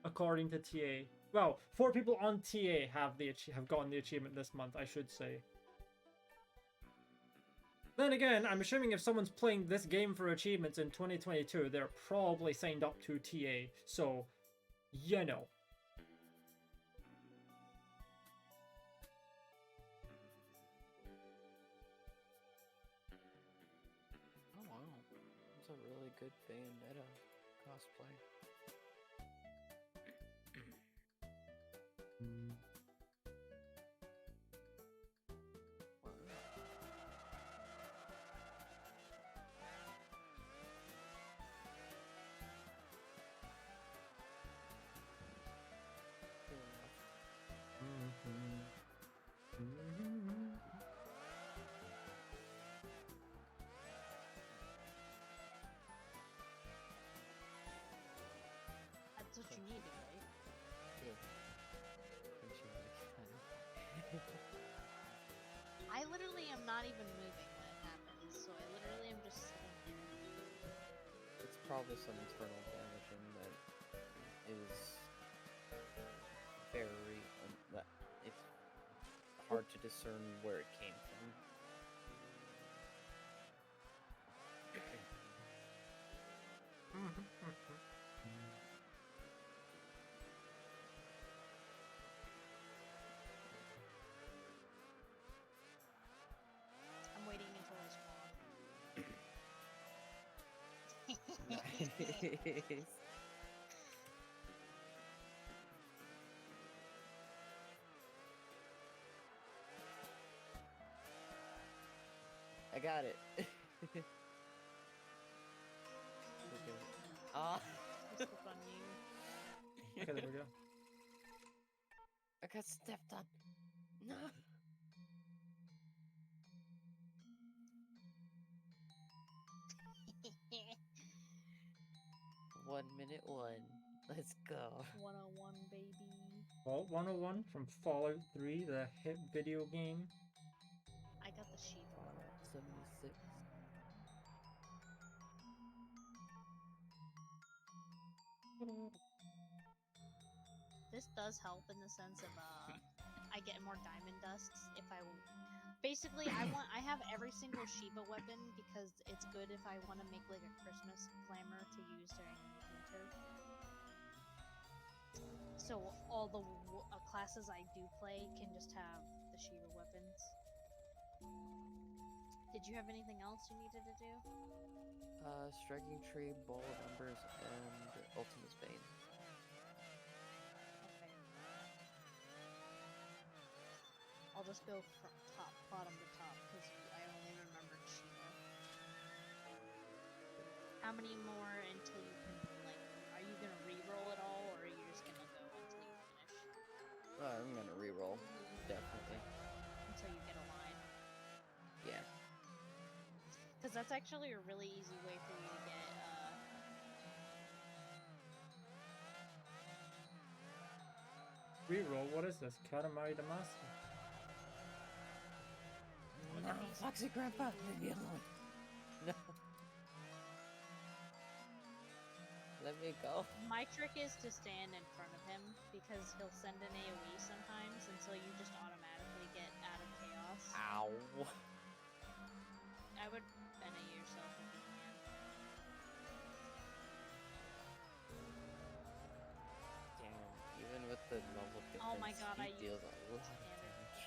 according to TA. Well, 4 people on TA have gotten the achievement this month, I should say. Then again, I'm assuming if someone's playing this game for achievements in 2022, they're probably signed up to TA, so, you know. A really good Bayonetta cosplay. not even moving when it happens, so I literally am just sitting here. It's probably some internal damaging that is very that it's hard to discern where it came from. I'm waiting until I spawn. Nice. I got it. Ah, I slipped on you. Okay, there we go. I got stepped on. No. 1 minute 1. Let's go. 101, baby. Vault 101 from Fallout 3, the hit video game. I got the sheep. Fallout 76. This does help in the sense of I get more diamond dusts if I basically I have every single Shiba weapon because it's good if I want to make like a Christmas glamour to use during winter. So all the classes I do play can just have the Shiba weapons. Did you have anything else you needed to do? Striking Tree, Ball of Embers, and Ultima's Bane. Okay. I'll just go from bottom to top because I only remembered Shiba. How many more until you can, like, are you gonna re-roll it all, or are you just gonna go until you finish? I'm gonna reroll, definitely. Until you get a line? Yeah. Because that's actually a really easy way for you to get, Reroll, what is this? Katamari Damacy. No, Foxy Grandpa, leave me alone. No. Let me go. My trick is to stand in front of him, because he'll send an AoE sometimes, and so you just automatically get out of chaos. Ow. I would bene yourself if you can. Damn, even with the level defense, Oh my god, he I deals used a lot of standard damage.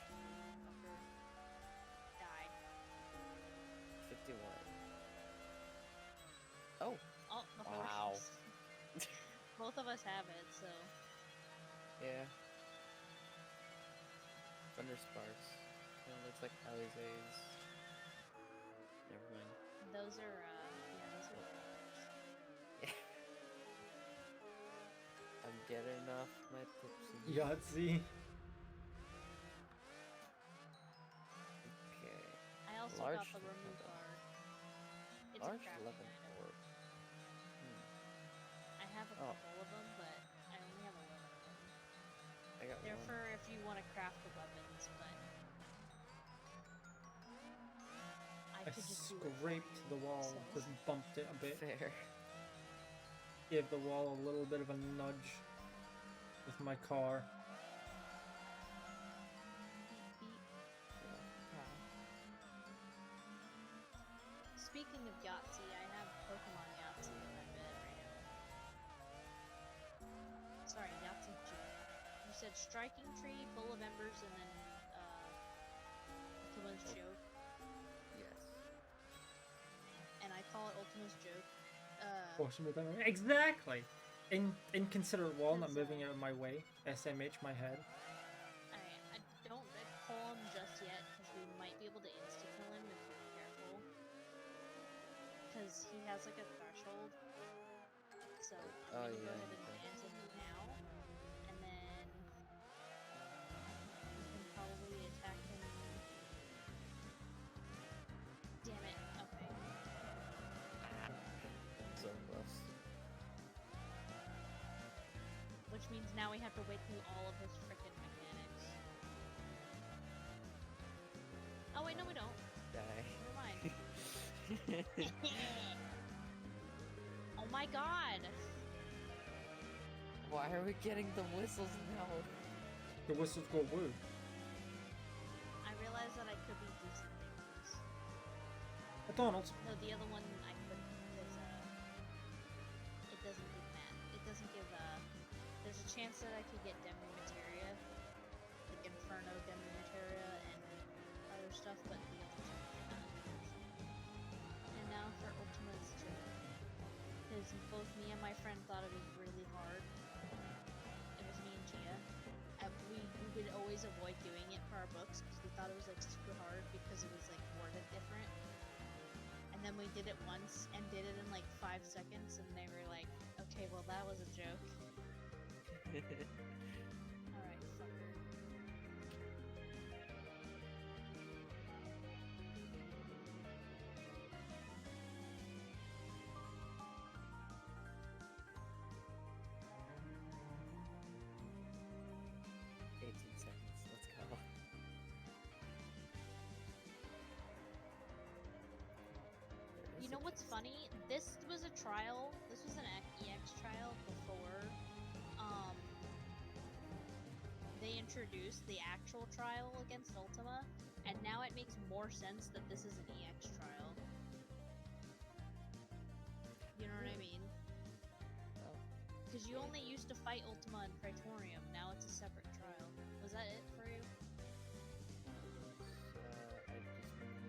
fucker. Died. 51. Oh, Oh, the wow. horse. Both of us have it, so. Yeah. Thunder Sparks. It looks like Alizé's. Never mind. Those are, yeah, those are flavors. Yeah. I'm getting off my tipsy. Yahtzee. Okay. I also Large got the remove level. guard. It's Large a crafting 11 item. orb. I have a Oh. couple of them, but I only have 11 of them. I got They're one. for if you want to craft the weapons, but I I could just do it for scraped you, the wall, so. just bumped it a bit. Fair. Gave the wall a little bit of a nudge with my car. Beep, beep. Speaking of Yahtzee, I have Pokemon Yahtzee in my bed right now. Sorry, Yahtzee G. You said Striking Tree, Bowl of Embers, and then, Ultima's Joke. Yes. And I call it Ultima's Joke. Exactly! Inconsiderate wall, not 'Cause, moving out of my way. SMH my head. I don't call him just yet, because we might be able to insta-kill him if we're careful. Because he has, like, a threshold. So, I'm gonna go ahead and answer him now. And then we can probably attack him. Damn it. Okay. So close. Which means now we have to wait through all of his frickin' mechanics. Oh wait, no we don't. Oh my god! Why are we getting the whistles now? The whistles go woo. I realized that I could be decent things. McDonald's. No, the other one I couldn't because it doesn't give that. It doesn't give there's a chance that I could get Demi Materia, like Inferno Demi Materia and other stuff, but the other two cannot. And now for Ultimate's too. Because both me and my friend thought it was really hard. It was me and Gia. We would always avoid doing it for our books because we thought it was like super hard because it was like worded different. And then we did it once and did it in like 5 seconds and they were like, okay, well that was a joke. Alright, fucker. Seconds. Let's go. You know what's funny? This was a trial. This was an EX trial before they introduced the actual trial against Ultima, and now it makes more sense that this is an EX trial. You know what I mean? Because you only used to fight Ultima and Praetorium, now it's a separate trial. Was that it for you? I just need...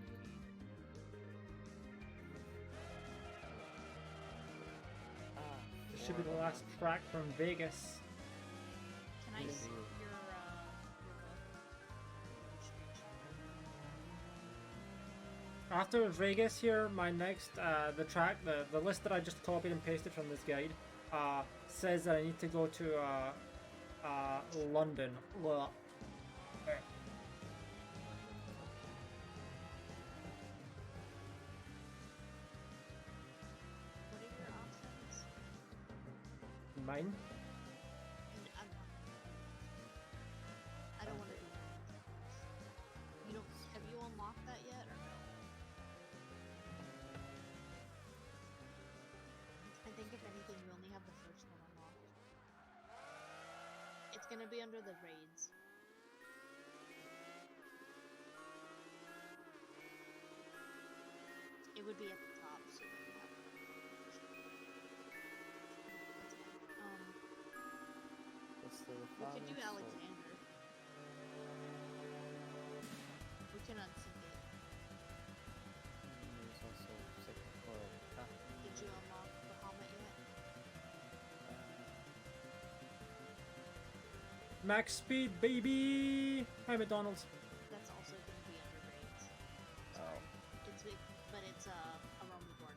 This should be the last track from Vegas. Can I Yeah. see your book? After Vegas here, my next, the track, the list that I just copied and pasted from this guide, says that I need to go to, London. Well, What are your options? mine? I don't want to do that. You don't. Have you unlocked that yet, or no? I think if anything, you only have the first one unlocked. It's gonna be under the raids. It would be at the top, so that you have it. What's the We could do Alexander. We can unsync it. There's also Did you unlock Bahamut yet? Max speed, baby! Hi, McDonald's. That's also going to be under raids. Oh. It's big, but it's a Roman born.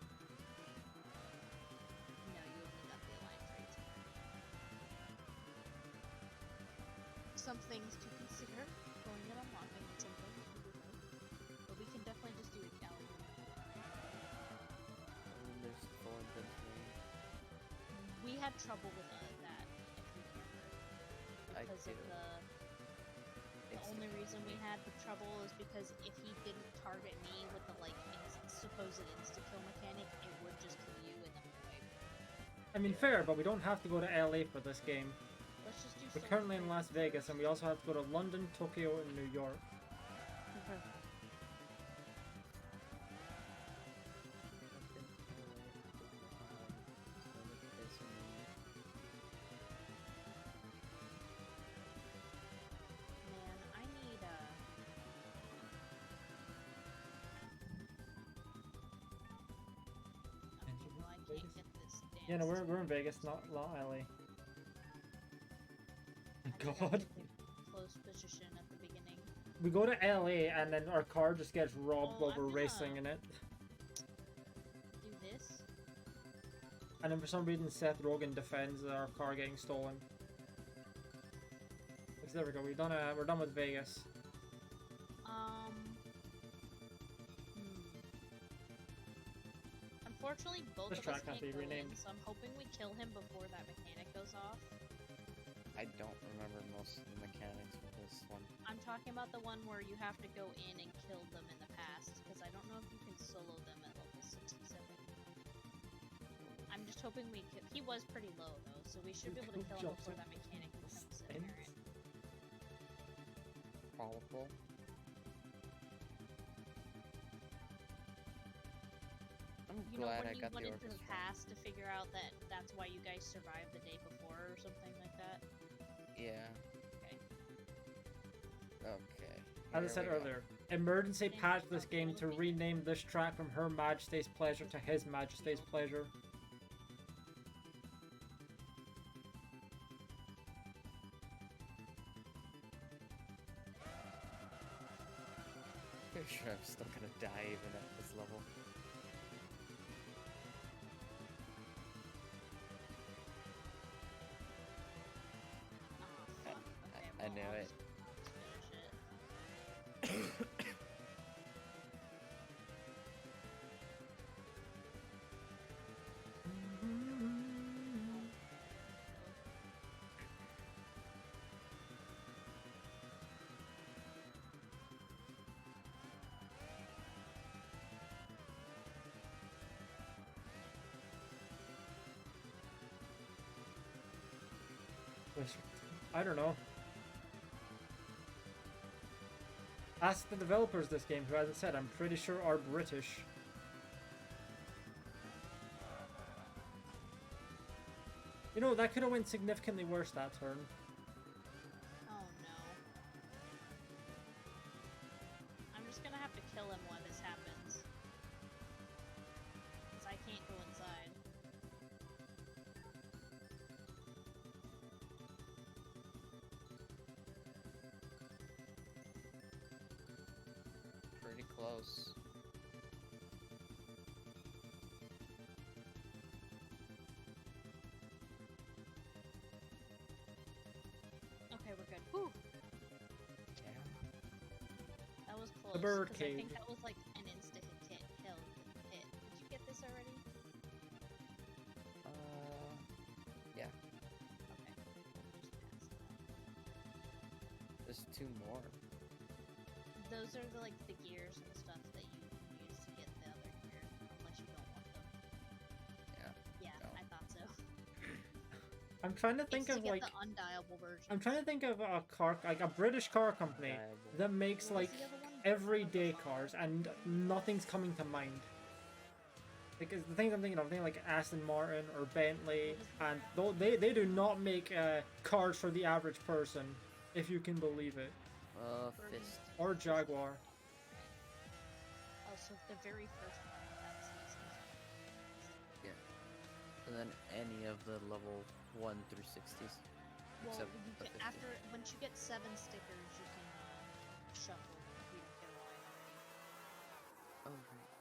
No, you only got the alliance raids. Some things to consider going and unlocking at some point. But we can definitely just do Alexander. There's full inventory. We had trouble with that, if you remember. I Because do. of the only reason we had the trouble is because if he didn't target me with the like supposed insta-kill mechanic, it would just kill you and then wipe. I mean, fair, but we don't have to go to LA for this game. Let's just do We're some currently in Las raids Vegas, first. and we also have to go to London, Tokyo, and New York. Man, I need okay, well, I can't get this dance. Yeah, no, we're in Vegas, not LA. God. Close position at the beginning. We go to LA, and then our car just gets robbed Oh, while we're I'm racing gonna- in it. Do this. And then for some reason, Seth Rogen defends our car getting stolen. So there we go. We're done with Vegas. Unfortunately, both This of us track has can't to be go in, renamed. so I'm hoping we kill him before that mechanic goes off. I don't remember most of the mechanics for this one. I'm talking about the one where you have to go in and kill them in the past, because I don't know if you can solo them at level 16. just hoping he was pretty low though, so we should be able to kill him before that mechanic becomes apparent. Probable. I'm You know, glad when I you got went the into the orchestra. past to figure out that that's why you guys survived the day before or something like that? Yeah. Okay. Okay. As I here said we go. earlier, emergency Thank patch you this for game to building. rename this track from Her Majesty's Pleasure to His Majesty's Pleasure. Pretty sure I'm still gonna die even at this level. Oh, fuck. Okay, I well, knew I'll it. just finish it. Which, I don't know. Ask the developers of this game, who, as I said, I'm pretty sure are British. You know, that could have went significantly worse that turn. Oh no. I'm just gonna have to kill him while this happens. Because I can't go inside. Pretty close. Okay, we're good. Whew! Yeah. That was close. bird 'cause I think cage. that was like an insta hit. Hit. Did you get this already? Yeah. Okay. Just pass that. There's two more. Those are the like the gears and stuff that you can use to get the other gear, unless you don't want them. Yeah. Yeah, No. I thought so. I'm trying to It's think to of get like, the undiable version. I'm trying to think of a car, like a British car company Undeniable. that makes What was like the other one? everyday cars, and nothing's coming to mind. Because the things I'm thinking like Aston Martin or Bentley, and they do not make cars for the average person, if you can believe it. Fist. Or Jaguar. Oh, so the very first one. That's easy. And then any of the level 1 through 60s. Well, Except you the can, 50. after once you get 7 stickers, you can shuffle. We don't get a line already. Oh, right.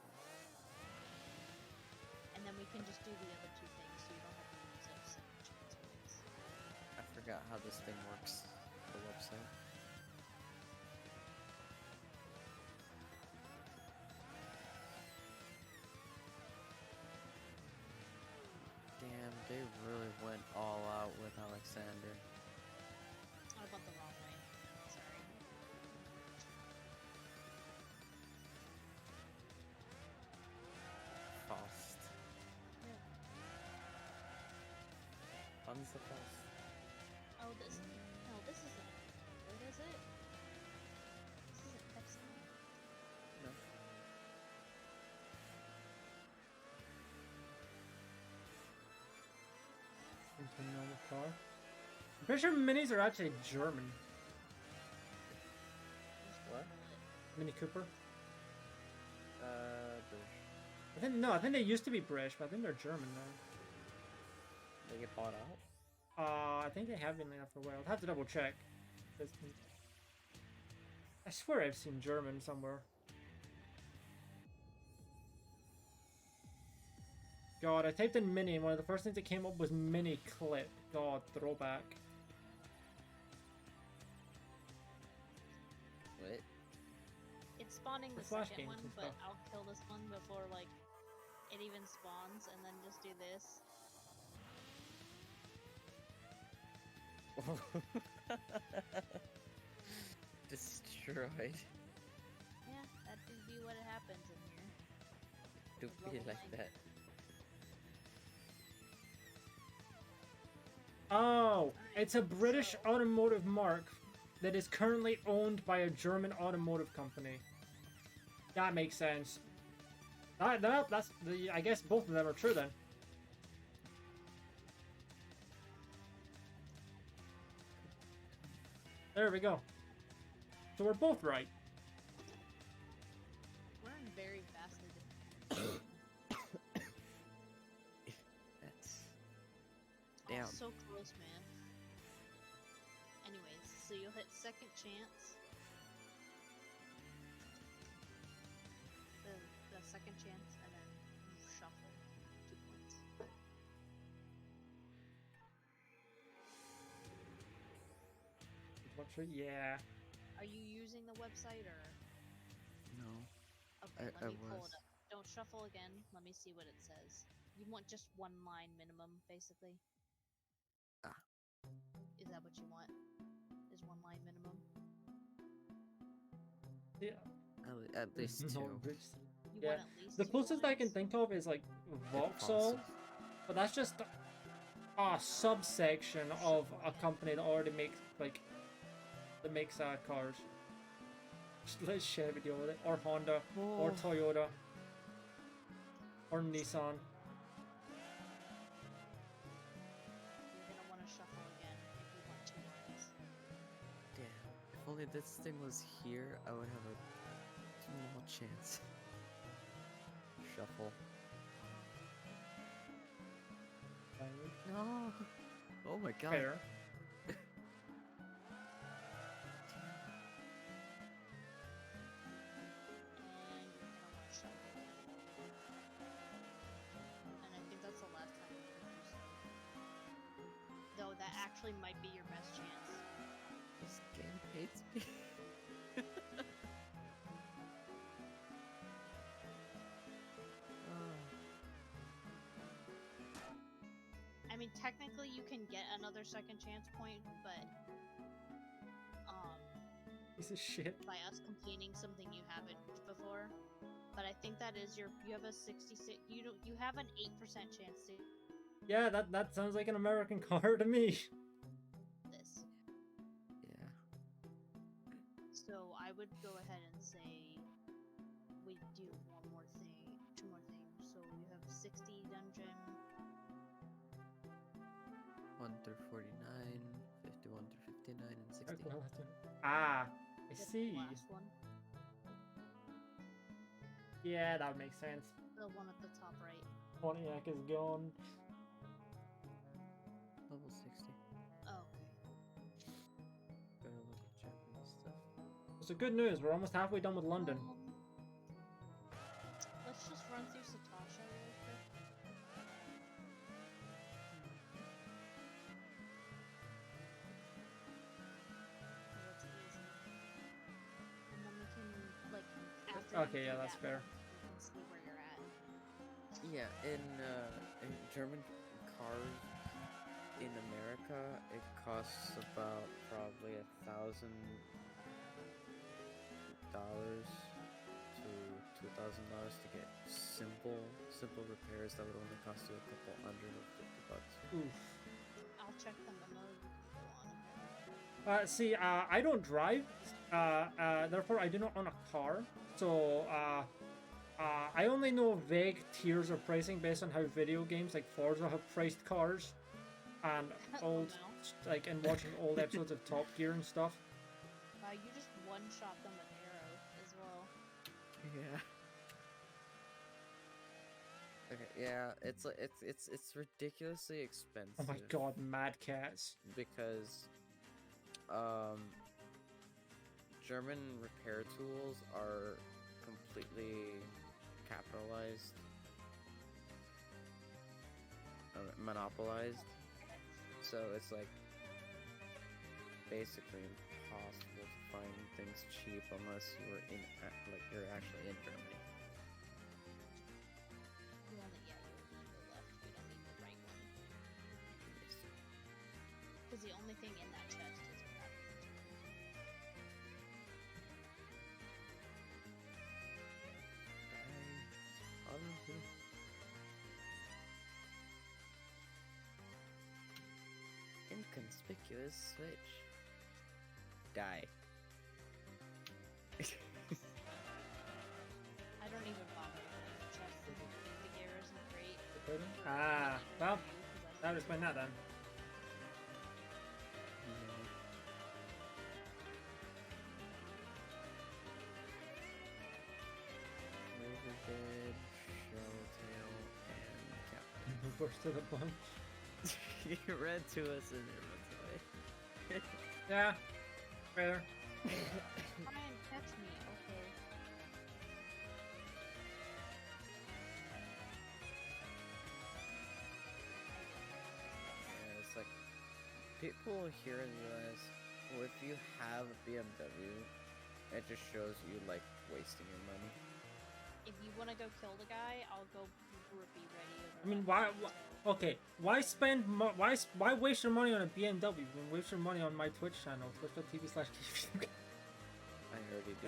And then we can just do the other 2 things, so you don't have to use up 7 chance points. I forgot how this thing works. The website. Damn, they really went all out with Alexander. I went the wrong way. Sorry. Faust. Tons of Faust. Oh, this. No, this isn't. What is it? This isn't Pepsi. No. Into a normal car. I'm pretty sure minis are actually German. What? Mini Cooper. British. I think they used to be British, but I think they're German now. They get bought out? I think they have been like that for a while. I'll have to double check. I swear I've seen German somewhere. God, I typed in mini and one of the first things that came up was mini clip. God, throwback. What? It's spawning the For Flash second games one, and but stuff. I'll kill this one before like it even spawns, and then just do this. Destroyed. Yeah, that would be what happens in here. Don't be Level like 9. that. Oh, it's a British automotive mark that is currently owned by a German automotive company. That makes sense. That's the. I guess both of them are true then. There we go. So we're both right. We're in very vastly different. That's Oh, damn. so close, man. Anyways, so you'll hit second chance. The second chance, and then you shuffle 2 points. Yeah. Are you using the website or? No. Okay, I let me pull was. it up. Don't shuffle again. Let me see what it says. You want just one line minimum, basically. Ah. Is that what you want? Is one line minimum? Yeah. At least No, two. You Yeah. want at least The 2 closest I can lines? think of is like If Vauxhall, possible. but that's just a subsection of Shuffle a again. company that already makes cars. Just let Chevy deal with it, or Honda, or Oh. Toyota, or Nissan. You're gonna want to shuffle again if you want 2 lines. Damn. If only this thing was here, I would have a small chance. Shuffle. No. Oh my god. Fair. And you're gonna want to shuffle again. And I think that's the last time you can do so. Though that actually might be your best chance. This game hates me. Oh. I mean, technically you can get another second chance point, but Piece of shit. by us completing something you haven't before. But I think that is you have a 66 you have an 8% chance to Yeah, that sounds like an American car to me. this. Yeah. So I would go ahead and say we do two more things. So you have 60 dungeon. 1 through 49, 51 through 59, and 60. Ah, I That's the see. last one. Yeah, that would make sense. The one at the top right. Pontiac is gone. Level 60. Oh, Gotta look at Japanese stuff. So good news, we're almost halfway done with London. Let's just run through Satasha real quick. That's easy. And then we can, like, after you Okay, do yeah, that's that fair. one, we can see where you're at. Yeah, in German cars in America, it costs about probably $1,000 to $2,000 to get simple repairs that would only cost you a couple $150. Oof. I'll check them below. You can go on. See, I don't drive, therefore I do not own a car. So, I only know vague tiers of pricing based on how video games like Forza have priced cars, and Oh, old, no. like, and watching old episodes of Top Gear and stuff. You just one-shot them with arrow as well. Yeah. Okay, yeah, it's ridiculously expensive. Oh my god, Mad Cats. Because German repair tools are completely capitalized, monopolized. So it's like basically impossible to find things cheap unless you're you're actually in Germany. You want it, yeah, you need the left. We don't need the right one. Because the only thing in that chest is crap. Inconspicuous switch. Die. I don't even bother with the chest. The gear isn't great. Ah, well, that would explain that then. Razorblade, Shelltail, and Captain. Burst to the bunch. He ran to us and it runs away. Yeah, fair. Try and catch me, okay. Yeah, it's like people here in the US, well, if you have a BMW, it just shows you like wasting your money. If you want to go kill the guy, I'll go be ready. I mean, why okay, why spend why waste your money on a BMW when waste your money on my Twitch channel, twitch.tv/KVDK? I already do.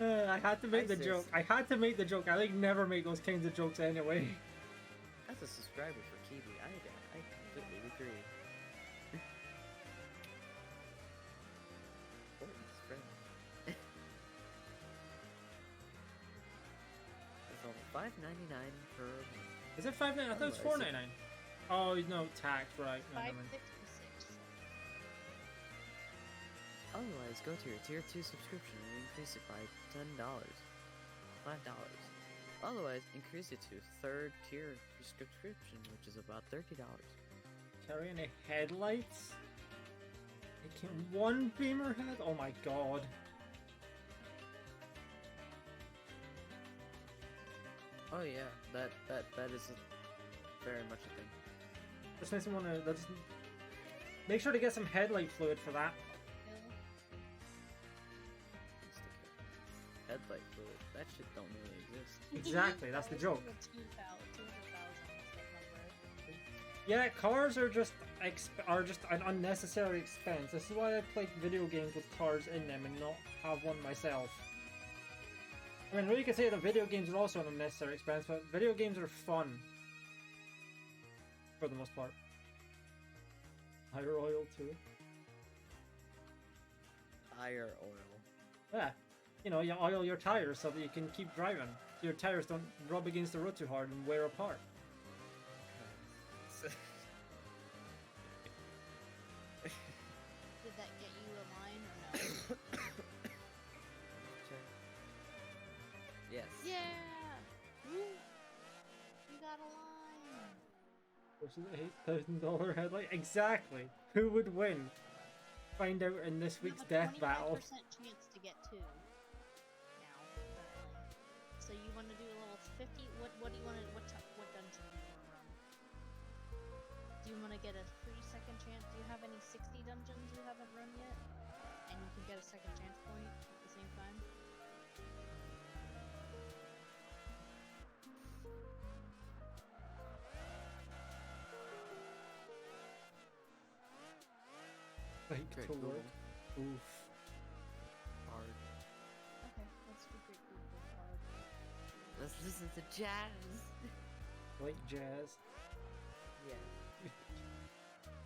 I had to make the ISIS. joke. I had to make the joke. I like never make those kinds of jokes anyway. As a subscriber for Kiwi, I completely agree. Oh, it's friend. It's only $5.99 per month. Is it $5.99? I thought it was Otherwise, $4.99. Oh no, tax, right? No, never mind. 566. Otherwise, go to your tier 2 subscription and increase it by $10. $5. Otherwise, increase it to third tier subscription, which is about $30. Carrying a headlights? It can one beamer head? Oh my god. Oh yeah, that is very much a thing. This makes me want to. Let's make sure to get some headlight fluid for that. Headlight fluid. That shit don't really exist. Exactly, that's the joke. 200,000 is that number. Yeah, cars are just an unnecessary expense. This is why I play video games with cars in them and not have one myself. I mean, you could say that video games are also an unnecessary expense, but video games are fun for the most part. Higher oil too. Tire oil. Yeah, you know, you oil your tires so that you can keep driving. So your tires don't rub against the road too hard and wear apart. Did that get you a line or no? Yes. Yeah! Woo! You got a line! Versus $8,000 headlight? Exactly! Who would win? Find out in this week's death battle. 25% chance to get 2. Now, apparently. So you want to do a level 50? What do you want to, what dungeon do you want to run? Do you want to get a free second chance? Do you have any 60 dungeons you haven't run yet? And you can get a second chance point at the same time? Like Great to Google. work. Oof. Hard. Okay, let's do Great Google Card. Let's listen to jazz. Like jazz. Yeah.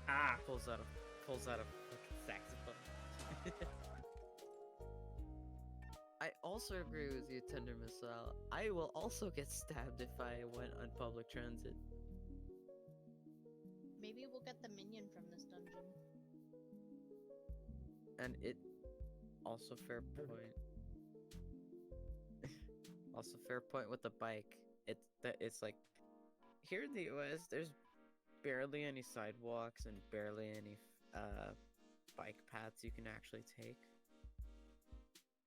Ah! Pulls out a fucking saxophone. I also agree with you, Tender Missile. I will also get stabbed if I went on public transit. Maybe we'll get the minion from this dungeon. And it also fair point. Also fair point with the bike. It's like here in the US there's barely any sidewalks and barely any bike paths you can actually take.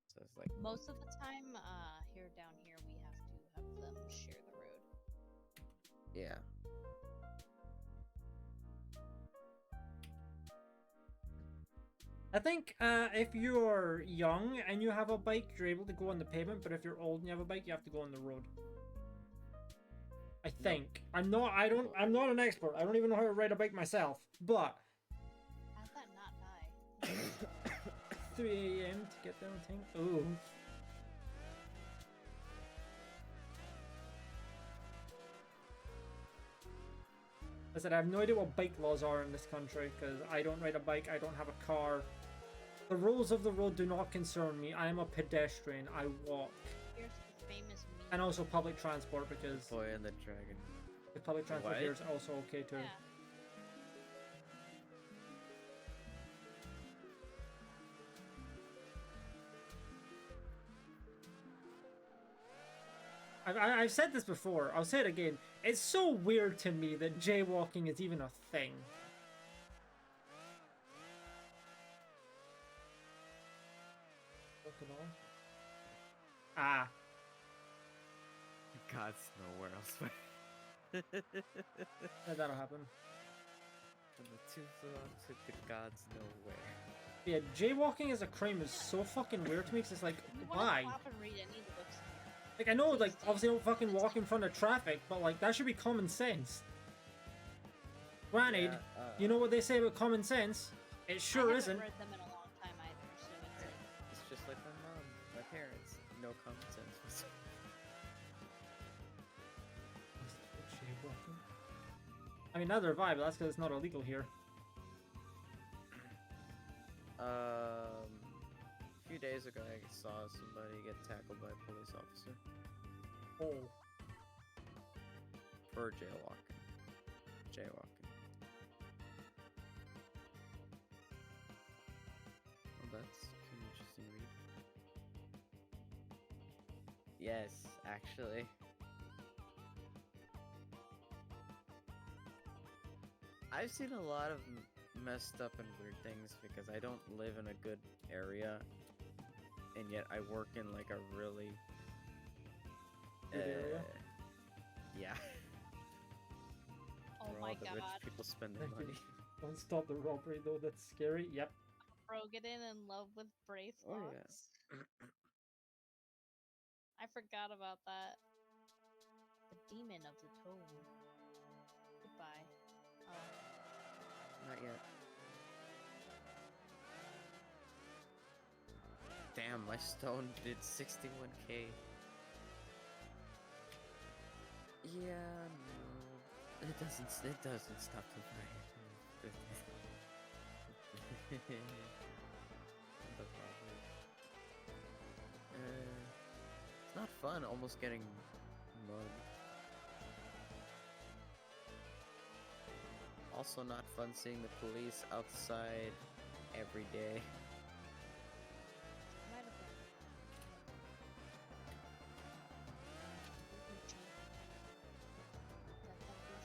So it's like Most of the time, down here, we have to have them share the road. yeah. I think if you're young and you have a bike, you're able to go on the pavement, but if you're old and you have a bike, you have to go on the road. I think. I'm not an expert. I don't even know how to ride a bike myself, but How'd that not die? 3 a.m. to get down thing. Ooh. I said I have no idea what bike laws are in this country because I don't ride a bike, I don't have a car. The rules of the road do not concern me. I am a pedestrian. I walk. Here's the famous meme. And also public transport because Boy and the Dragon. the public transport What? here is also okay too. Yeah. I've said this before. I'll say it again. It's so weird to me that jaywalking is even a thing. Ah. God's nowhere else. That'll happen. From the two flocks to the gods nowhere. Yeah, jaywalking as a crime is so fucking weird to me because it's like, You wanna why? stop and read any of the books in here. Like, I know, like, obviously don't fucking walk in front of traffic, but, like, that should be common sense. Granted, Yeah, you know what they say about common sense? It sure I isn't. haven't read them in a long time either, so it's like, It's just like my mom, my parents. No common sense. I mean, neither have I, but that's because it's not illegal here. A few days ago, I saw somebody get tackled by a police officer Oh. for jaywalking. Well, that's an interesting read. Yes, actually. I've seen a lot of messed up and weird things because I don't live in a good area, and yet I work in like a really Good area? Yeah. oh Where my all the rich god, people spend their Thank you. money. Don't stop the robbery, though. That's scary. Yep. Rogan in love with Braith Oh, yeah. Fox. I forgot about that. The demon of the tome. Goodbye. Oh. Not yet. Damn, my stone did 61k. Yeah, no. It doesn't stop the fire. The problem. It's not fun almost getting mugged. Also not fun seeing the police outside every day. Might have been.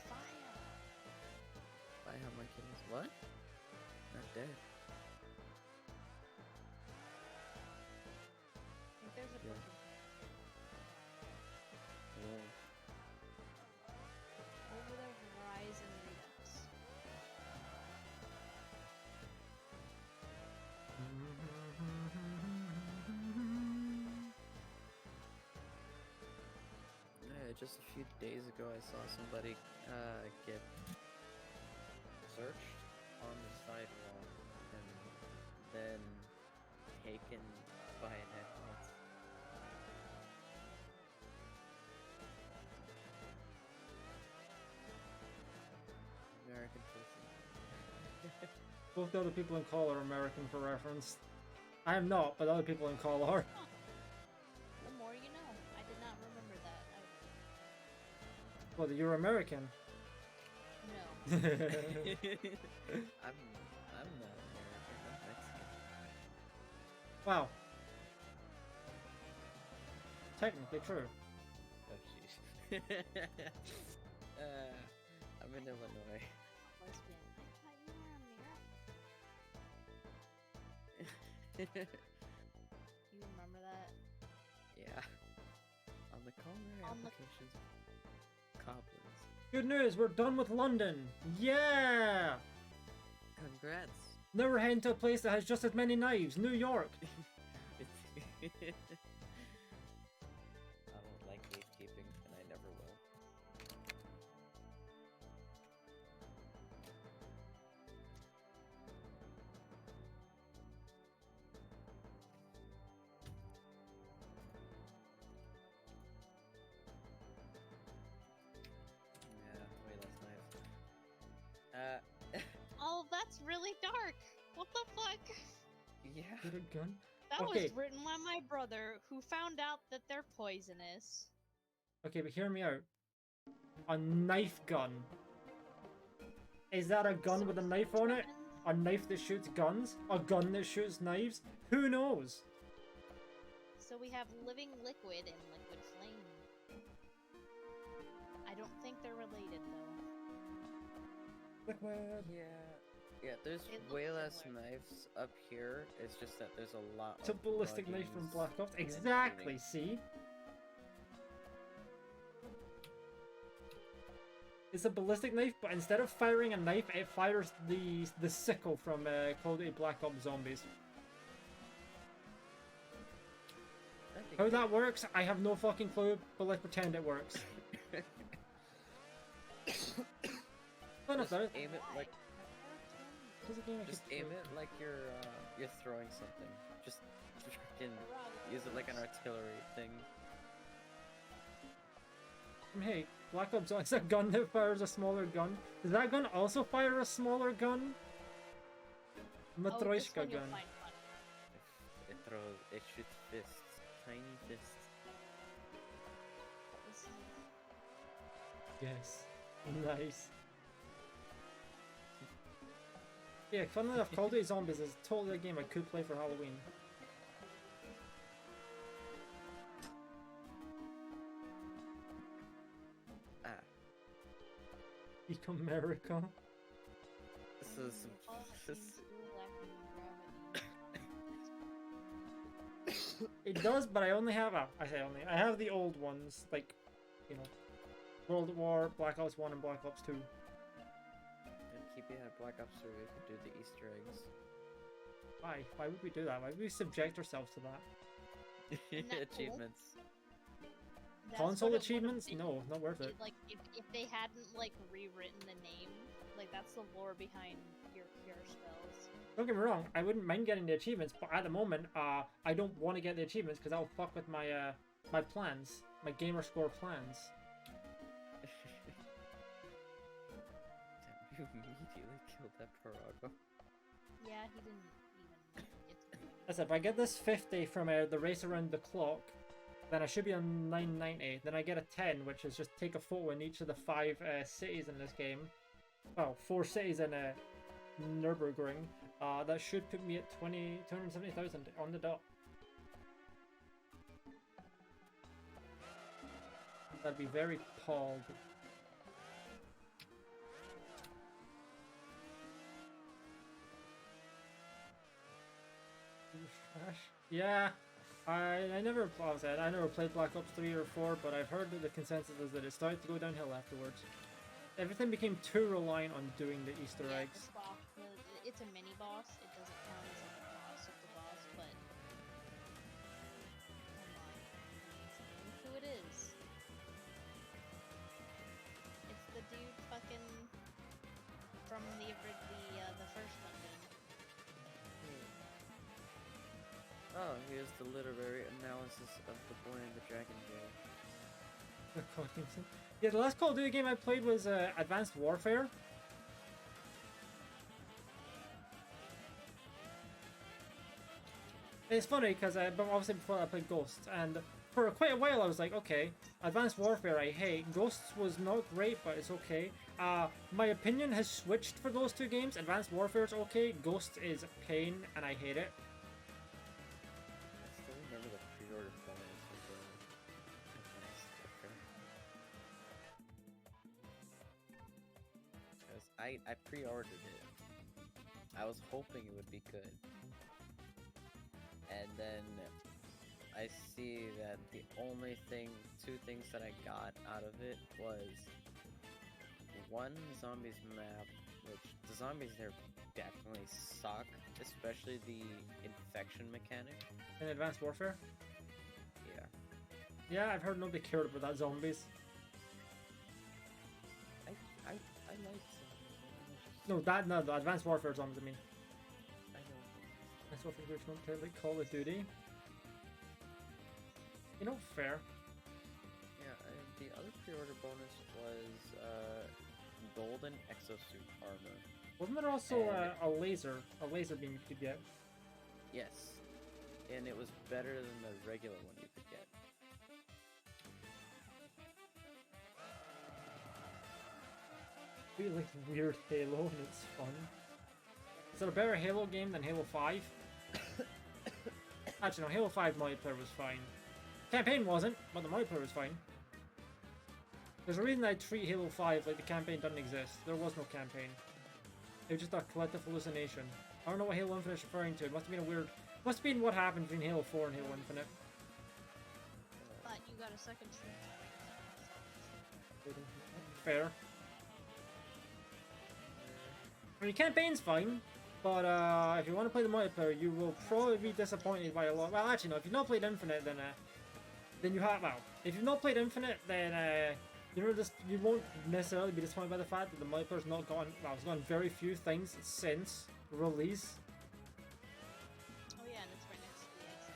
Fire! I have my kids. What? Not dead. I think there's a Yeah. book in Whoa. over the horizon redux. Yeah, just a few days ago I saw somebody get searched on the sidewalk and then taken by an ambulance. American prison. Both the other people in call are American for reference. I am not, but other people in call are. The more you know. I did not remember that. Well, you're American. No. I'm not American, I'm Mexican. Wow. Technically true. Oh jeez. I'm in Illinois. Lesbian. I thought you were American. You remember that? Yeah. On the culinary On the- applications. Cobblers. Good news, we're done with London. Yeah! Congrats. Never heading to a place that has just as many knives. New York. I don't like gatekeeping, and I never will. Yeah, way less knives. Yeah. Get a gun. That Okay. was written by my brother, who found out that they're poisonous. Okay, but hear me out. A knife gun. Is that a gun with a knife on it? A knife that shoots guns? A gun that shoots knives? Who knows? So we have living liquid and liquid flame. I don't think they're related though. Liquid. Yeah, there's It way looks less similar. knives up here. It's just that there's a lot It's a of ballistic knife from buggies Black Ops. and Exactly, shooting. see? It's a ballistic knife, but instead of firing a knife, it fires the sickle from Call of Duty Black Ops Zombies. I think How that works, I have no fucking clue, but let's pretend it works. Fun enough, just though. aim it like There's a game I just could aim play. it like you're throwing something. Just freaking use it like an artillery thing. Hey, Black Ops is a gun that fires a smaller gun. Does that gun also fire a smaller gun? Oh, this Matryoshka one you'll gun. find fun. It shoots fists, tiny fists. This- Yes. Nice. Yeah, fun enough, Call of Duty Zombies is totally a game I could play for Halloween. Ah, Peak America. this is All that this. seems to do with lacking gravity. It does, but I only have I say only. I have the old ones, like, you know, World at War, Black Ops 1 and Black Ops 2. And keep it at Black Ops 3. We could do the Easter eggs. Why? Why would we do that? Why would we subject ourselves to that? Isn't that cool? Achievements. That's Console what it would've achievements? been No, not worth it. Like if they hadn't like rewritten the name, like that's the lore behind your spells. Don't get me wrong, I wouldn't mind getting the achievements, but at the moment, I don't want to get the achievements because that'll fuck with my my plans, my gamer score plans. Damn, you immediately killed that Parago. Yeah, he didn't even get to do anything. Listen, if I get this 50 from the race around the clock, then I should be on 990. Then I get a 10, which is just take a photo in each of the 5 cities in this game. Well, 4 cities in Nürburgring. That should put me at 270,000 on the dot. That'd be very palled. Yeah, I never played Black Ops 3 or 4, but I've heard that the consensus is that it started to go downhill afterwards. Everything became too reliant on doing the Easter Yeah, eggs. it's a mini boss. It doesn't count as like a boss of the boss, but look who it is. It's the dude fucking from the first dungeon. Oh, here's the literary analysis of the Boy and the Dragon game. Yeah, the last Call of Duty game I played was Advanced Warfare. It's funny because obviously before I played Ghosts, and for quite a while I was like, okay, Advanced Warfare I hate. Ghosts was not great, but it's okay. My opinion has switched for those two games. Advanced Warfare is okay. Ghosts is pain, and I hate it. I still remember the pre-order bonus with the Advanced Warfare. Because I pre-ordered it. I was hoping it would be good. And then I see that the only two things that I got out of it was one zombies map, which the zombies there definitely suck, especially the infection mechanic. In Advanced Warfare? Yeah. Yeah, I've heard nobody cared about that zombies. I like zombies. No, the Advanced Warfare zombies, I mean. I know. Advanced Warfare original play like Call of Duty. You know, fair. Yeah, the other pre-order bonus was golden exosuit armor. Wasn't there also a laser beam you could get? Yes. And it was better than the regular one you could get. Really like weird Halo and it's fun. Is it a better Halo game than Halo 5? Actually, no, Halo 5 multiplayer was fine. Campaign wasn't, but the multiplayer was fine. There's a reason I treat Halo 5 like the campaign doesn't exist. There was no campaign. It was just a collective hallucination. I don't know what Halo Infinite is referring to. It must have been a weird... Must have been what happened between Halo 4 and Halo Infinite. But you got a second chance. Fair. I mean, campaign's fine, but if you want to play the multiplayer, you will probably be disappointed by a lot. Well, actually, no. If you've not played Infinite, then you have. Well, if you've not played Infinite, then you won't necessarily be disappointed by the fact that the multiplayer's not gone. Well, it's gone very few things since release. Oh yeah, and it's right next to the exit.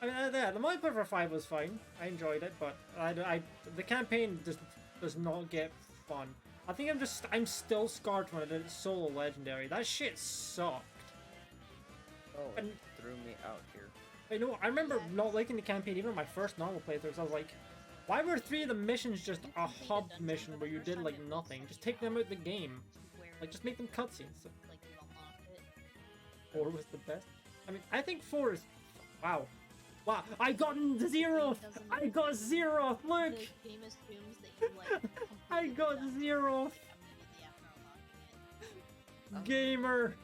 I mean, yeah, the multiplayer for 5 was fine. I enjoyed it, but the campaign does not get fun. I think I'm still scarred when I did Solo Legendary. That shit sucked. Oh, it And- threw me out here. I know. I remember not liking the campaign even on my first normal playthroughs. I was like, why were 3 of the missions just a hub mission where you did like nothing? Just take them out of the game. Like, just make them cutscenes. Like you unlock it. 4 was the best. I mean, I think 4 is... Wow. Wow, I got 0! I got 0! Look! The game assumes that you like. I completed got the 0! immediately after unlocking it. Gamer!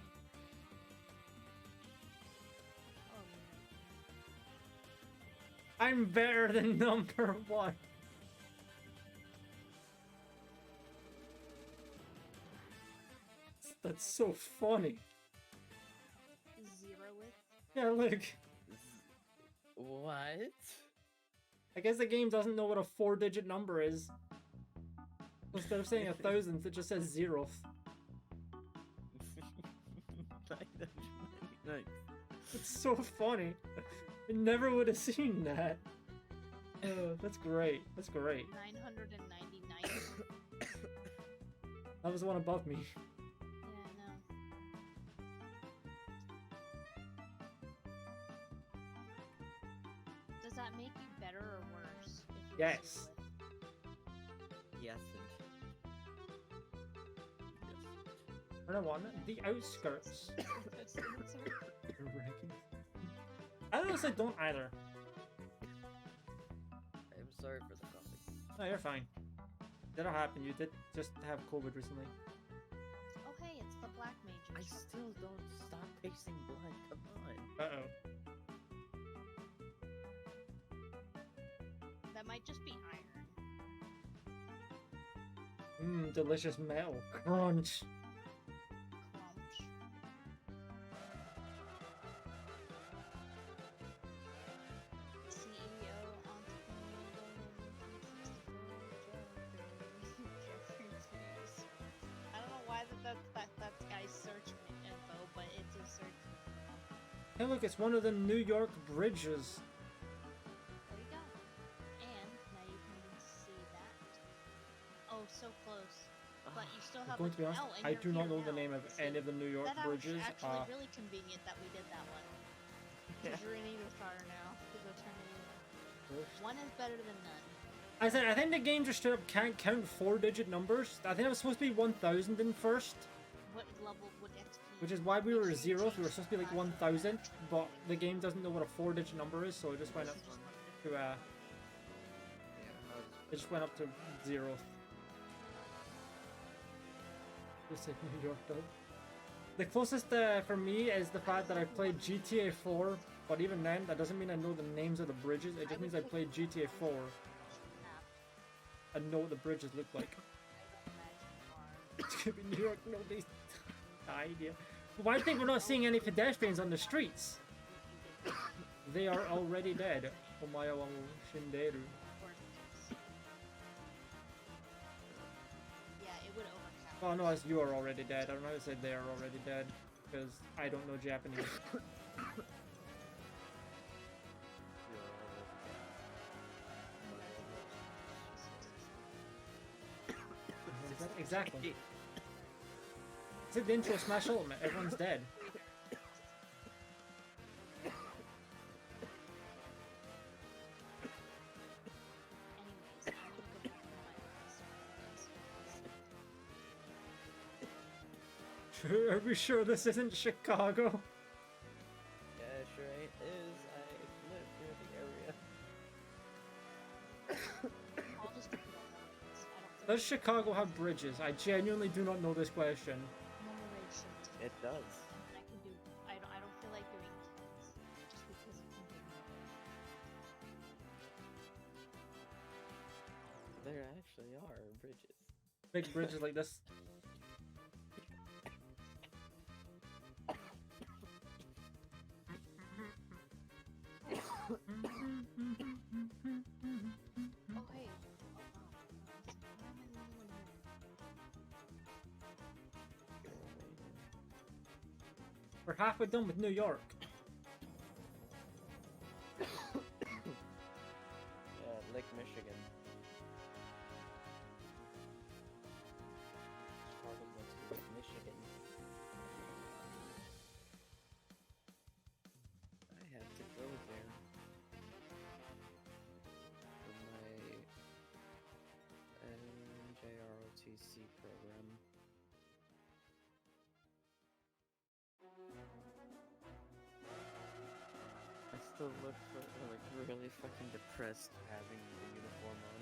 Oh, I'm better than number 1. That's so funny. Zero it. Yeah, look. What? I guess the game doesn't know what a 4-digit number is. Instead of saying 1,000th, it just says 0th. 999. It's so funny. I never would have seen that. That's great. That's great. 999. That was the one above me. Yeah, I know. Does that make you better or worse? If you Yes. zero it? Yes. I don't want it. The outskirts. I honestly don't either. I'm sorry for the coffee. No, you're fine. That'll happen. You did just have COVID recently. Oh hey, it's the black mage. I still don't stop tasting blood. Come on. Uh-oh. That might just be iron. Mmm, delicious metal. Crunch. Crunch. CEO, I don't know why that's guy's search info, but it's his search. Hey, look, it's one of the New York bridges. There you go. And now you can see that. Oh, so close. But you still have I'm going to be honest, and I you're do not here know the now. name of See, any of the New York that bridges. actually really convenient that we did that one. Because you're in either car now. Because one is better than none. I said, I think the game just straight up can't count 4-digit numbers. I think it was supposed to be 1,000 in first, What level would XP? which is why we were Make sure you 0th. We were change supposed to be like the class 1,000, to but the game doesn't know what a 4-digit number is, so it just went up This is just limited. to it just went up to 0th. Just like New York does. The closest for me is the fact that I played GTA 4, but even then, that doesn't mean I know the names of the bridges. It just means I played GTA 4 and know what the bridges look like. It's gonna be New York, nobody's idea. Why do you think we're not seeing any pedestrians on the streets? They are already dead. Omae wa shinderu. Yeah, it would overcount. Well, no, as you are already dead. I don't know how to say they are already dead, because I don't know Japanese. Exactly. It's like the intro of Smash Ultimate. Everyone's dead. Anyways, I'm gonna go back to my list. Are we sure this isn't Chicago? Yeah, sure ain't is. I live near the area. I'll just put it on my list. I don't think Does Chicago have bridges? I genuinely do not know this question. Numeration. It does. I can do. I don't feel like doing tens just because of There actually are bridges. Big bridges like this. Oh hey. We're halfway done with New York. Lake Michigan. Chicago went to Lake Michigan. I had to go there for my NJROTC program. I still look for like really fucking depressed having the uniform on.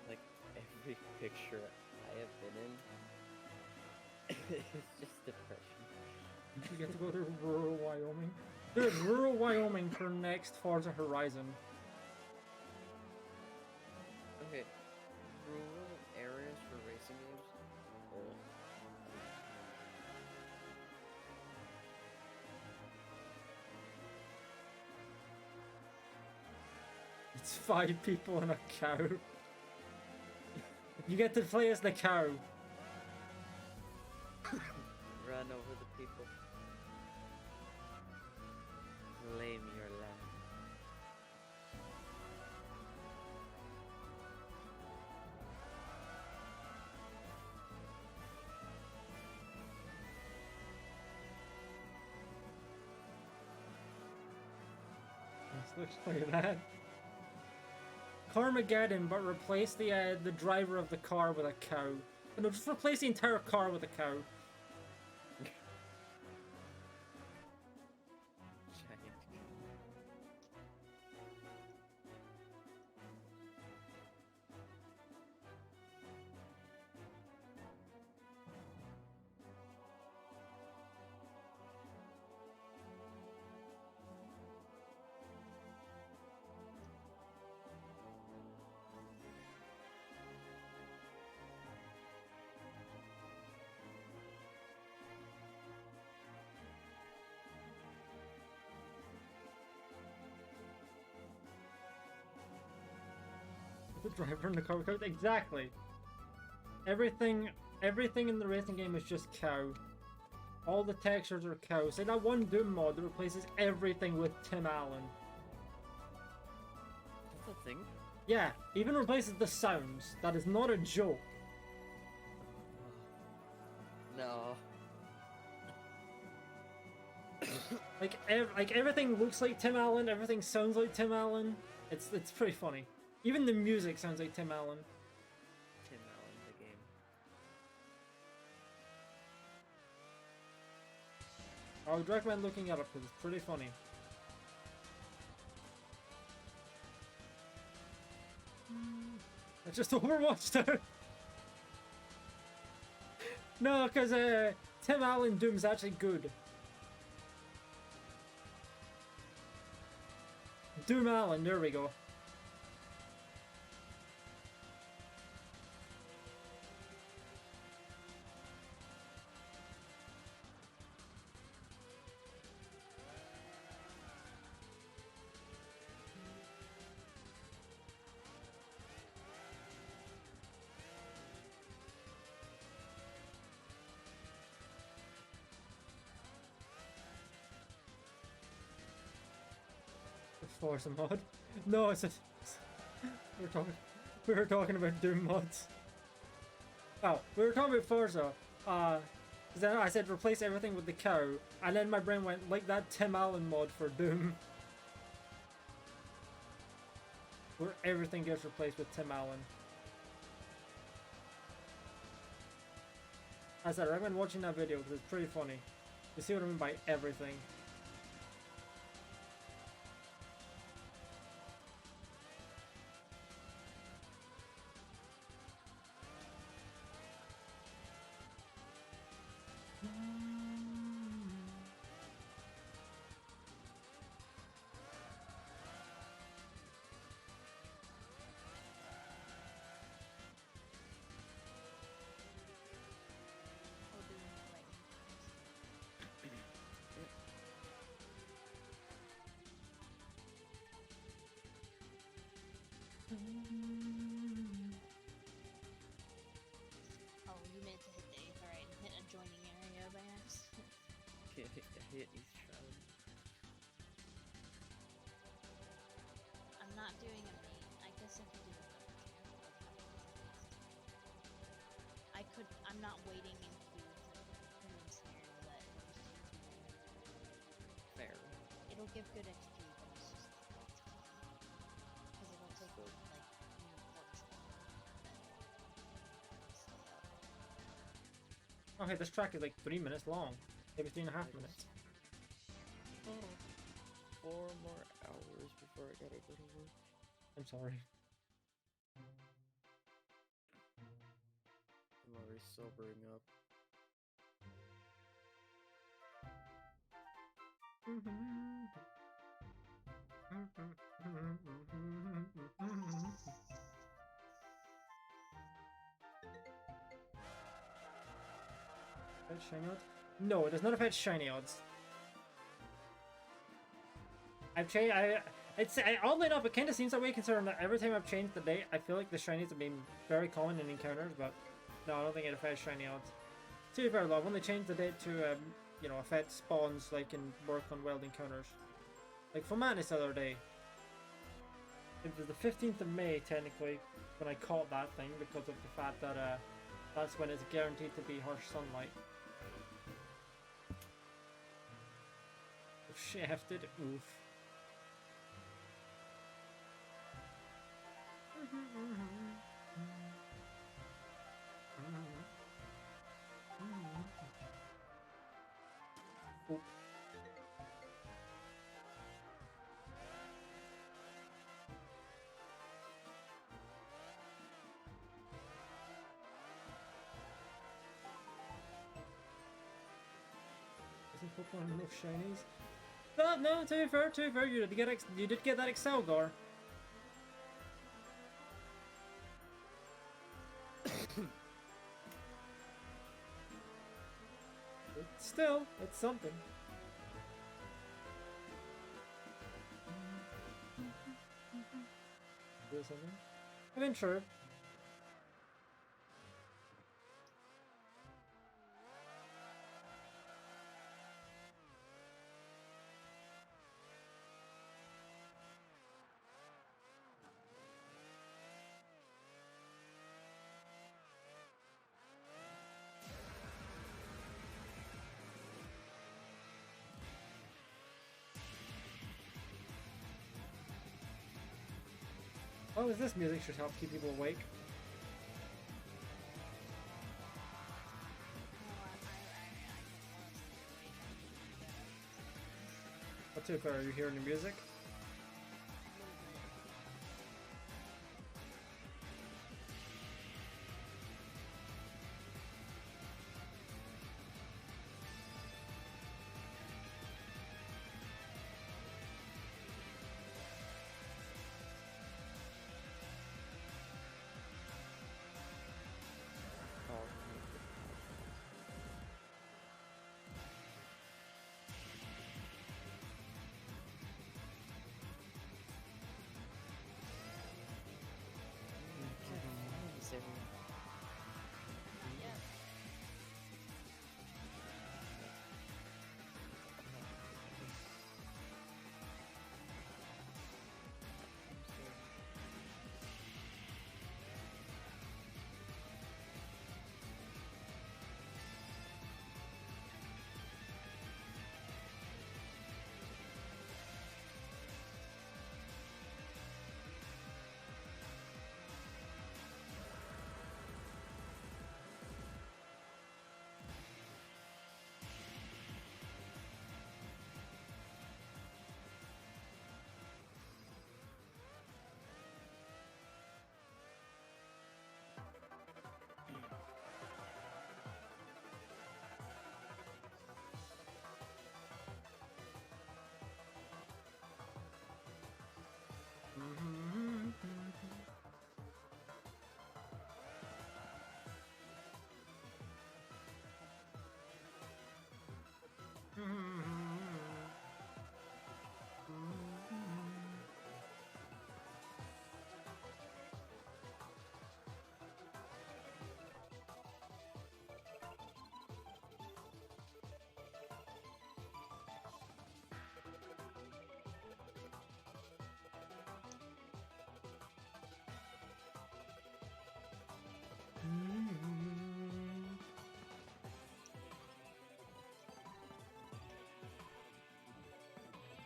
Like every picture I have been in, it's just depression. You get to go to rural Wyoming. Dude, rural Wyoming for next Forza Horizon. Okay, rural areas for racing games. Ugh. It's 5 people and a cow. You get to play as the cow. Run over the people. Claim your land. This looks like that. Carmageddon, but replace the driver of the car with a cow. No, just replace the entire car with a cow. Giant. The driver in the car with cow. Exactly. Everything in the racing game is just cow. All the textures are cow. Say that one Doom mod that replaces everything with Tim Allen. That's a thing? Yeah, even replaces the sounds. That is not a joke. No. Like everything looks like Tim Allen. Everything sounds like Tim Allen. It's pretty funny. Even the music sounds like Tim Allen. Tim Allen, the game. I would recommend looking it up because it's pretty funny. I just Overwatched it. No, because Tim Allen Doom's actually good. Doom Allen, there we go. Force mod. No, it's a... we were talking about Doom mods. Oh, we were talking about Forza. Then I said replace everything with the cow, and then my brain went like that Tim Allen mod for Doom, where everything gets replaced with Tim Allen. I said I recommend watching that video because it's pretty funny. You see what I mean by everything. Oh, doing lightning. Oh, you meant to hit the alright, and hit adjoining area by accident. Hit East Shroud. I'm not doing a main. I guess I could do a double channel. I'm not waiting in queue to an scenario that it'll just take too long. Fair. It'll give good XP, but it's just because it'll take So- like much longer than stay up. Okay, this track is like 3 minutes long. Maybe 3.5 minutes. Oh, 4 more hours before I gotta go to work. I'm sorry. I'm already sobering up. Fetch shiny odds? No, it does not affect shiny odds. I've changed. Oddly enough, it kind of seems that way considering that every time I've changed the date, I feel like the shinies have been very common in encounters, but no, I don't think it affects shiny odds. To be fair though, I've only changed the date to, you know, affect spawns like in work on wild encounters. Like for Madness the other day, it was the 15th of May technically when I caught that thing because of the fact that that's when it's guaranteed to be harsh sunlight. Shafted, oof. Oop. Isn't Pokemon enough shinies? No, to be fair, you did get that Excelgar. But still, it's something. Do something? I mean, sure. Oh, is this music should help keep people awake? What too far? Are you hearing the music? Oh, nice, everyone. Yeah.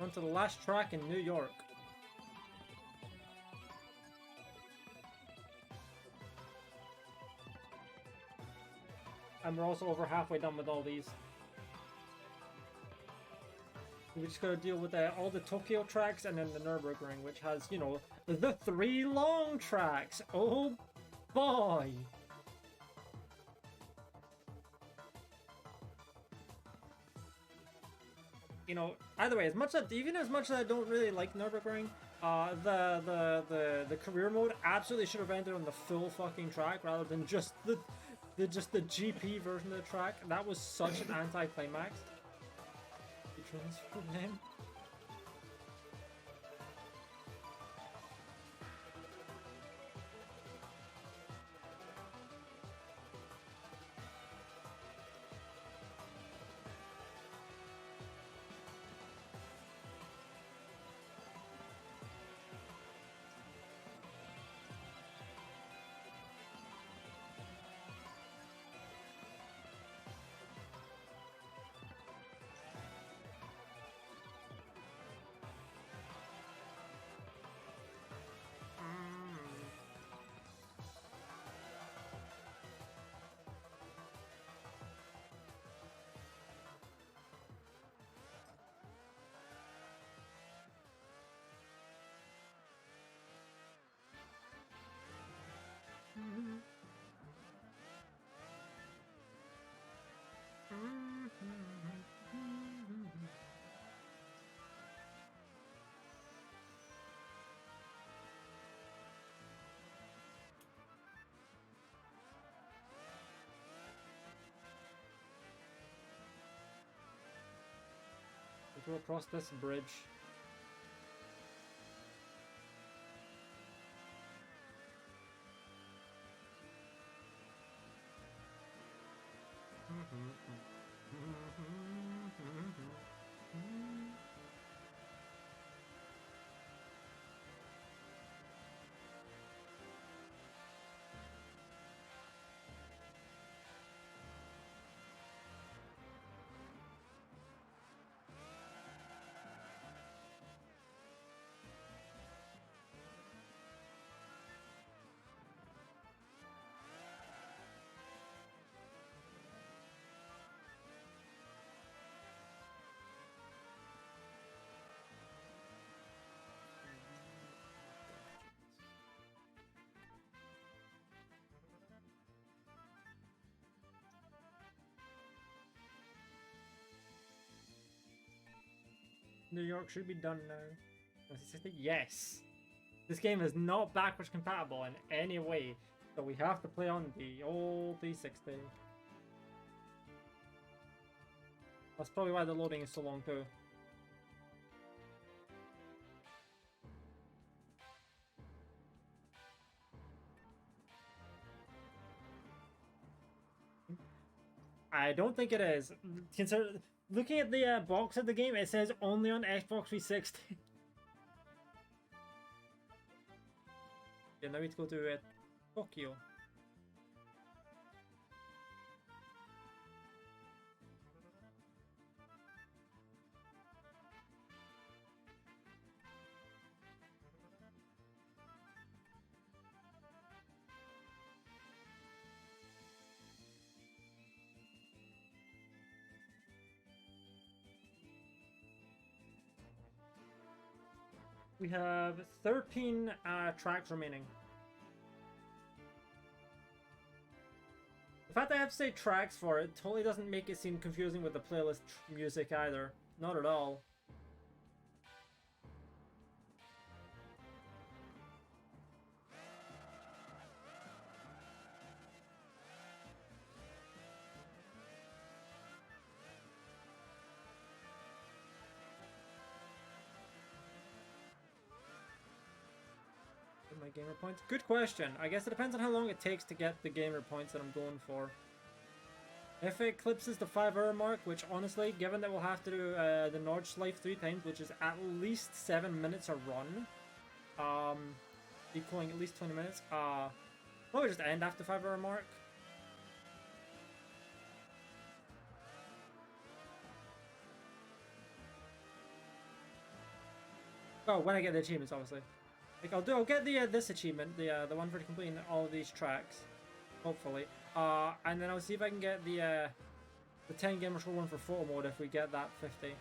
onto the last track in New York. And we're also over halfway done with all these. We just gotta deal with all the Tokyo tracks and then the Nürburgring, which has, you know, the 3 long tracks. Oh boy! You know, either way, even as much as I don't really like Nürburgring, the career mode absolutely should have ended on the full fucking track rather than just the GP version of the track. That was such an anticlimax. Transfer name. Go across this bridge. New York should be done now. Yes! This game is not backwards compatible in any way, so we have to play on the old 360. That's probably why the loading is so long too. I don't think it is. Looking at the box of the game, it says only on Xbox 360. Yeah, now we need to go to Tokyo. We have 13 tracks remaining. The fact that I have to say tracks for it totally doesn't make it seem confusing with the playlist music either. Not at all. My gamer points? Good question. I guess it depends on how long it takes to get the gamer points that I'm going for. If it eclipses the 5-hour mark, which honestly, given that we'll have to do the Nordschleife 3 times, which is at least 7 minutes a run, equaling at least 20 minutes, probably just end after the 5-hour mark. Oh, when I get the achievements, obviously. Like I'll get the this achievement, the one for completing all of these tracks, hopefully. And then I'll see if I can get the 10 gamer score one for photo mode if we get that 50.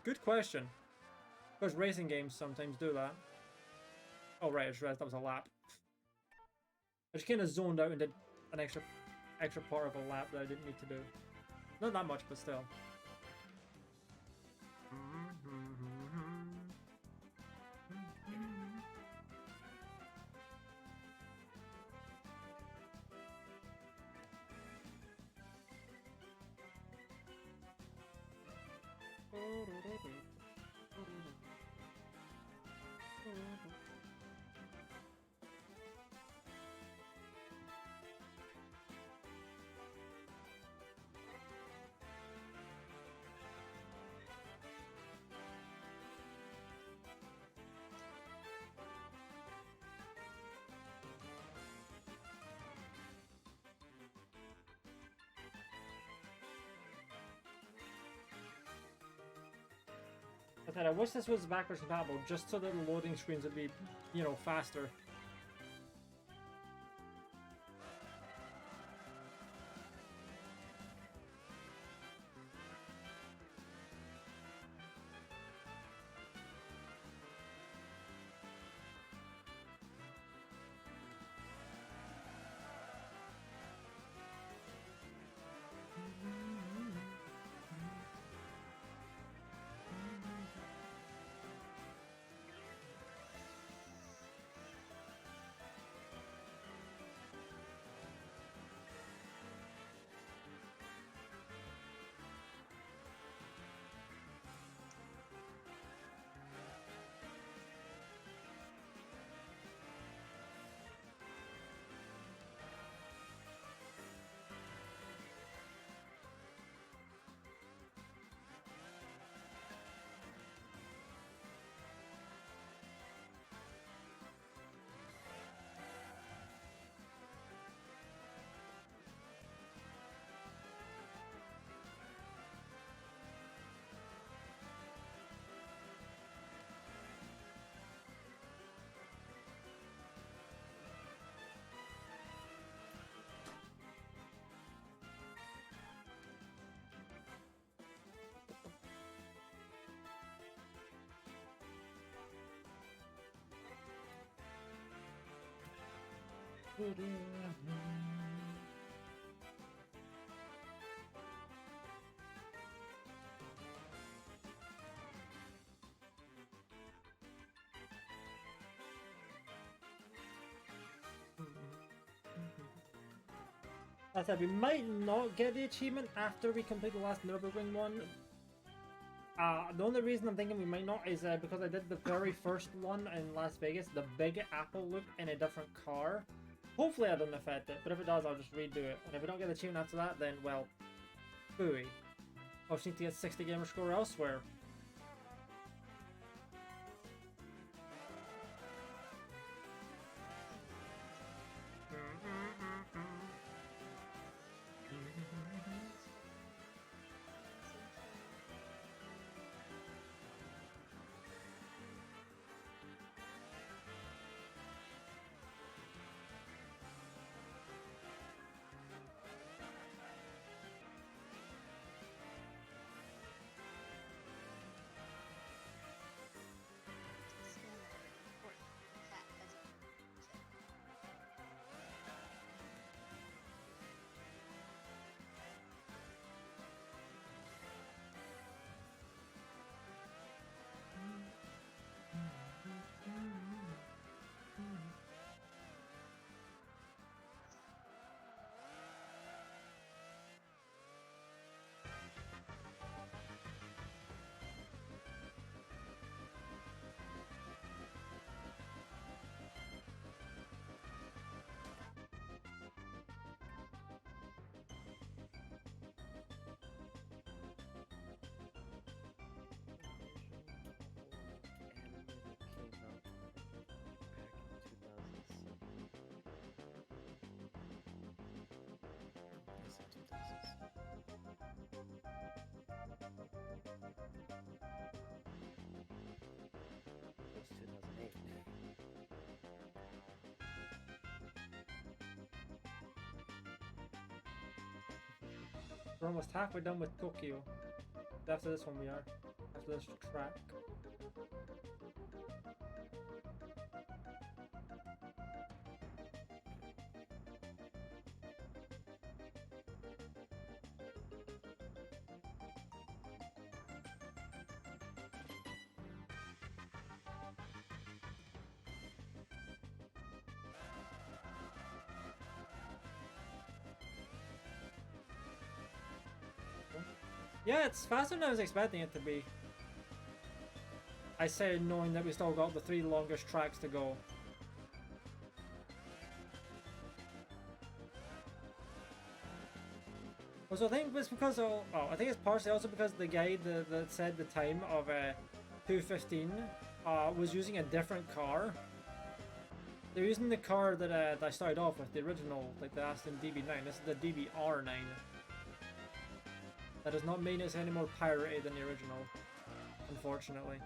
Good question. Because racing games sometimes do that. Oh right, I just realized that was a lap. I just kind of zoned out and did an extra part of a lap that I didn't need to do. Not that much, but still. I wish this was backwards compatible just so that the loading screens would be, you know, faster. As I said, we might not get the achievement after we complete the last Nürburgring one. The only reason I'm thinking we might not is because I did the very first one in Las Vegas, the Big Apple loop in a different car. Hopefully I don't affect it, but if it does, I'll just redo it. And if we don't get the achievement after that, then, well, booey. I'll just need to get 60 gamer score elsewhere. We're almost halfway done with Tokyo. After this one we are. After this track. Yeah, it's faster than I was expecting it to be. I say knowing that we still got the 3 longest tracks to go. Also, I think it's because of, well, I think it's partially also because the guy that said the time of 2:15 was using a different car. They're using the car that I started off with, the original, like the Aston DB9. This is the DBR9. That does not mean it's any more pirated than the original, unfortunately.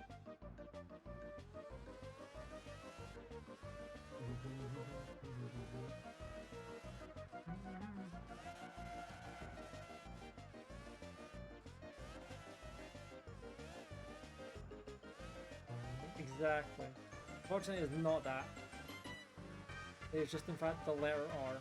Exactly. Unfortunately, it's not that. It's just, in fact, the letter R.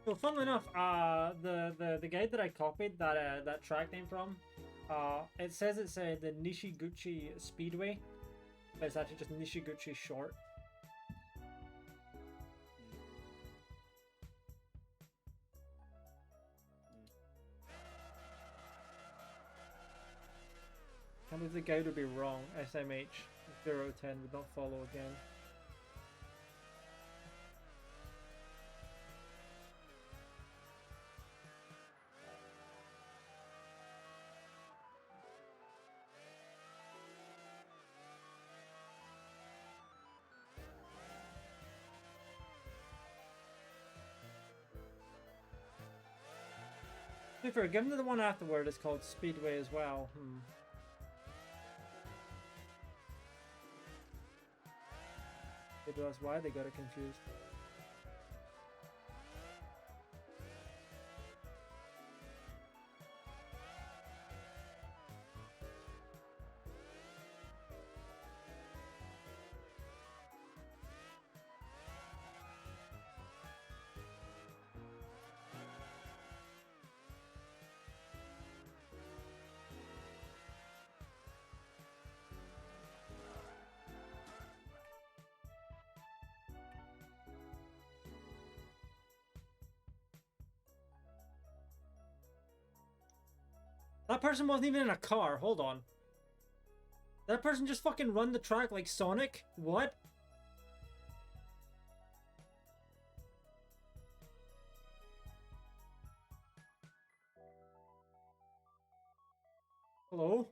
So, funnily enough, the guide that I copied that track name from, it says it's the Nishiguchi Speedway, but it's actually just Nishiguchi Short. Can't believe the guide would be wrong. SMH 010 would not follow again. be fair, given that the one afterward is called Speedway as well. Maybe that's why they got it confused. That person wasn't even in a car. Hold on. That person just fucking run the track like Sonic? What? Hello?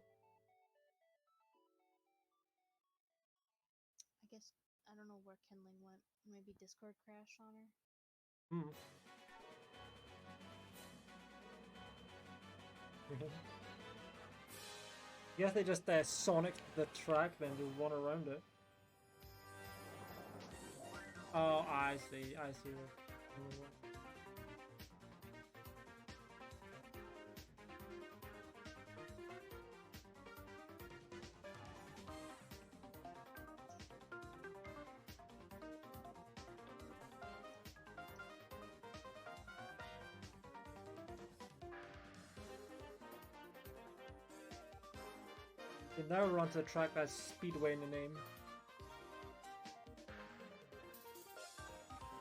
I guess I don't know where Kindling went. Maybe Discord crashed on her. Guess they just Sonic the track, then just run around it. Oh, I see. I see. You now run to the track that has Speedway in the name.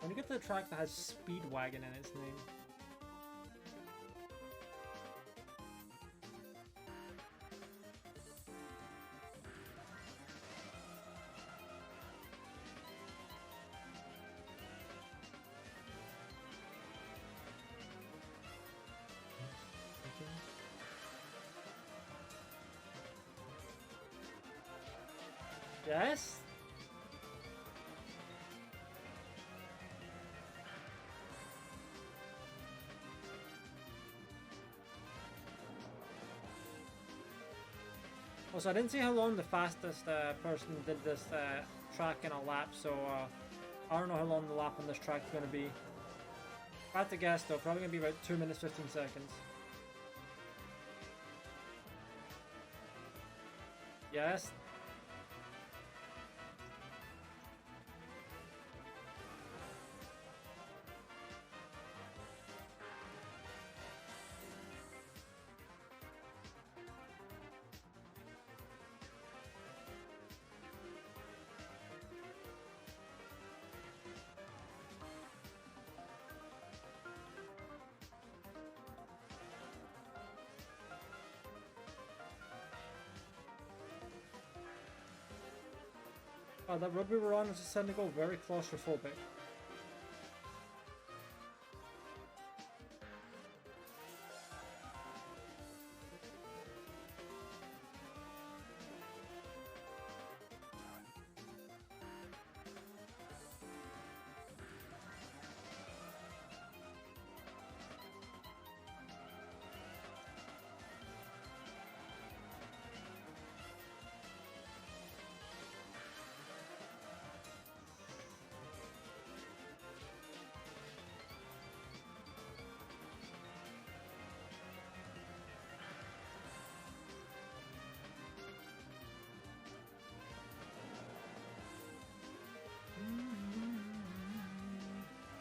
When you get to the track that has Speedwagon in its name. Yes? Also, I didn't see how long the fastest person did this track in a lap, so I don't know how long the lap on this track is going to be. If I had to guess though, probably going to be about 2 minutes 15 seconds. Yes? Oh, that road we were on is just starting to go very claustrophobic.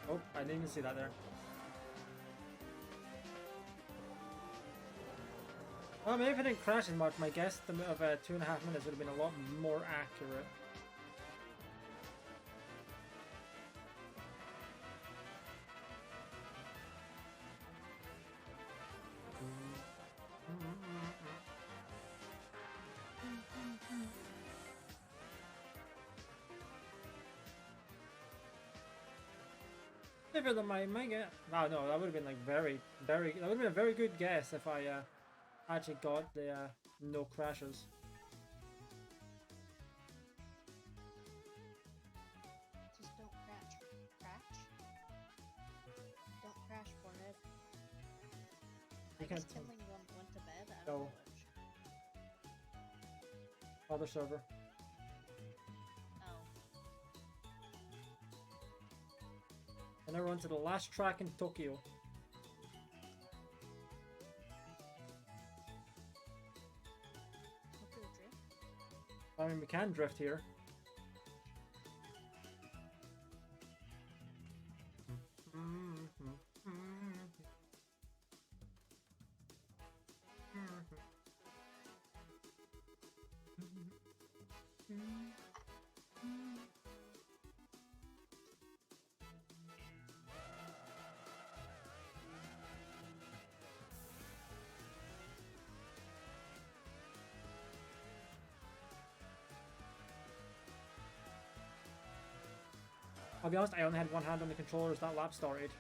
Oh, I didn't even see that there. Well, maybe if it didn't crash as much, my guess of 2.5 minutes would have been a lot more accurate. Different than my guess. Oh no, that would have been like that would have been a very good guess if I actually got the no crashes. Just don't crash. Crash? Don't crash, forehead. can't. Kindling went to bed? I No. don't know. Other server. Oh. And now we're on to the last track in Tokyo. Tokyo Drift? I mean, we can drift here. I'll be honest, I only had one hand on the controller as that lap started.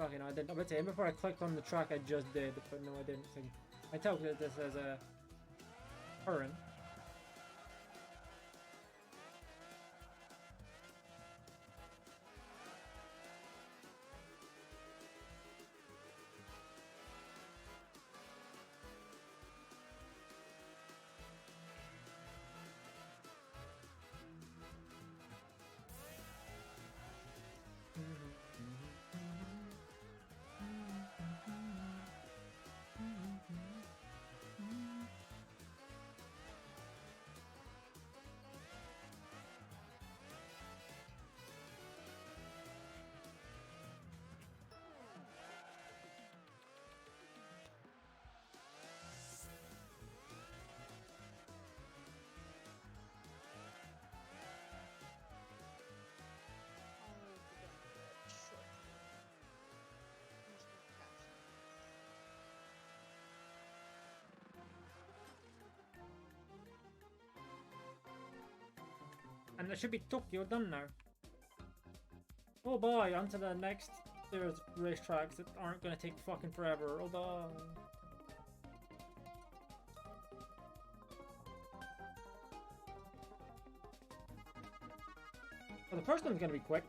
Okay, no, I didn't. I'm about to say, before I clicked on the track, I just did, but no, I didn't. So I took this as a current. And it should be Tokyo done now. Oh boy, on to the next series of racetracks that aren't going to take fucking forever. Hold on. Well, the first one's going to be quick.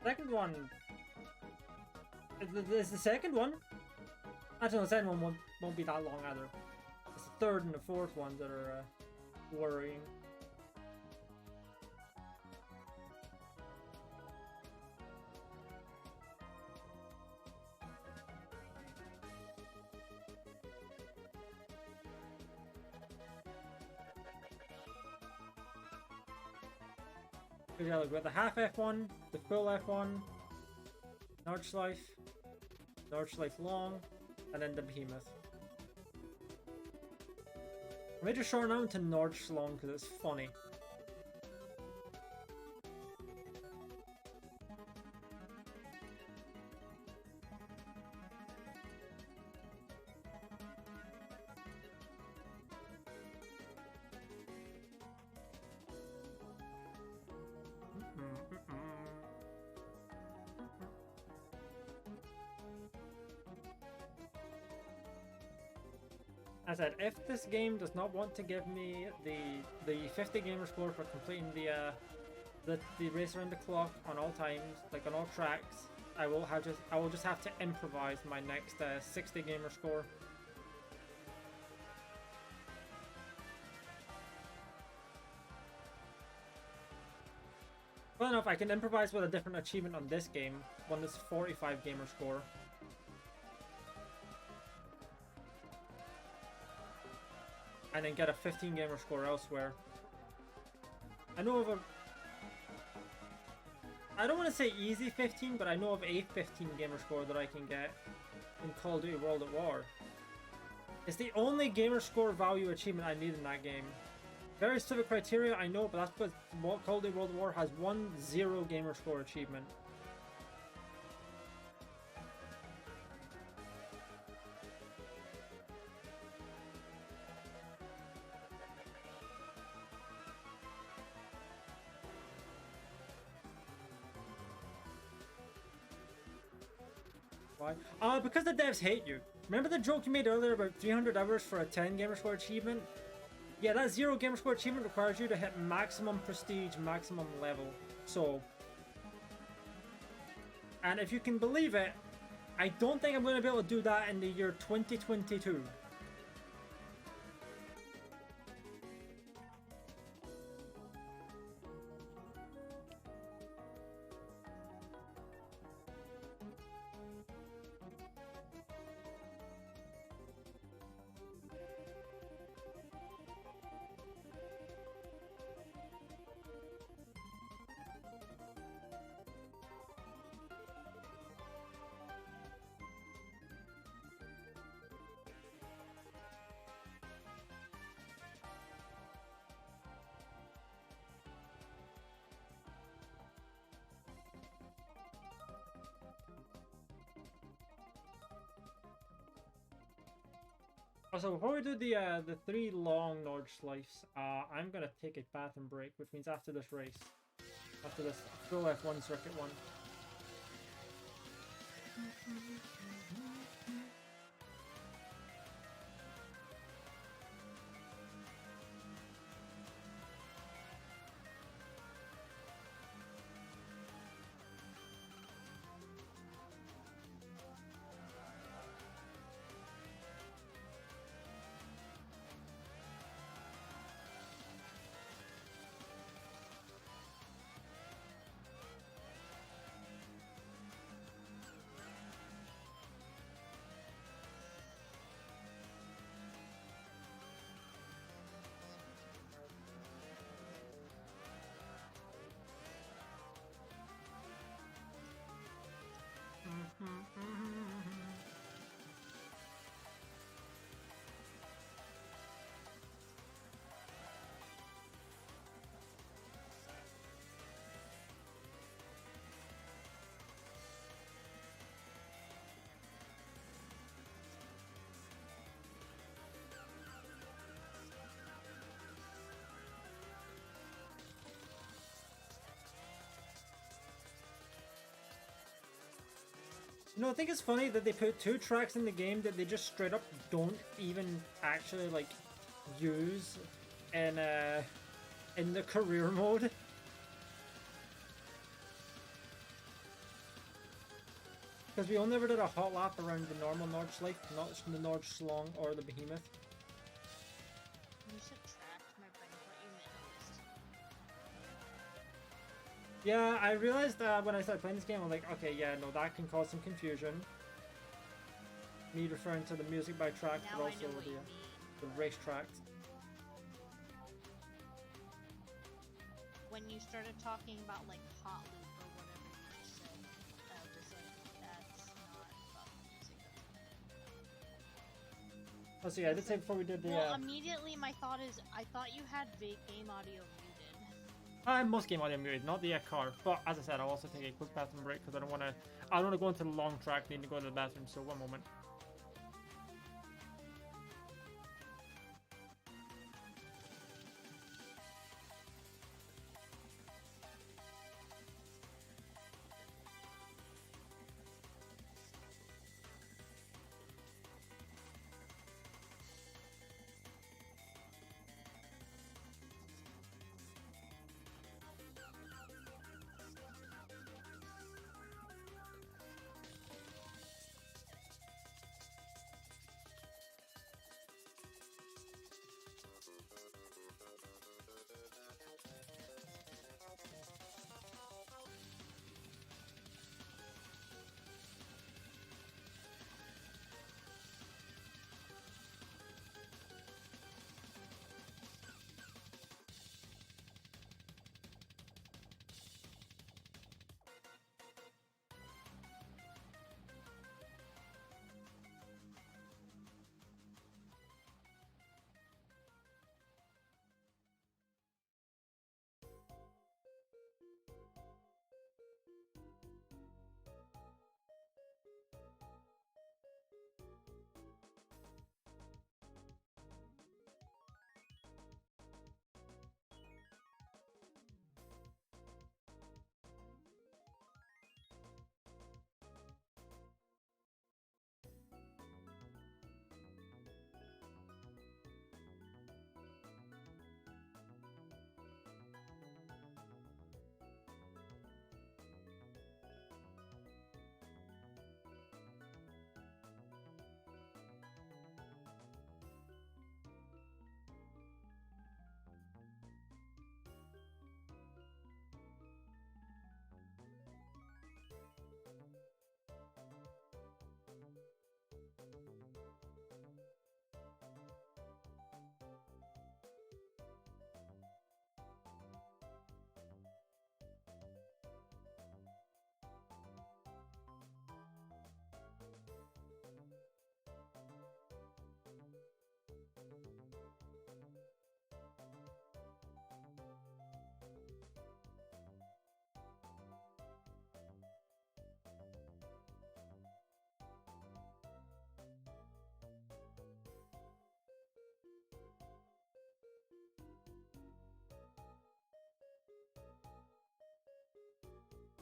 Second one... Is the second one? Actually, the second one won't be that long either. It's the third and the fourth ones that are worrying. Yeah, we've got the half F1, the full F1, Nordschleife long, and then the Behemoth. I may just shorten down to Nordschlong because it's funny. I said, if this game does not want to give me the 50 gamer score for completing the race around the clock on all times, like on all tracks, I will just have to improvise my next 60 gamer score. Well enough, I can improvise with a different achievement on this game, one that's 45 gamer score. And then get a 15 gamer score elsewhere. I know of a... I don't want to say easy 15, but I know of a 15 gamer score that I can get in Call of Duty World at War. It's the only gamer score value achievement I need in that game. Very specific criteria, I know, but that's because Call of Duty World War has 1-0 gamer score achievement. Why? Because the devs hate you. Remember the joke you made earlier about 300 hours for a 10 gamer score achievement? Yeah, that 0 gamer score achievement requires you to hit maximum prestige, maximum level. So, and if you can believe it, I don't think I'm going to be able to do that in the year 2022. Also, before we do the 3 long Nordschleife, I'm gonna take a bathroom break, which means after this race, after this full F1 circuit one. You know, I think it's funny that they put 2 tracks in the game that they just straight up don't even actually like use in the career mode. Because we only ever did a hot lap around the normal Nordschleife, not the Nordschlong or the Behemoth. You subtract my brain what you meant. Yeah, I realized when I started playing this game, I'm like, okay, yeah, no, that can cause some confusion. Me referring to the music by track, Now but I also know what you mean. the race track. When you started talking about like hot loop or whatever you just said, I was just like, that's not about the music. Oh, so yeah, I did say before we did the. Well, immediately my thought is, I thought you had game audio muted. Most game audio muted, not the car. But as I said, I'll also take a quick bathroom break because I don't want to go into the long track. Need to go to the bathroom. So one moment.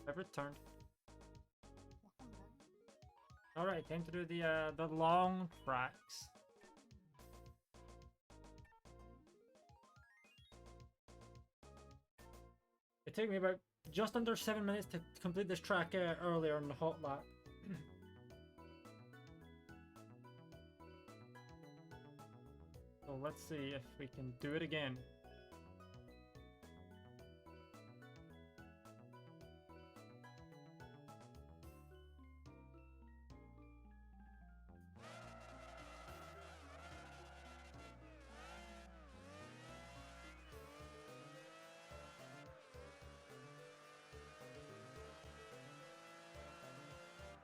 I've returned. Welcome back. All right, time to do the long tracks. It took me about just under 7 minutes to complete this track earlier on the hot lap. So let's see if we can do it again.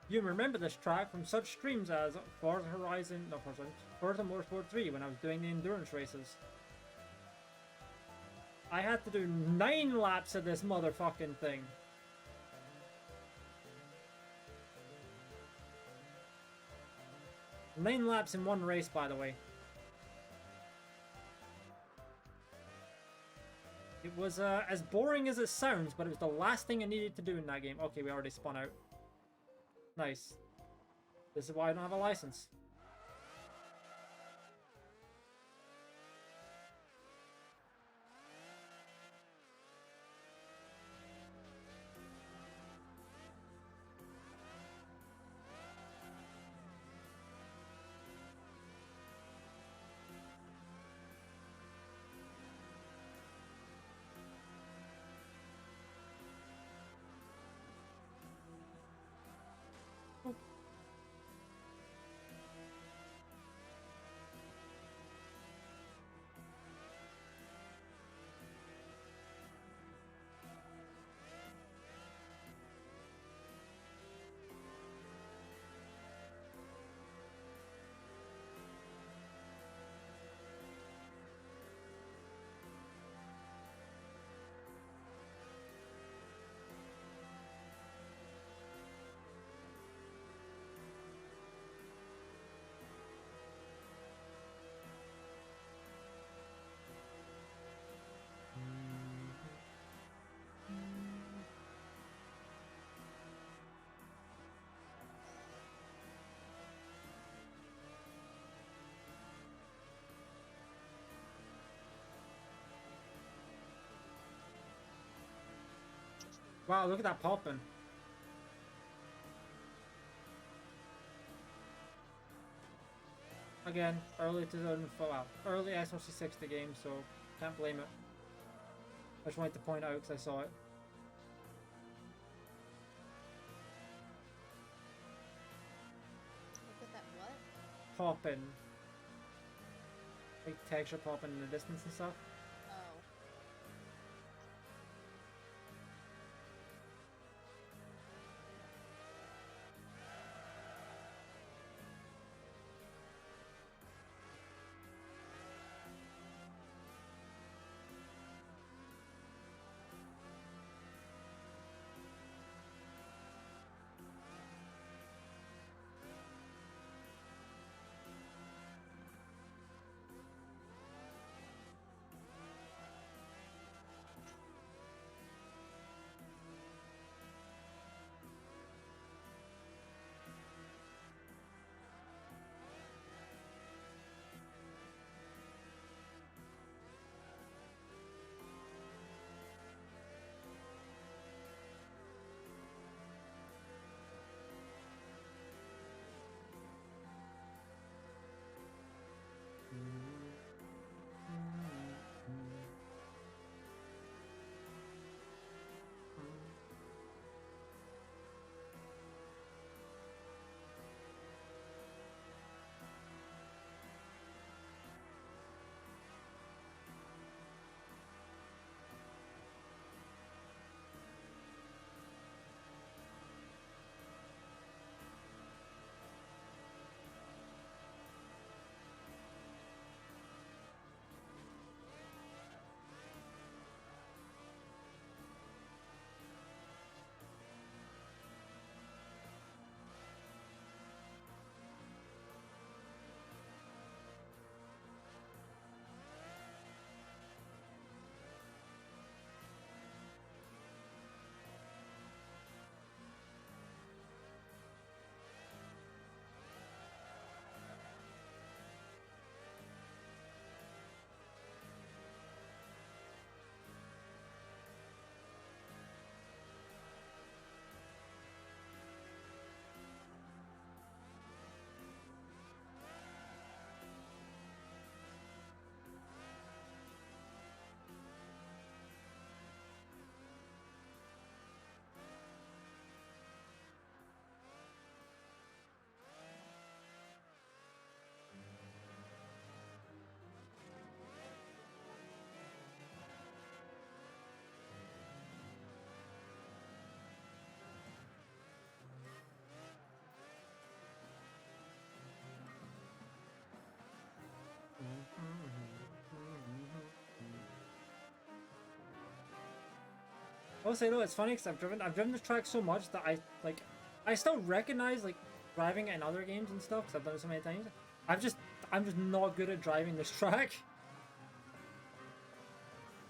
You remember this track from such streams as Forza Motorsport 3 when I was doing the endurance races. I had to do 9 laps of this motherfucking thing. Nine laps in one race, by the way. It was as boring as it sounds, but it was the last thing I needed to do in that game. Okay, we already spun out. Nice. This is why I don't have a license. Wow, look at that popping. Again, early 2004, well, early SRC60 game, so can't blame it. I just wanted to point out because I saw it. Look at that what? Popping. Like texture popping in the distance and stuff. Oh. I'll say though, it's funny because I've driven this track so much that I still recognize like driving it in other games and stuff because I've done it so many times. I'm just not good at driving this track.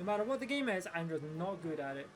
No matter what the game is, I'm just not good at it.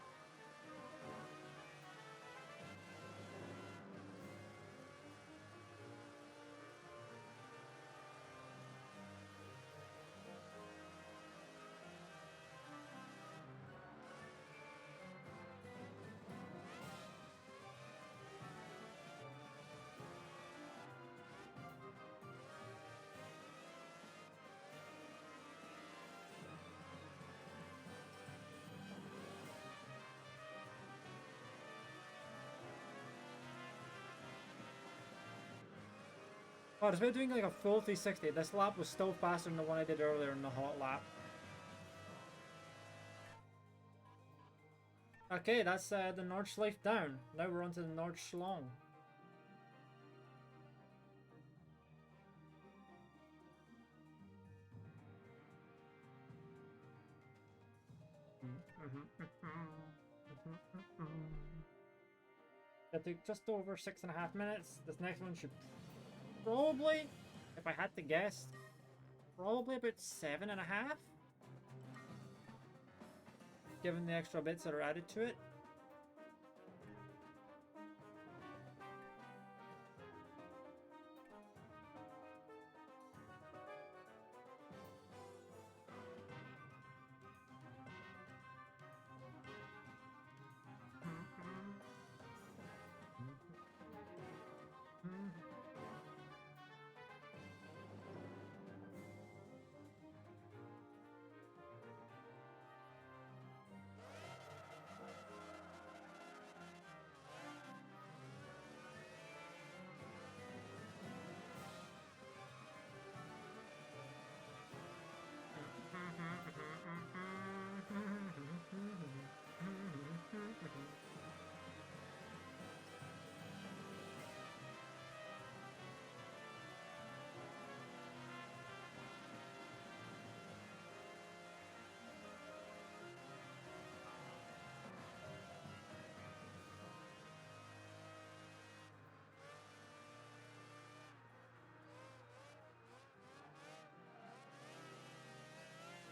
Oh, despite doing like a full 360, this lap was still faster than the one I did earlier in the hot lap. Okay, that's the Nordschleife down. Now we're on to the Nordschlong. That took just over 6.5 minutes. This next one should probably, if I had to guess, probably about 7.5. Given the extra bits that are added to it.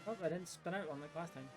Oh, I didn't spin out one like last time.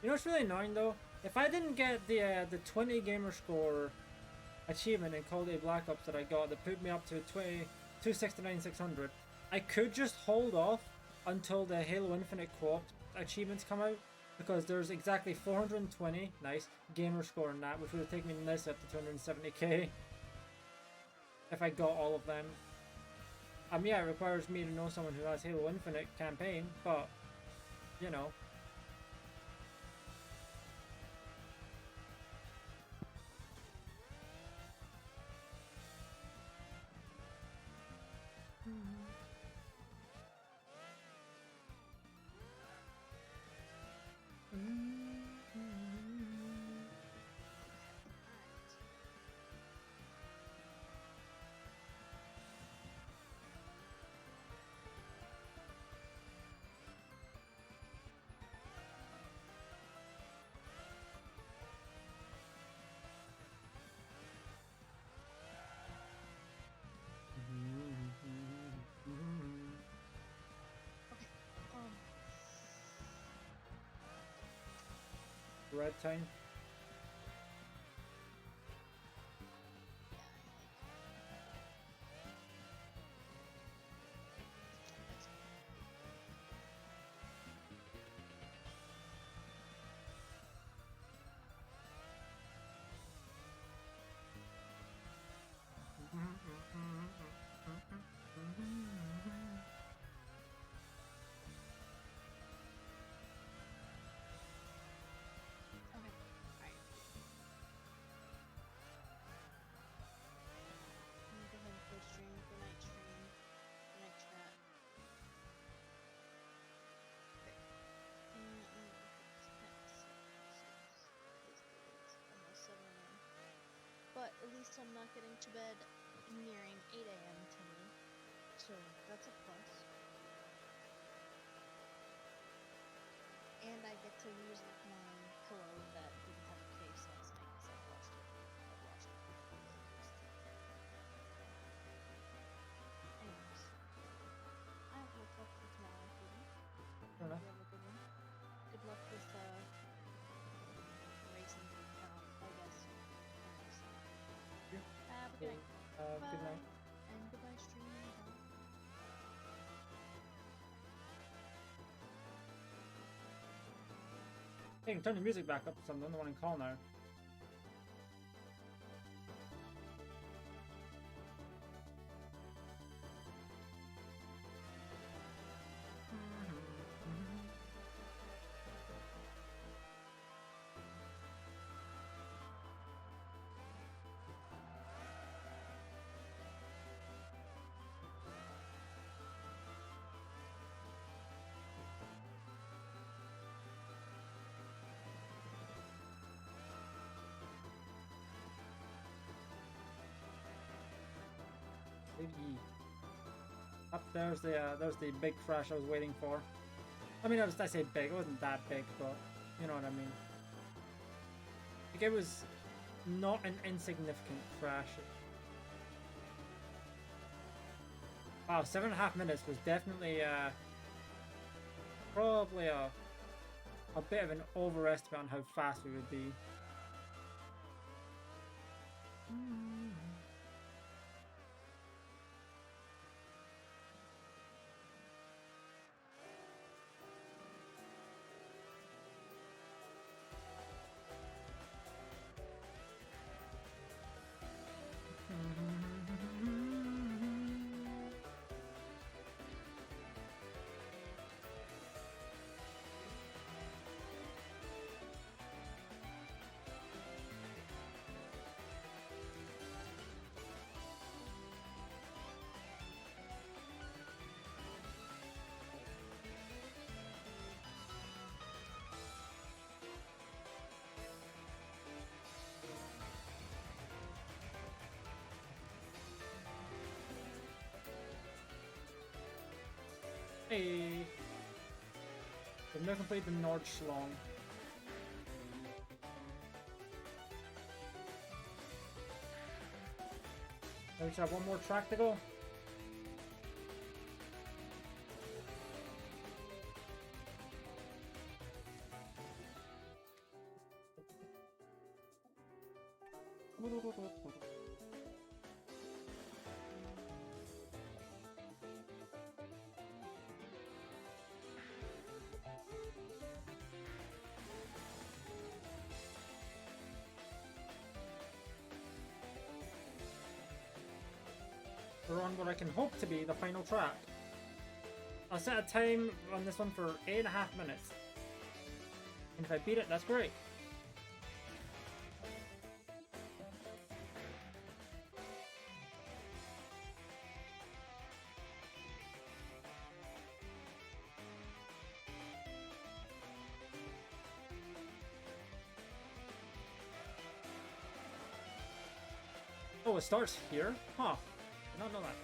You know what's really annoying though? If I didn't get the 20 gamer score achievement in Call of Duty Black Ops that I got that put me up to 269 600, I could just hold off until the Halo Infinite co-op achievements come out because there's exactly 420, nice, gamer score in that, which would have taken me this up to 270k if I got all of them. Yeah, it requires me to know someone who has Halo Infinite campaign, but, you know. Red time. But at least I'm not getting to bed nearing 8 a.m. tonight, so that's a plus. And I get to use my pillow that didn't have a case last night because I washed it. Anyways, I will talk to you tomorrow, Katie. Fair enough. You have a good one. Good luck with racing, I guess. Have a good night. Good night. And goodbye, stream. Hey, you can turn the music back up so I'm the one in call now. Up there's the big crash I was waiting for. I mean, I say big, it wasn't that big, but you know what I mean. Like, it was not an insignificant crash. Wow, 7.5 minutes was definitely probably a bit of an overestimate on how fast we would be. Hey! We've now completed the Nordschlong. We just have one more track to go. on what I can hope to be the final track. I'll set a time on this one for 8.5 minutes. And if I beat it, that's great. Oh, it starts here? Huh. Did not know that.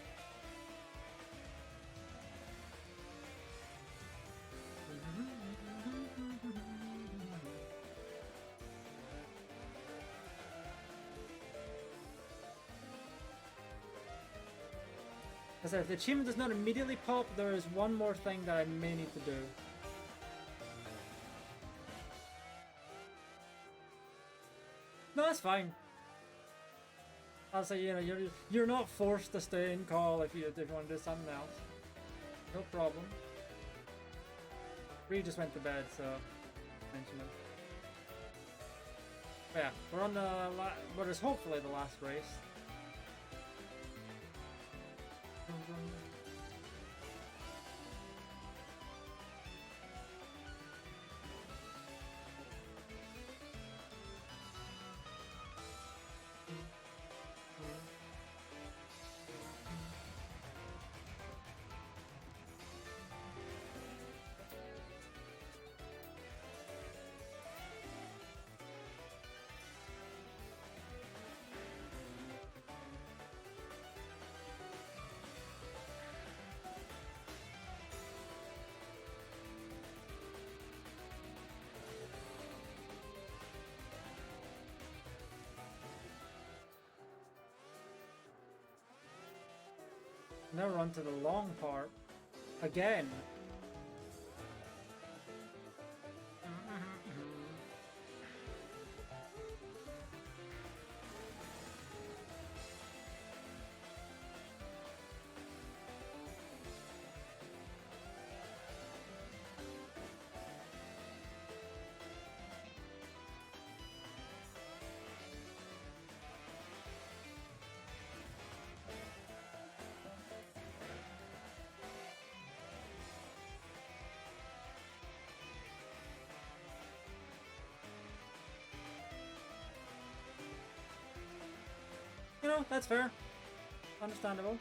As I said, if the achievement does not immediately pop, there is one more thing that I may need to do. No, that's fine. I'll say, you know, you're not forced to stay in call if you want to do something else. No problem. Bree just went to bed, so mention it. But yeah, we're on what is hopefully the last race. Now we're on to the long part. Again. You know, that's fair. Understandable.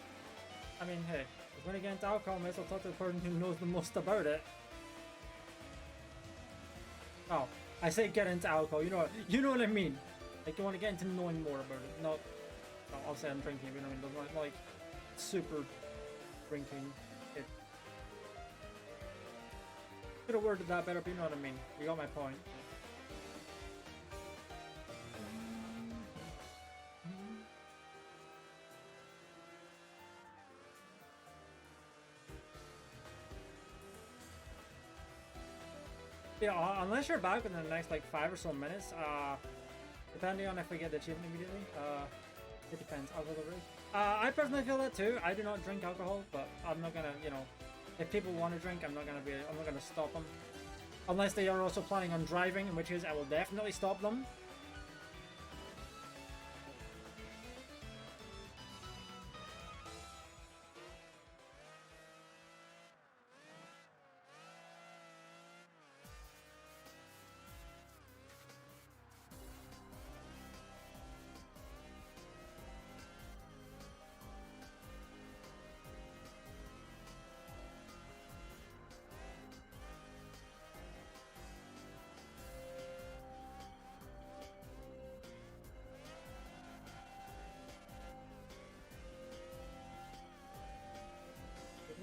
I mean, hey, if when against alcohol, I may as well talk to the person who knows the most about it. Oh, I say get into alcohol, you know what I mean. Like, you want to get into knowing more about it. Not, well, I'll say I'm drinking, you know what I mean, not like super drinking it. Could have worded that better, but you know what I mean. You got my point. Yeah, unless you're back within the next like 5 or so minutes, depending on if we get the achievement immediately, it depends. I'll go over it. I personally feel that too. I do not drink alcohol, but I'm not gonna, you know, if people want to drink, I'm not gonna stop them, unless they are also planning on driving, in which case I will definitely stop them.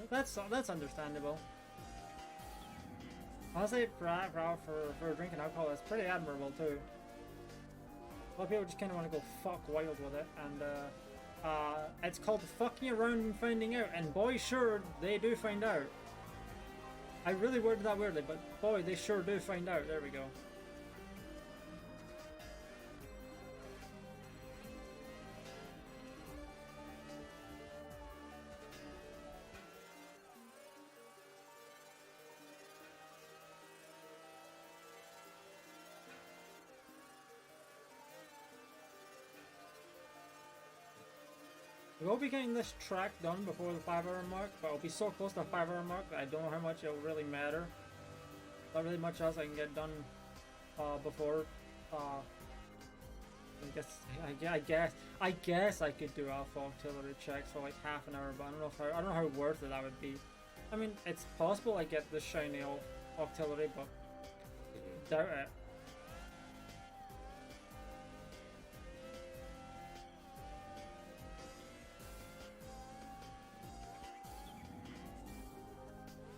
That's understandable. Honestly, for drinking alcohol, it's pretty admirable too. A lot of people just kind of want to go fuck wild with it, and it's called fucking around and finding out, and boy, sure they do find out. I really worded that weirdly, but boy, they sure do find out. There we go. We will be getting this track done before the 5-hour mark, but I'll be so close to the 5-hour mark that I don't know how much it'll really matter. Not really much else I can get done before. I guess I could do alpha artillery checks for like half an hour, but I don't know how worth it that would be. I mean, it's possible I get the shiny artillery, but doubt it.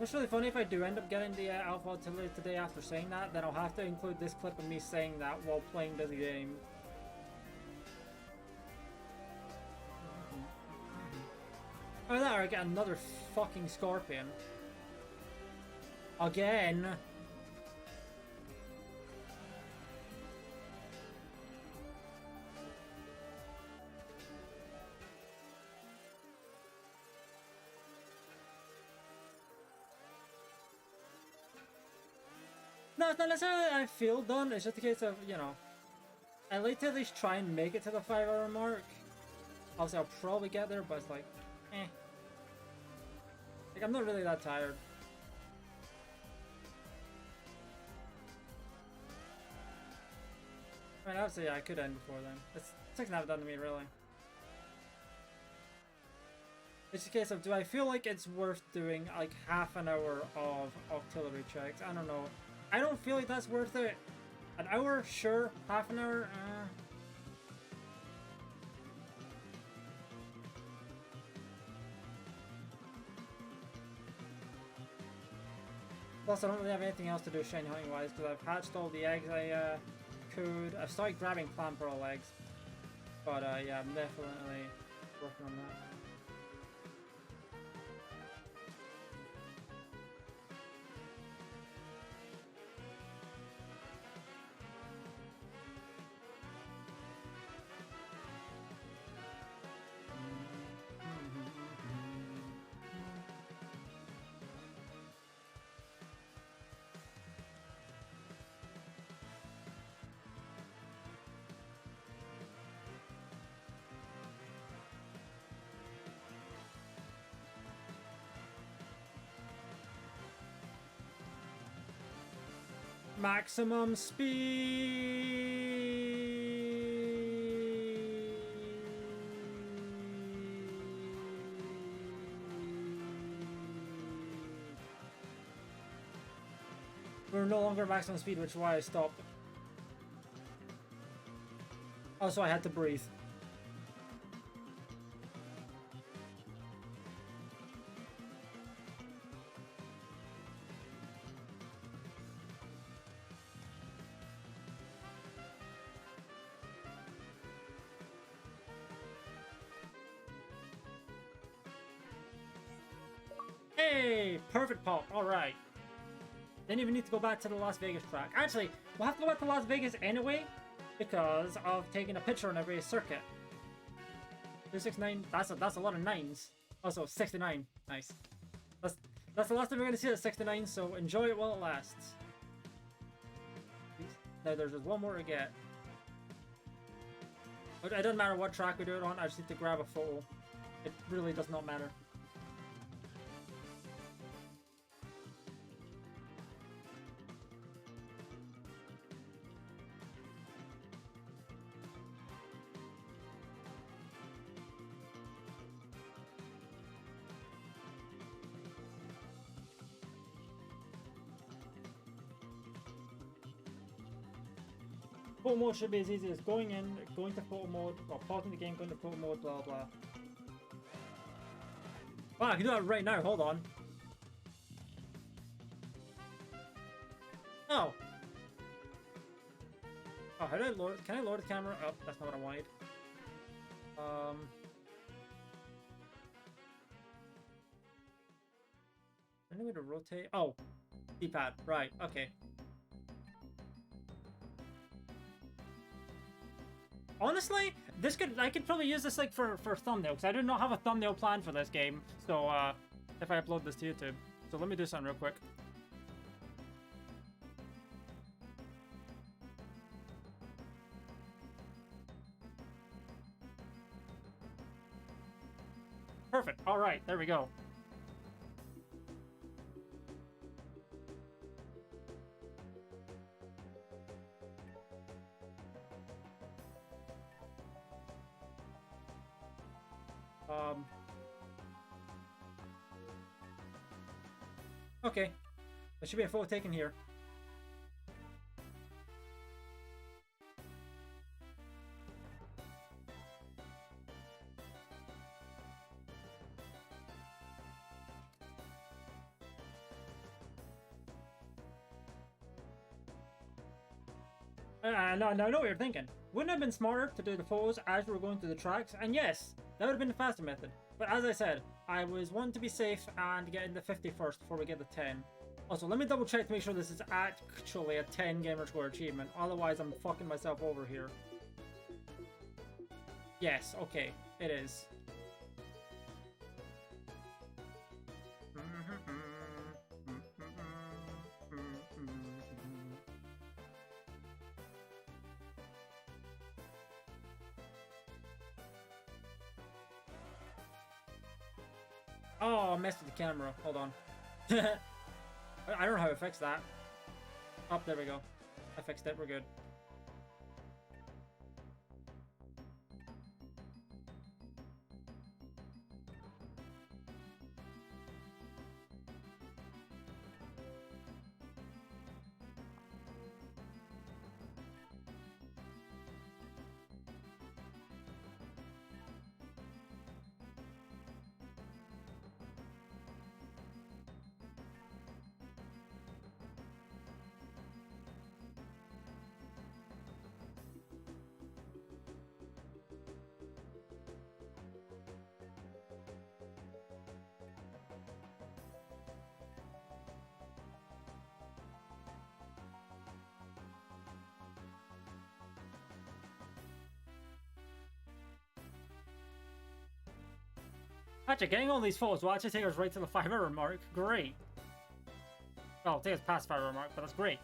It's really funny if I do end up getting the alpha artillery today after saying that, then I'll have to include this clip of me saying that while playing this game. Oh, there I get another fucking scorpion. Again. No, it's not necessarily that I feel done, it's just a case of, you know, I'd like to at least try and make it to the 5-hour mark. Obviously, I'll probably get there, but it's like, eh. Like, I'm not really that tired. I mean, obviously, yeah, I could end before then. It's not done to me, really. It's a case of, do I feel like it's worth doing, like, half an hour of artillery checks? I don't know. I don't feel like that's worth it. An hour, sure. Half an hour, Plus, I don't really have anything else to do shiny hunting wise because I've hatched all the eggs I could. I've started grabbing plant pearl eggs, but yeah, I'm definitely working on that. Maximum speed. We're no longer maximum speed, which is why I stopped. Also, I had to breathe. Hey, perfect pop. All right. Didn't even need to go back to the Las Vegas track. Actually, we'll have to go back to Las Vegas anyway because of taking a picture on every circuit. 269. That's a lot of nines. Also, 69. Nice. That's the last time we're gonna see that 69. So enjoy it while it lasts. Now there's just one more to get. But it doesn't matter what track we do it on. I just need to grab a photo. It really does not matter. Photo mode should be as easy as going in, going to photo mode, or pausing the game, going to photo mode, blah blah. Wow, I can do that right now, hold on. Oh! Oh, how do I load? Can I load the camera? Oh, that's not what I wanted. Any way to rotate? Oh! D-pad, right, okay. Honestly, I could probably use this like for thumbnail, because I do not have a thumbnail plan for this game. So if I upload this to YouTube. So let me do something real quick. Perfect. All right, there we go. Okay. There should be a photo taken here. No, I know what you're thinking. Wouldn't it have been smarter to do the photos as we were going through the tracks? And yes, that would have been the faster method. But as I said, I was wanting to be safe and get in the 50 first before we get the 10. Also, let me double check to make sure this is actually a 10 gamer score achievement. Otherwise, I'm fucking myself over here. Yes, okay, it is. Oh, I messed with the camera. Hold on. I don't know how to fix that. Oh, there we go. I fixed it. We're good. Actually, getting all these photos will actually take us right to the 5-hour mark. Great. Well, take us past 5-hour mark, but that's great.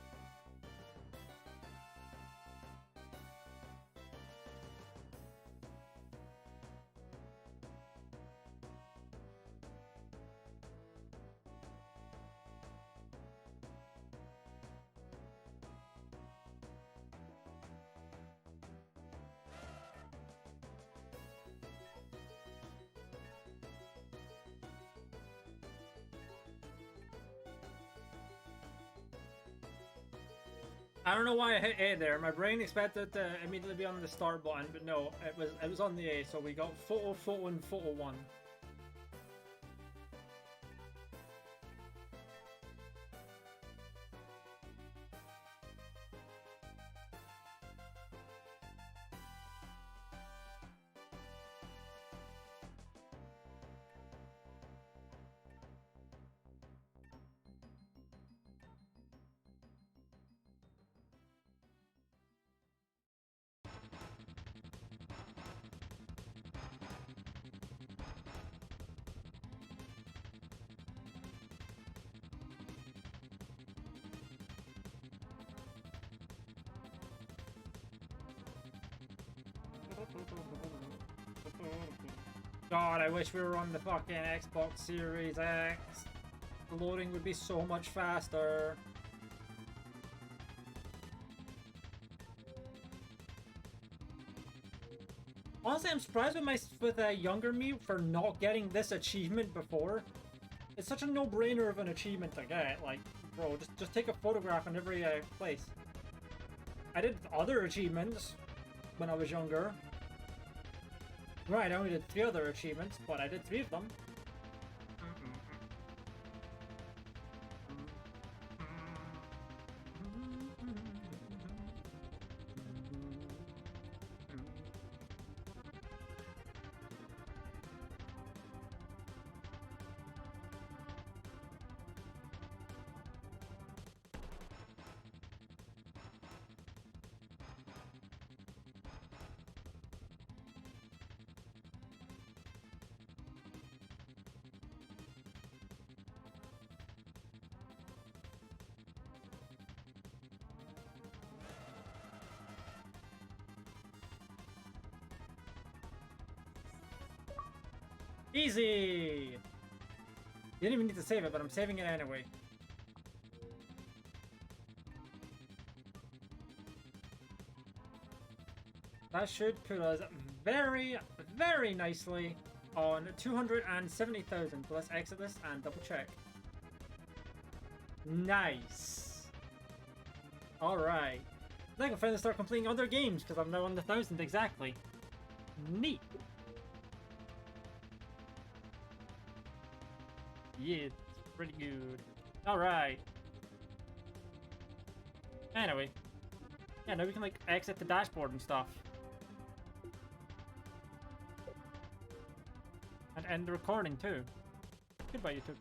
I don't know why I hit A there. My brain expected to immediately be on the start button, but no, it was on the A. So we got photo, and photo 1. God, I wish we were on the fucking Xbox Series X. The loading would be so much faster. Honestly, I'm surprised with younger me for not getting this achievement before. It's such a no-brainer of an achievement to get. Like, bro, just take a photograph in every place. I did other achievements when I was younger. Right, I only did 3 other achievements, but I did 3 of them. Easy! Didn't even need to save it, but I'm saving it anyway. That should put us very, very nicely on 270,000. Let's exit this and double check. Nice. Alright. I think I'll finally start completing other games because I'm now on the 1,000 exactly. Neat. Yeah, it's pretty good. Alright. Anyway. Yeah, now we can like exit the dashboard and stuff. And end the recording too. Goodbye, YouTube.